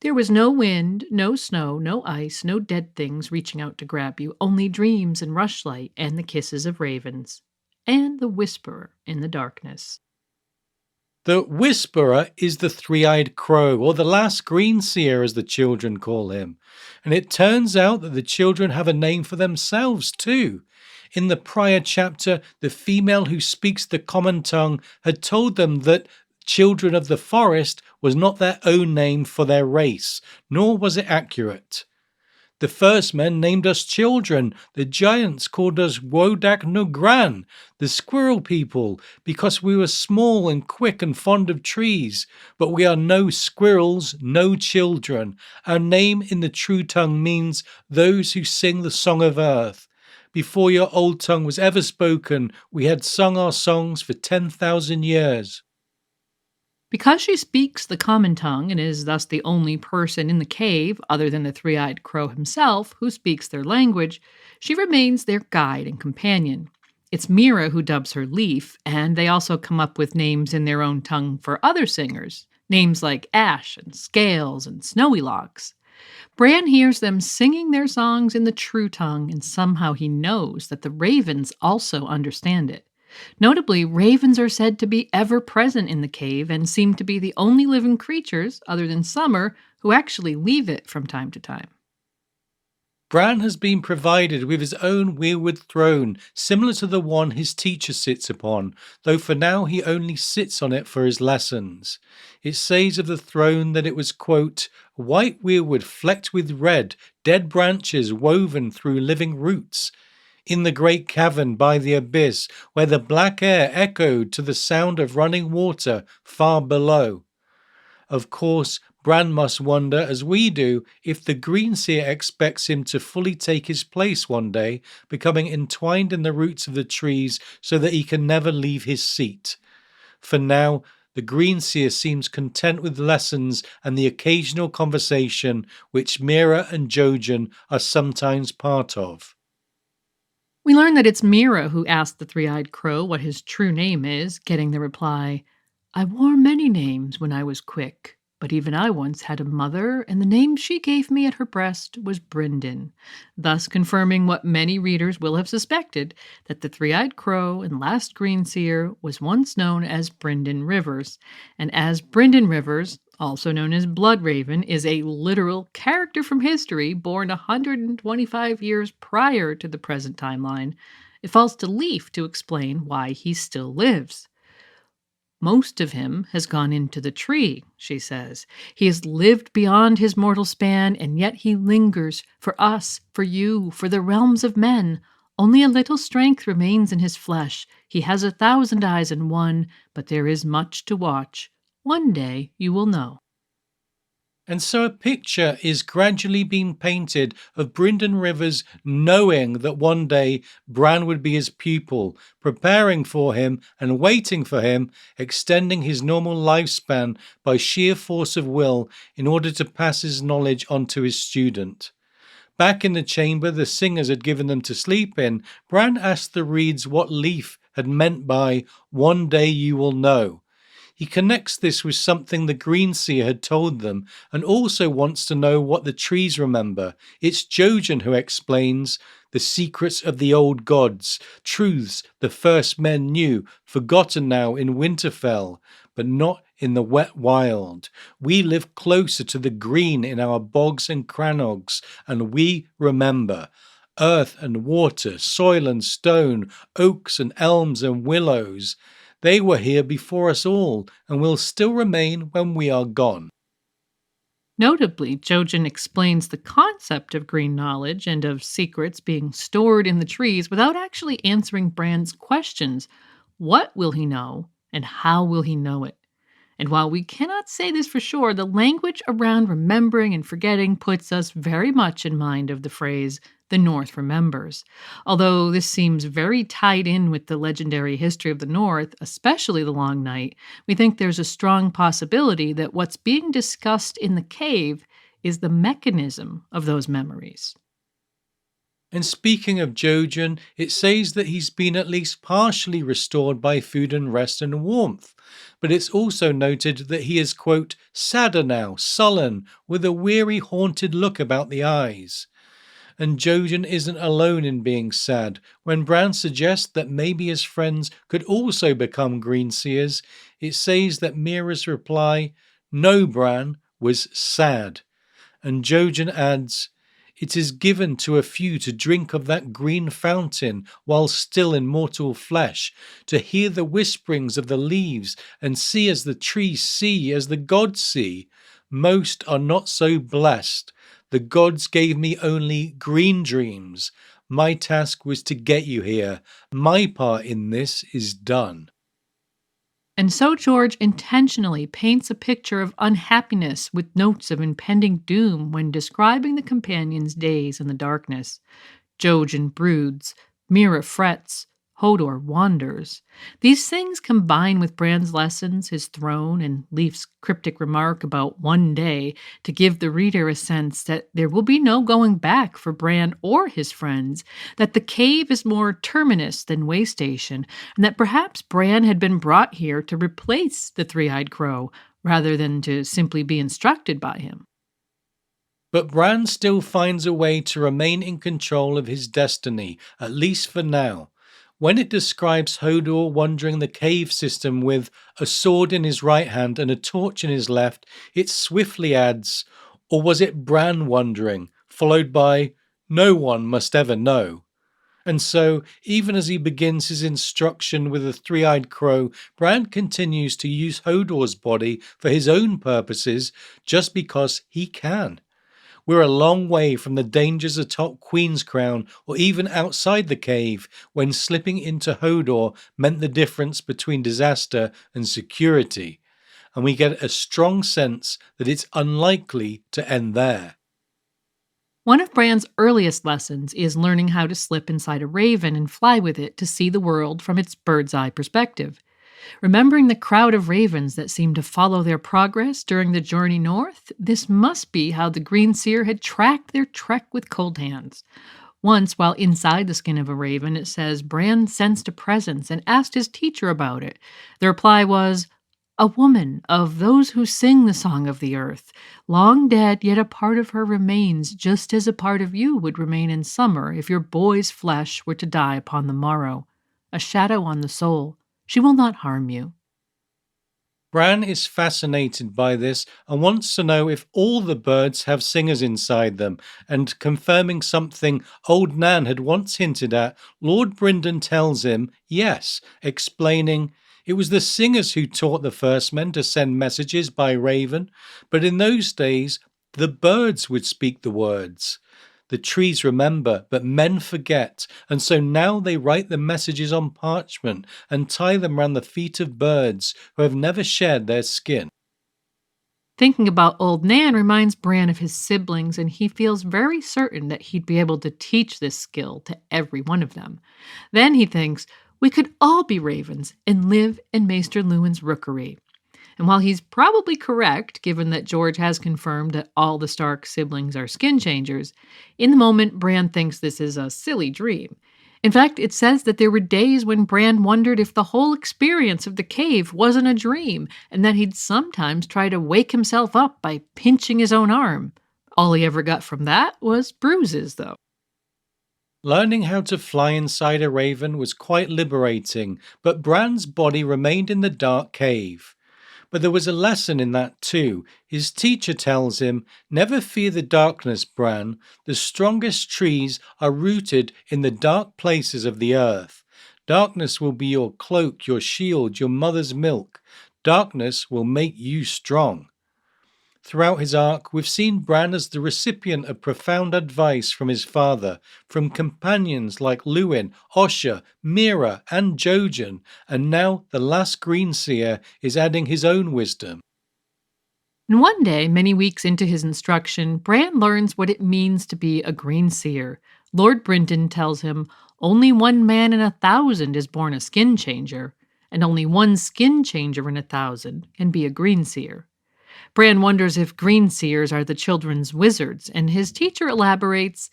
There was no wind, no snow, no ice, no dead things reaching out to grab you, only dreams and rushlight and the kisses of ravens, and the whisperer in the darkness. The Whisperer is the three-eyed crow, or the last greenseer as the children call him. And it turns out that the children have a name for themselves too. In the prior chapter, the female who speaks the common tongue had told them that Children of the Forest was not their own name for their race, nor was it accurate. The first men named us children. The giants called us Wodak no Gran, the squirrel people, because we were small and quick and fond of trees. But we are no squirrels, no children. Our name in the true tongue means those who sing the song of earth. Before your old tongue was ever spoken, we had sung our songs for 10,000 years. Because she speaks the common tongue and is thus the only person in the cave, other than the three-eyed crow himself, who speaks their language, she remains their guide and companion. It's Mira who dubs her Leaf, and they also come up with names in their own tongue for other singers, names like Ash and Scales and Snowy Locks. Bran hears them singing their songs in the true tongue, and somehow he knows that the ravens also understand it. Notably, ravens are said to be ever present in the cave and seem to be the only living creatures, other than Summer, who actually leave it from time to time. Bran has been provided with his own weirwood throne, similar to the one his teacher sits upon, though for now he only sits on it for his lessons. It says of the throne that it was, quote, white weirwood flecked with red, dead branches woven through living roots, in the great cavern by the abyss, where the black air echoed to the sound of running water far below. Of course, Bran must wonder, as we do, if the greenseer expects him to fully take his place one day, becoming entwined in the roots of the trees so that he can never leave his seat. For now, the greenseer seems content with lessons and the occasional conversation which Mira and Jojen are sometimes part of. We learn that it's Mira who asked the three-eyed crow what his true name is, getting the reply, I wore many names when I was quick, but even I once had a mother, and the name she gave me at her breast was Brynden, thus confirming what many readers will have suspected, that the three-eyed crow and last greenseer was once known as Brynden Rivers, and as Brynden Rivers, also known as Bloodraven, is a literal character from history born 125 years prior to the present timeline, it falls to Leaf to explain why he still lives. Most of him has gone into the tree, she says. He has lived beyond his mortal span, and yet he lingers for us, for you, for the realms of men. Only a little strength remains in his flesh. He has 1,000 eyes in one, but there is much to watch. One day you will know. And so a picture is gradually being painted of Brynden Rivers knowing that one day Bran would be his pupil, preparing for him and waiting for him, extending his normal lifespan by sheer force of will in order to pass his knowledge on to his student. Back in the chamber the singers had given them to sleep in, Bran asked the reeds what Leaf had meant by "one day you will know." He connects this with something the greenseer had told them and also wants to know what the trees remember. It's Jojen who explains the secrets of the old gods, truths the first men knew, forgotten now in Winterfell, but not in the wet wild. We live closer to the green in our bogs and crannogs, and we remember. Earth and water, soil and stone, oaks and elms and willows. They were here before us all, and will still remain when we are gone. Notably, Jojen explains the concept of green knowledge and of secrets being stored in the trees without actually answering Bran's questions. What will he know, and how will he know it? And while we cannot say this for sure, the language around remembering and forgetting puts us very much in mind of the phrase, "the North remembers." Although this seems very tied in with the legendary history of the North, especially the Long Night, we think there's a strong possibility that what's being discussed in the cave is the mechanism of those memories. And speaking of Jojen, it says that he's been at least partially restored by food and rest and warmth. But it's also noted that he is, quote, sadder now, sullen, with a weary, haunted look about the eyes. And Jojen isn't alone in being sad. When Bran suggests that maybe his friends could also become greenseers, it says that Mira's reply, "No, Bran," was sad. And Jojen adds, "It is given to a few to drink of that green fountain while still in mortal flesh, to hear the whisperings of the leaves and see as the trees see, as the gods see. Most are not so blessed. The gods gave me only green dreams. My task was to get you here. My part in this is done." And so George intentionally paints a picture of unhappiness with notes of impending doom when describing the companions' days in the darkness. Jojen broods, Mira frets, Hodor wanders. These things combine with Bran's lessons, his throne, and Leaf's cryptic remark about one day to give the reader a sense that there will be no going back for Bran or his friends, that the cave is more terminus than way station, and that perhaps Bran had been brought here to replace the three-eyed crow rather than to simply be instructed by him. But Bran still finds a way to remain in control of his destiny, at least for now. When it describes Hodor wandering the cave system with a sword in his right hand and a torch in his left, it swiftly adds, "Or was it Bran wandering?" followed by, "No one must ever know." And so, even as he begins his instruction with the three-eyed crow, Bran continues to use Hodor's body for his own purposes just because he can. We're a long way from the dangers atop Queen's Crown or even outside the cave when slipping into Hodor meant the difference between disaster and security, and we get a strong sense that it's unlikely to end there. One of Bran's earliest lessons is learning how to slip inside a raven and fly with it to see the world from its bird's eye perspective. Remembering the crowd of ravens that seemed to follow their progress during the journey north, this must be how the greenseer had tracked their trek with cold hands. Once, while inside the skin of a raven, it says Bran sensed a presence and asked his teacher about it. The reply was, "A woman of those who sing the song of the earth. Long dead, yet a part of her remains, just as a part of you would remain in summer if your boy's flesh were to die upon the morrow. A shadow on the soul. She will not harm you." Bran is fascinated by this and wants to know if all the birds have singers inside them, and confirming something old Nan had once hinted at, Lord Brynden tells him yes, explaining, "It was the singers who taught the first men to send messages by raven, but in those days the birds would speak the words. The trees remember, but men forget, and so now they write the messages on parchment and tie them round the feet of birds who have never shed their skin." Thinking about Old Nan reminds Bran of his siblings, and he feels very certain that he'd be able to teach this skill to every one of them. Then he thinks, we could all be ravens and live in Maester Luwin's rookery. And while he's probably correct, given that George has confirmed that all the Stark siblings are skin changers, in the moment Bran thinks this is a silly dream. In fact, it says that there were days when Bran wondered if the whole experience of the cave wasn't a dream, and that he'd sometimes try to wake himself up by pinching his own arm. All he ever got from that was bruises, though. Learning how to fly inside a raven was quite liberating, but Bran's body remained in the dark cave. But there was a lesson in that too. His teacher tells him, "Never fear the darkness, Bran. The strongest trees are rooted in the dark places of the earth. Darkness will be your cloak, your shield, your mother's milk. Darkness will make you strong." Throughout his arc, we've seen Bran as the recipient of profound advice from his father, from companions like Luwin, Osha, Mira, and Jojen, and now the last greenseer is adding his own wisdom. And one day, many weeks into his instruction, Bran learns what it means to be a greenseer. Lord Brinton tells him only 1 man in 1,000 is born a skin changer, and only 1 skin changer in 1,000 can be a greenseer. Bran wonders if greenseers are the children's wizards, and his teacher elaborates,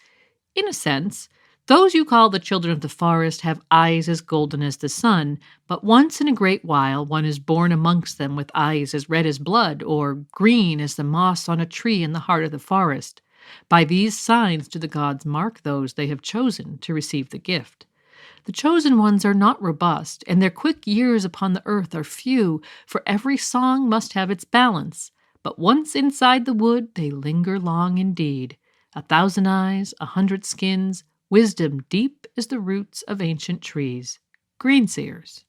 in a sense, those you call the children of the forest have eyes as golden as the sun, but once in a great while one is born amongst them with eyes as red as blood, or green as the moss on a tree in the heart of the forest. By these signs do the gods mark those they have chosen to receive the gift. The chosen ones are not robust, and their quick years upon the earth are few, for every song must have its balance. But once inside the wood, they linger long indeed. 1,000 eyes, 100 skins, wisdom deep as the roots of ancient trees. Greenseers.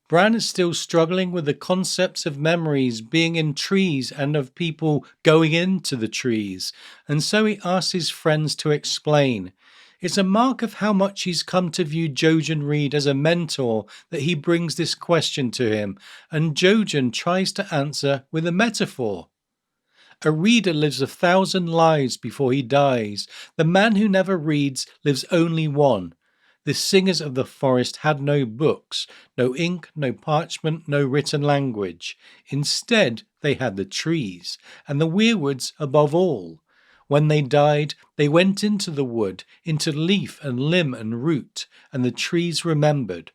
Bran is still struggling with the concepts of memories being in trees and of people going into the trees, and so he asks his friends to explain. It's a mark of how much he's come to view Jojen Reed as a mentor that he brings this question to him, and Jojen tries to answer with a metaphor. A reader lives 1,000 lives before he dies. The man who never reads lives only one. The singers of the forest had no books, no ink, no parchment, no written language. Instead, they had the trees, and the weirwoods above all. When they died, they went into the wood, into leaf and limb and root, and the trees remembered.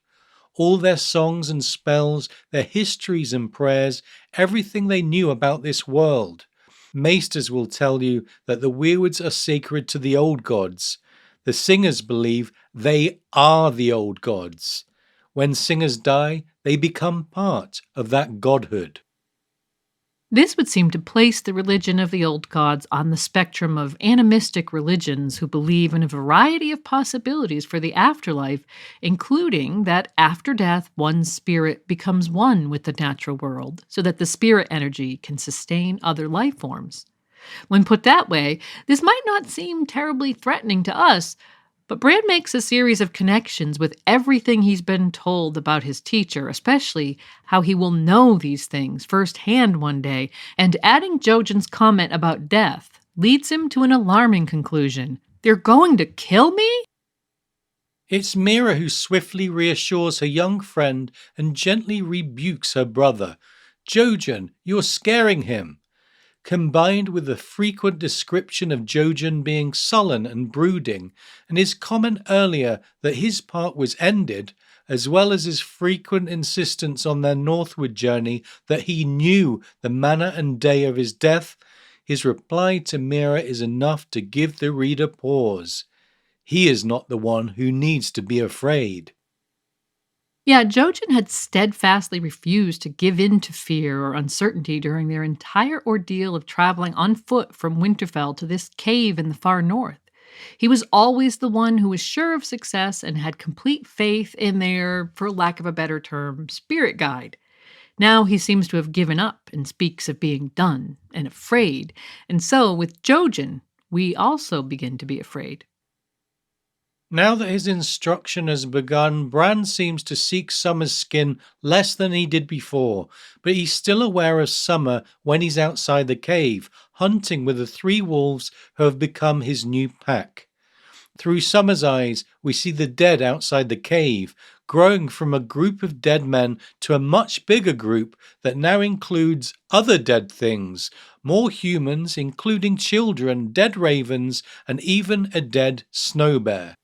All their songs and spells, their histories and prayers, everything they knew about this world. Maesters will tell you that the weirwoods are sacred to the old gods. The singers believe they are the old gods. When singers die, they become part of that godhood. This would seem to place the religion of the old gods on the spectrum of animistic religions who believe in a variety of possibilities for the afterlife, including that after death, one's spirit becomes one with the natural world, so that the spirit energy can sustain other life forms. When put that way, this might not seem terribly threatening to us, but Bran makes a series of connections with everything he's been told about his teacher, especially how he will know these things firsthand one day, and adding Jojen's comment about death leads him to an alarming conclusion. They're going to kill me? It's Mira who swiftly reassures her young friend and gently rebukes her brother. "Jojen, you're scaring him." Combined with the frequent description of Jojen being sullen and brooding, and his comment earlier that his part was ended, as well as his frequent insistence on their northward journey that he knew the manner and day of his death, his reply to Mira is enough to give the reader pause. He is not the one who needs to be afraid. Yeah, Jojen had steadfastly refused to give in to fear or uncertainty during their entire ordeal of traveling on foot from Winterfell to this cave in the far north. He was always the one who was sure of success and had complete faith in their, for lack of a better term, spirit guide. Now he seems to have given up and speaks of being done and afraid. And so with Jojen, we also begin to be afraid. Now that his instruction has begun, Bran seems to seek Summer's skin less than he did before, but he's still aware of Summer when he's outside the cave, hunting with the three wolves who have become his new pack. Through Summer's eyes, we see the dead outside the cave, growing from a group of dead men to a much bigger group that now includes other dead things, more humans, including children, dead ravens, and even a dead snow bear.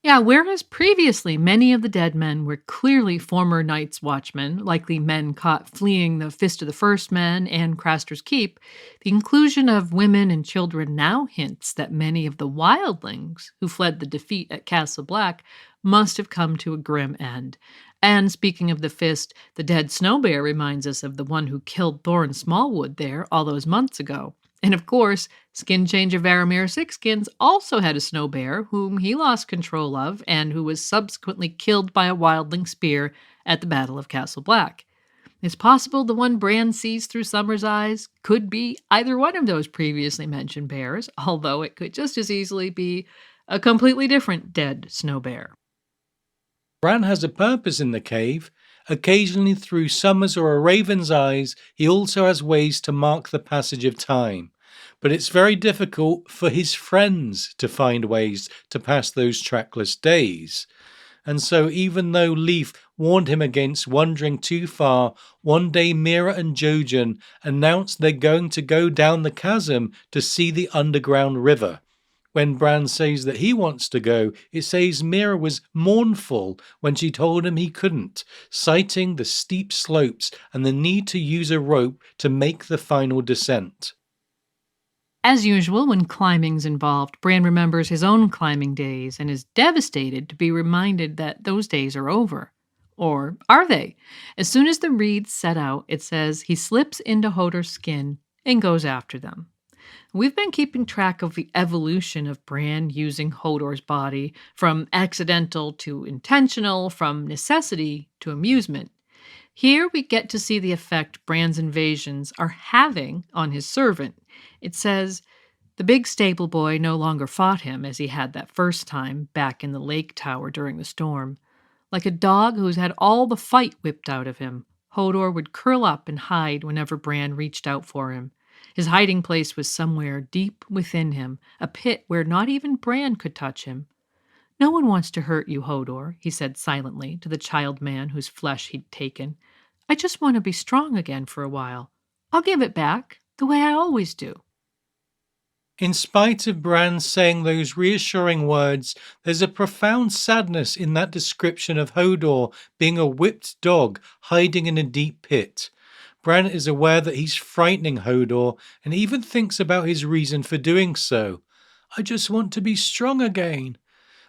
Yeah, whereas previously many of the dead men were clearly former Night's Watchmen, likely men caught fleeing the Fist of the First Men and Craster's Keep, the inclusion of women and children now hints that many of the wildlings who fled the defeat at Castle Black must have come to a grim end. And speaking of the Fist, the dead snow bear reminds us of the one who killed Thorin Smallwood there all those months ago. And of course, Skin Changer Varamir Sixskins also had a snow bear whom he lost control of and who was subsequently killed by a wildling spear at the Battle of Castle Black. It's possible the one Bran sees through Summer's eyes could be either one of those previously mentioned bears, although it could just as easily be a completely different dead snow bear. Bran has a purpose in the cave. Occasionally, through Summer's or a raven's eyes, he also has ways to mark the passage of time. But it's very difficult for his friends to find ways to pass those trackless days. And so, even though Leaf warned him against wandering too far, one day Mira and Jojen announced they're going to go down the chasm to see the underground river. When Bran says that he wants to go, it says Mira was mournful when she told him he couldn't, citing the steep slopes and the need to use a rope to make the final descent. As usual, when climbing's involved, Bran remembers his own climbing days and is devastated to be reminded that those days are over. Or are they? As soon as the reeds set out, it says he slips into Hodor's skin and goes after them. We've been keeping track of the evolution of Bran using Hodor's body, from accidental to intentional, from necessity to amusement. Here we get to see the effect Bran's invasions are having on his servant. It says, the big stable boy no longer fought him as he had that first time back in the lake tower during the storm. Like a dog who's had all the fight whipped out of him, Hodor would curl up and hide whenever Bran reached out for him. His hiding place was somewhere deep within him, a pit where not even Bran could touch him. No one wants to hurt you, Hodor, he said silently to the child man whose flesh he'd taken. I just want to be strong again for a while. I'll give it back, the way I always do. In spite of Bran saying those reassuring words, there's a profound sadness in that description of Hodor being a whipped dog hiding in a deep pit. Bran is aware that he's frightening Hodor and even thinks about his reason for doing so. I just want to be strong again,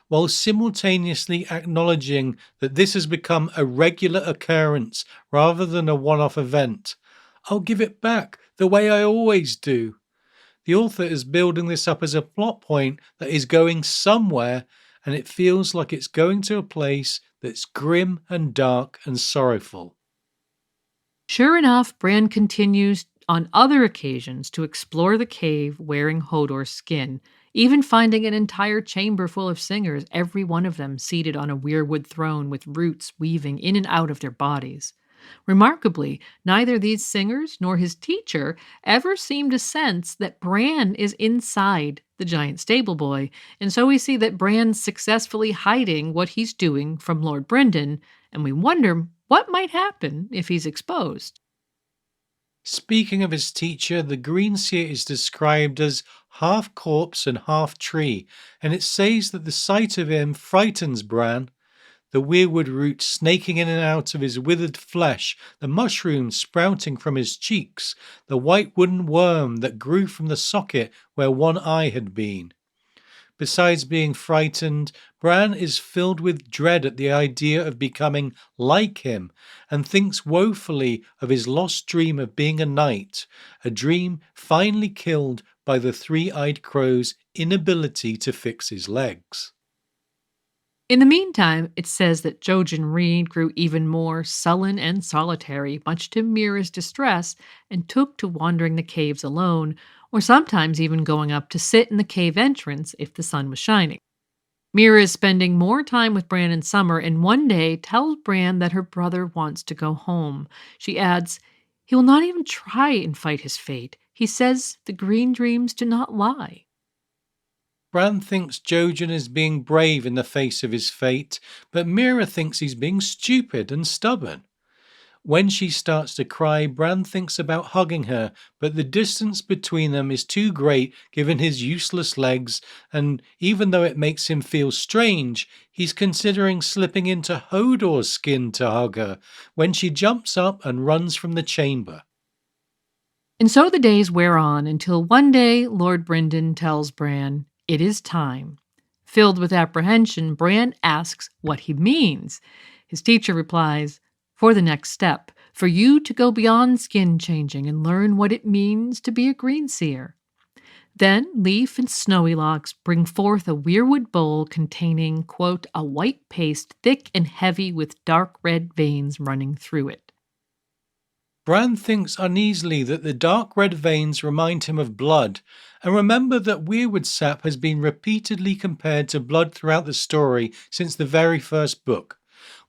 while simultaneously acknowledging that this has become a regular occurrence rather than a one-off event. I'll give it back the way I always do. The author is building this up as a plot point that is going somewhere, and it feels like it's going to a place that's grim and dark and sorrowful. Sure enough, Bran continues on other occasions to explore the cave wearing Hodor's skin, even finding an entire chamber full of singers, every one of them seated on a weirwood throne with roots weaving in and out of their bodies. Remarkably, neither these singers nor his teacher ever seem to sense that Bran is inside the giant stable boy, and so we see that Bran's successfully hiding what he's doing from Lord Brynden, and we wonder what might happen if he's exposed. Speaking of his teacher, the greenseer is described as half corpse and half tree, and it says that the sight of him frightens Bran. The weirwood roots snaking in and out of his withered flesh, the mushrooms sprouting from his cheeks, the white wooden worm that grew from the socket where one eye had been. Besides being frightened, Bran is filled with dread at the idea of becoming like him and thinks woefully of his lost dream of being a knight, a dream finally killed by the three-eyed crow's inability to fix his legs. In the meantime, it says that Jojen Reed grew even more sullen and solitary, much to Mira's distress, and took to wandering the caves alone, or sometimes even going up to sit in the cave entrance if the sun was shining. Mira is spending more time with Bran in summer and one day tells Bran that her brother wants to go home. She adds, he will not even try and fight his fate. He says the green dreams do not lie. Bran thinks Jojen is being brave in the face of his fate, but Mira thinks he's being stupid and stubborn. When she starts to cry, Bran thinks about hugging her, but the distance between them is too great given his useless legs, and even though it makes him feel strange, he's considering slipping into Hodor's skin to hug her when she jumps up and runs from the chamber. And so the days wear on until one day Lord Brynden tells Bran, it is time. Filled with apprehension, Bran asks what he means. His teacher replies, for the next step, for you to go beyond skin changing and learn what it means to be a greenseer. Then Leaf and Snowy Locks bring forth a weirwood bowl containing, quote, a white paste thick and heavy with dark red veins running through it. Bran thinks uneasily that the dark red veins remind him of blood, and remember that weirwood sap has been repeatedly compared to blood throughout the story since the very first book.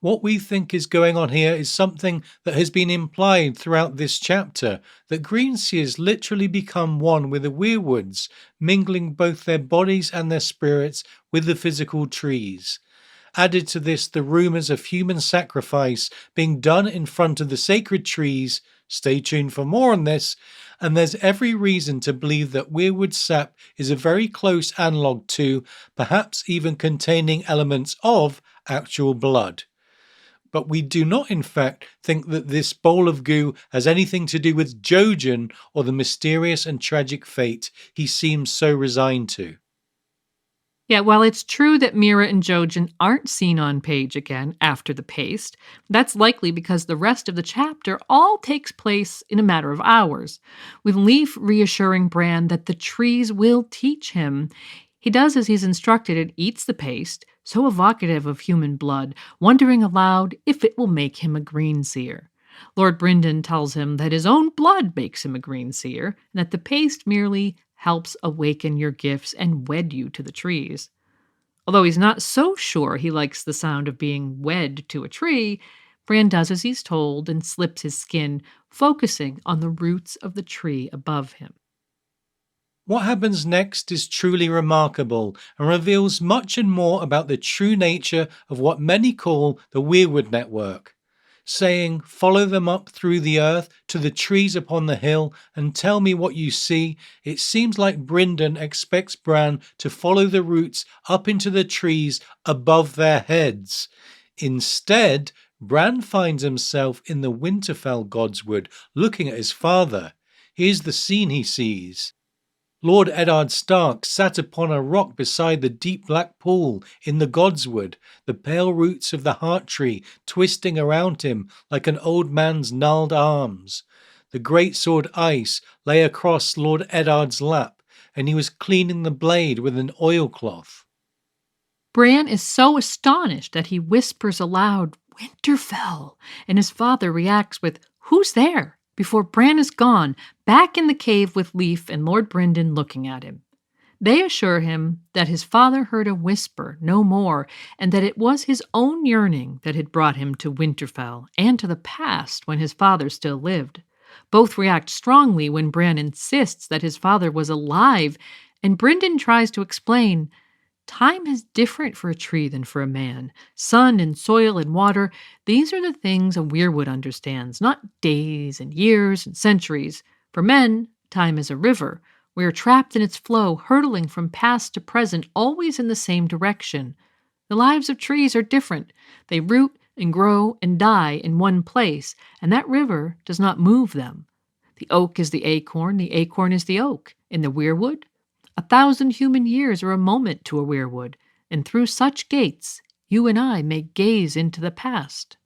What we think is going on here is something that has been implied throughout this chapter, that greenseers literally become one with the weirwoods, mingling both their bodies and their spirits with the physical trees. Added to this, the rumours of human sacrifice being done in front of the sacred trees. Stay tuned for more on this, and there's every reason to believe that weirwood sap is a very close analogue to, perhaps even containing elements of, actual blood. But we do not in fact think that this bowl of goo has anything to do with Jojen or the mysterious and tragic fate he seems so resigned to. Yeah, while it's true that Mira and Jojen aren't seen on page again after the paste, that's likely because the rest of the chapter all takes place in a matter of hours, with Leaf reassuring Bran that the trees will teach him. He does as he's instructed and eats the paste, so evocative of human blood, wondering aloud if it will make him a greenseer. Lord Brynden tells him that his own blood makes him a greenseer, and that the paste merely helps awaken your gifts and wed you to the trees. Although he's not so sure he likes the sound of being wed to a tree, Bran does as he's told and slips his skin, focusing on the roots of the tree above him. What happens next is truly remarkable and reveals much and more about the true nature of what many call the Weirwood Network. Saying, follow them up through the earth to the trees upon the hill and tell me what you see, it seems like Brynden expects Bran to follow the roots up into the trees above their heads. Instead, Bran finds himself in the Winterfell godswood looking at his father. Here's the scene he sees. Lord Eddard Stark sat upon a rock beside the deep black pool in the godswood, the pale roots of the heart tree twisting around him like an old man's gnarled arms. The great sword Ice lay across Lord Eddard's lap, and he was cleaning the blade with an oilcloth. Bran is so astonished that he whispers aloud, Winterfell, and his father reacts with, who's there? Before Bran is gone, back in the cave with Leaf and Lord Brynden looking at him. They assure him that his father heard a whisper, no more, and that it was his own yearning that had brought him to Winterfell and to the past when his father still lived. Both react strongly when Bran insists that his father was alive, and Brynden tries to explain, time is different for a tree than for a man. Sun and soil and water, these are the things a weirwood understands, not days and years and centuries. For men, time is a river. We are trapped in its flow, hurtling from past to present, always in the same direction. The lives of trees are different. They root and grow and die in one place, and that river does not move them. The oak is the acorn is the oak. In the weirwood, 1,000 human years are a moment to a weirwood, and through such gates, you and I may gaze into the past.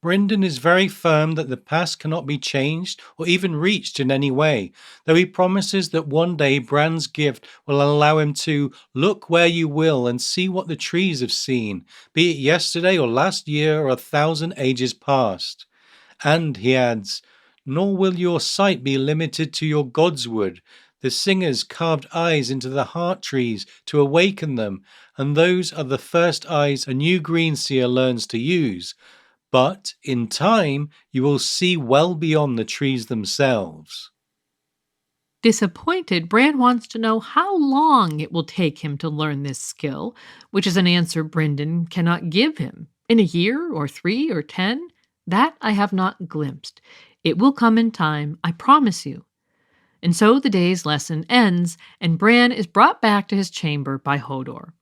Brynden is very firm that the past cannot be changed or even reached in any way, though he promises that one day Bran's gift will allow him to look where you will and see what the trees have seen, be it yesterday or last year or 1,000 ages past. And, he adds, nor will your sight be limited to your godswood. The singers carved eyes into the heart trees to awaken them, and those are the first eyes a new greenseer learns to use. But in time, you will see well beyond the trees themselves. Disappointed, Bran wants to know how long it will take him to learn this skill, which is an answer Brynden cannot give him. In a year, or 3, or 10? That I have not glimpsed. It will come in time, I promise you. And so the day's lesson ends, and Bran is brought back to his chamber by Hodor.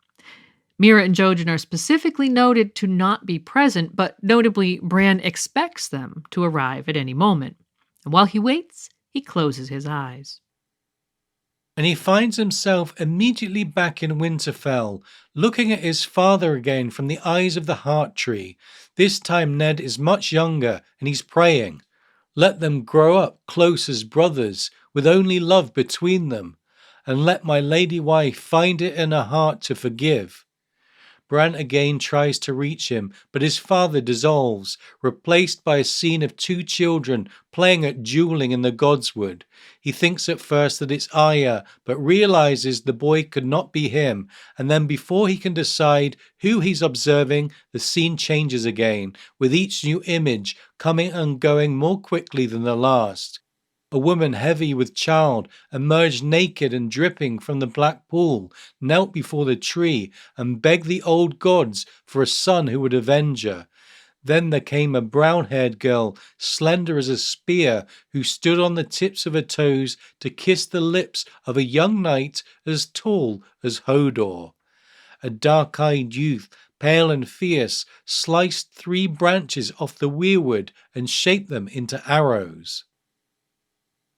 Mira and Jojen are specifically noted to not be present, but notably, Bran expects them to arrive at any moment. And while he waits, he closes his eyes. And he finds himself immediately back in Winterfell, looking at his father again from the eyes of the heart tree. This time Ned is much younger, and he's praying, "Let them grow up close as brothers, with only love between them, and let my lady wife find it in her heart to forgive." Bran again tries to reach him, but his father dissolves, replaced by a scene of 2 children playing at dueling in the Godswood. He thinks at first that it's Arya, but realizes the boy could not be him, and then before he can decide who he's observing, the scene changes again, with each new image coming and going more quickly than the last. A woman heavy with child emerged naked and dripping from the black pool, knelt before the tree, and begged the old gods for a son who would avenge her. Then there came a brown-haired girl, slender as a spear, who stood on the tips of her toes to kiss the lips of a young knight as tall as Hodor. A dark-eyed youth, pale and fierce, sliced 3 branches off the weirwood and shaped them into arrows.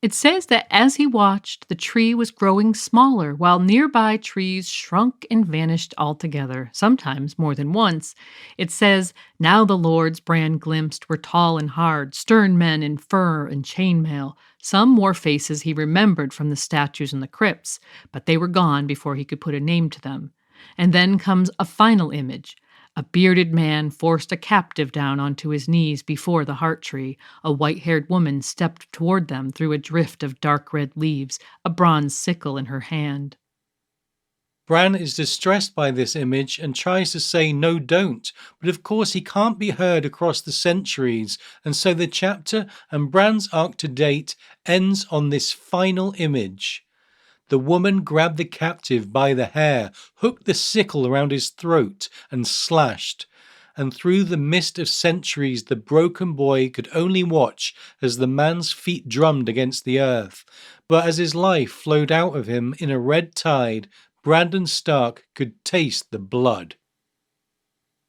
It says that as he watched, the tree was growing smaller, while nearby trees shrunk and vanished altogether, sometimes more than once. It says, now the lords Bran glimpsed were tall and hard, stern men in fur and chainmail. Some wore faces he remembered from the statues in the crypts, but they were gone before he could put a name to them. And then comes a final image. A bearded man forced a captive down onto his knees before the heart tree. A white-haired woman stepped toward them through a drift of dark red leaves, a bronze sickle in her hand. Bran is distressed by this image and tries to say no, don't, but of course he can't be heard across the centuries, and so the chapter and Bran's arc to date ends on this final image. The woman grabbed the captive by the hair, hooked the sickle around his throat, and slashed. And through the mist of centuries, the broken boy could only watch as the man's feet drummed against the earth. But as his life flowed out of him in a red tide, Bran Stark could taste the blood.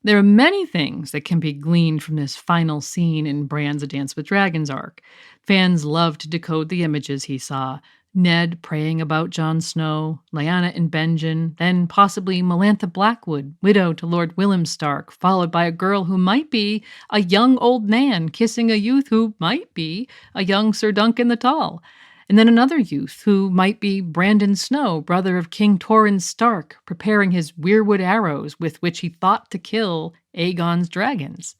There are many things that can be gleaned from this final scene in Bran's A Dance with Dragons arc. Fans love to decode the images he saw. Ned praying about Jon Snow, Lyanna and Benjen, then possibly Melantha Blackwood, widow to Lord Willem Stark, followed by a girl who might be a young old man kissing a youth who might be a young Sir Duncan the Tall, and then another youth who might be Brandon Snow, brother of King Torrhen Stark, preparing his weirwood arrows with which he thought to kill Aegon's dragons.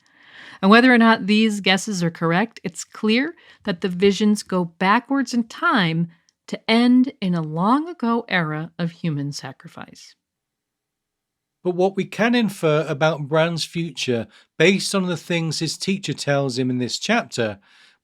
And whether or not these guesses are correct, it's clear that the visions go backwards in time to end in a long-ago era of human sacrifice. But what we can infer about Bran's future, based on the things his teacher tells him in this chapter,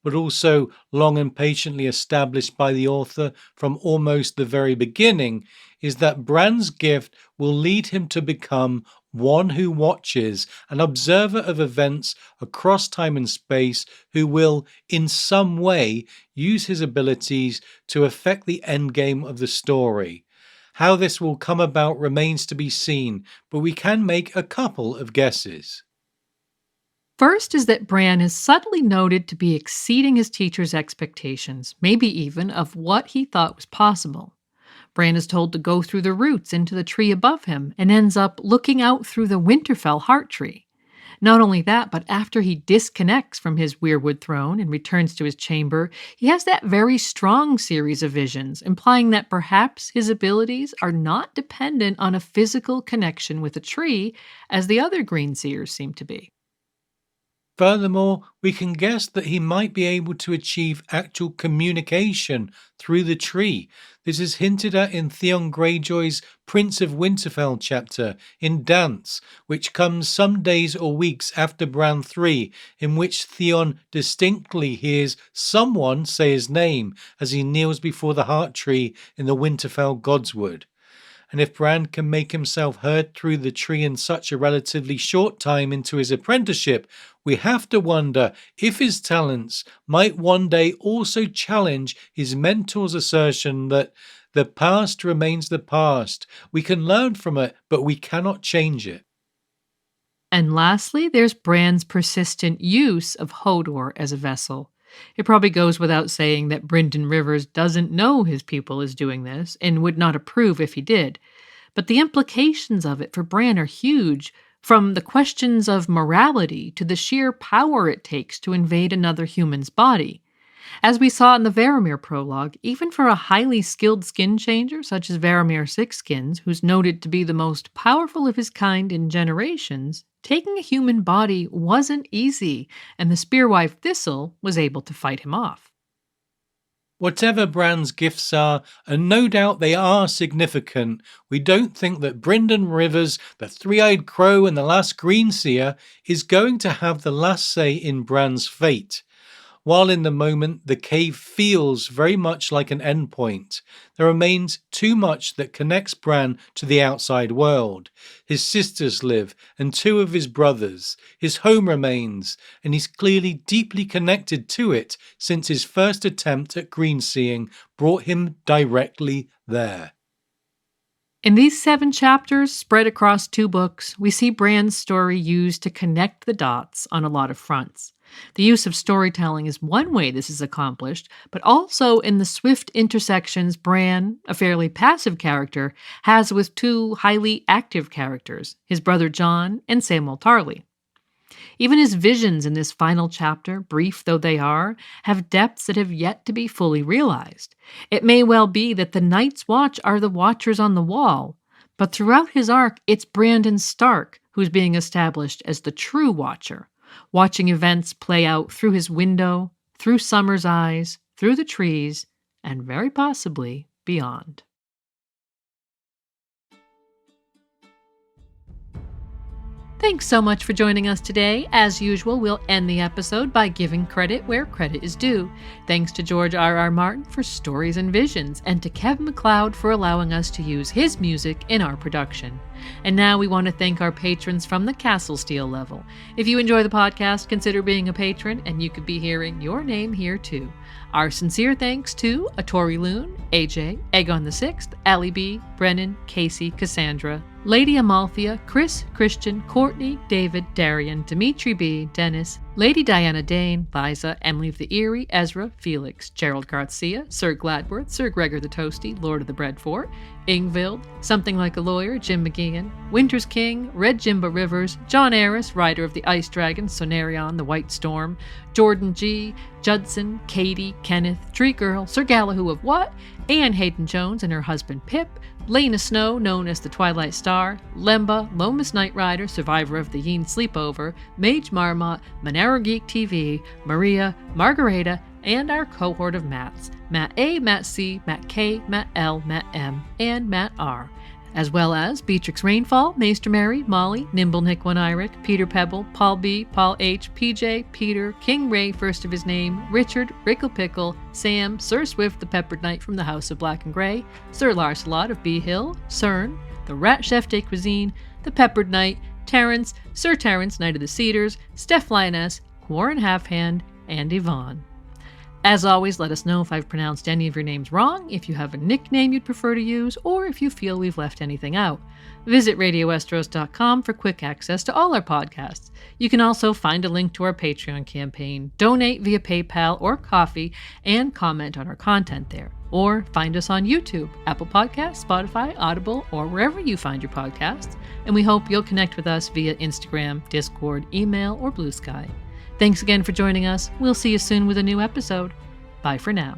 but also long and patiently established by the author from almost the very beginning, is that Bran's gift will lead him to become one who watches, an observer of events across time and space, who will, in some way, use his abilities to affect the endgame of the story. How this will come about remains to be seen, but we can make a couple of guesses. First is that Bran is subtly noted to be exceeding his teacher's expectations, maybe even of what he thought was possible. Bran is told to go through the roots into the tree above him and ends up looking out through the Winterfell heart tree. Not only that, but after he disconnects from his weirwood throne and returns to his chamber, he has that very strong series of visions, implying that perhaps his abilities are not dependent on a physical connection with a tree, as the other greenseers seem to be. Furthermore, we can guess that he might be able to achieve actual communication through the tree. This is hinted at in Theon Greyjoy's Prince of Winterfell chapter in Dance, which comes some days or weeks after Bran 3, in which Theon distinctly hears someone say his name as he kneels before the heart tree in the Winterfell Godswood. And if Bran can make himself heard through the tree in such a relatively short time into his apprenticeship, we have to wonder if his talents might one day also challenge his mentor's assertion that the past remains the past. We can learn from it, but we cannot change it. And lastly, there's Bran's persistent use of Hodor as a vessel. It probably goes without saying that Brynden Rivers doesn't know his pupil is doing this and would not approve if he did. But the implications of it for Bran are huge, from the questions of morality to the sheer power it takes to invade another human's body. As we saw in the Varamir prologue, even for a highly skilled skin changer such as Varamir Sixskins, who's noted to be the most powerful of his kind in generations, taking a human body wasn't easy, and the Spearwife Thistle was able to fight him off. Whatever Bran's gifts are, and no doubt they are significant, we don't think that Brynden Rivers, the three-eyed crow and the last greenseer, is going to have the last say in Bran's fate. While in the moment the cave feels very much like an endpoint, there remains too much that connects Bran to the outside world. His sisters live, and two of his brothers. His home remains, and he's clearly deeply connected to it since his first attempt at greenseeing brought him directly there. In these 7 chapters, spread across 2 books, we see Bran's story used to connect the dots on a lot of fronts. The use of storytelling is one way this is accomplished, but also in the swift intersections Bran, a fairly passive character, has with 2 highly active characters, his brother Jon and Samwell Tarly. Even his visions in this final chapter, brief though they are, have depths that have yet to be fully realized. It may well be that the Night's Watch are the Watchers on the Wall, but throughout his arc, it's Bran Stark who's being established as the true Watcher, watching events play out through his window, through Summer's eyes, through the trees, and very possibly beyond. Thanks so much for joining us today. As usual, we'll end the episode by giving credit where credit is due. Thanks to George R.R. Martin for stories and visions, and to Kevin MacLeod for allowing us to use his music in our production. And now we want to thank our patrons from the Castle Steel level. If you enjoy the podcast, consider being a patron, and you could be hearing your name here too. Our sincere thanks to Atori Loon, AJ, Egon the Sixth, Allie B, Brennan, Casey, Cassandra, Lady Amalthea, Chris, Christian, Courtney, David, Darian, Dimitri B, Dennis, Lady Diana Dane, Liza, Emily of the Eyrie, Ezra, Felix, Gerald Garcia, Sir Gladworth, Sir Gregor the Toasty, Lord of the Breadfort, Ingvild, Something Like a Lawyer, Jim McGeehan, Winter's King, Red Jimba Rivers, John Aris, Rider of the Ice Dragon, Sonarion, the White Storm, Jordan G, Judson, Katie, Kenneth, Tree Girl, Sir Galahoo of What, Anne Hayden Jones and her husband Pip, Lena Snow, known as the Twilight Star, Lemba, Lomas Knight Rider, survivor of the Yeen Sleepover, Mage Marmot, Monero Geek TV, Maria, Margareta, and our cohort of Matts, Matt A, Matt C, Matt K, Matt L, Matt M, and Matt R, as well as Beatrix Rainfall, Maester Mary, Molly, Nimble Nick One Iric, Peter Pebble, Paul B, Paul H, PJ, Peter, King Ray, first of his name, Richard, Rickle Pickle, Sam, Sir Swift, the Peppered Knight from the House of Black and Grey, Sir Larcelot of Bee Hill, Cern, the Rat Chef de Cuisine, the Peppered Knight, Terrence, Sir Terrence, Knight of the Cedars, Steph Lioness, Warren Halfhand, and Yvonne. As always, let us know if I've pronounced any of your names wrong, if you have a nickname you'd prefer to use, or if you feel we've left anything out. Visit RadioWesteros.com for quick access to all our podcasts. You can also find a link to our Patreon campaign, donate via PayPal or Ko-fi, and comment on our content there. Or find us on YouTube, Apple Podcasts, Spotify, Audible, or wherever you find your podcasts. And we hope you'll connect with us via Instagram, Discord, email, or Blue Sky. Thanks again for joining us. We'll see you soon with a new episode. Bye for now.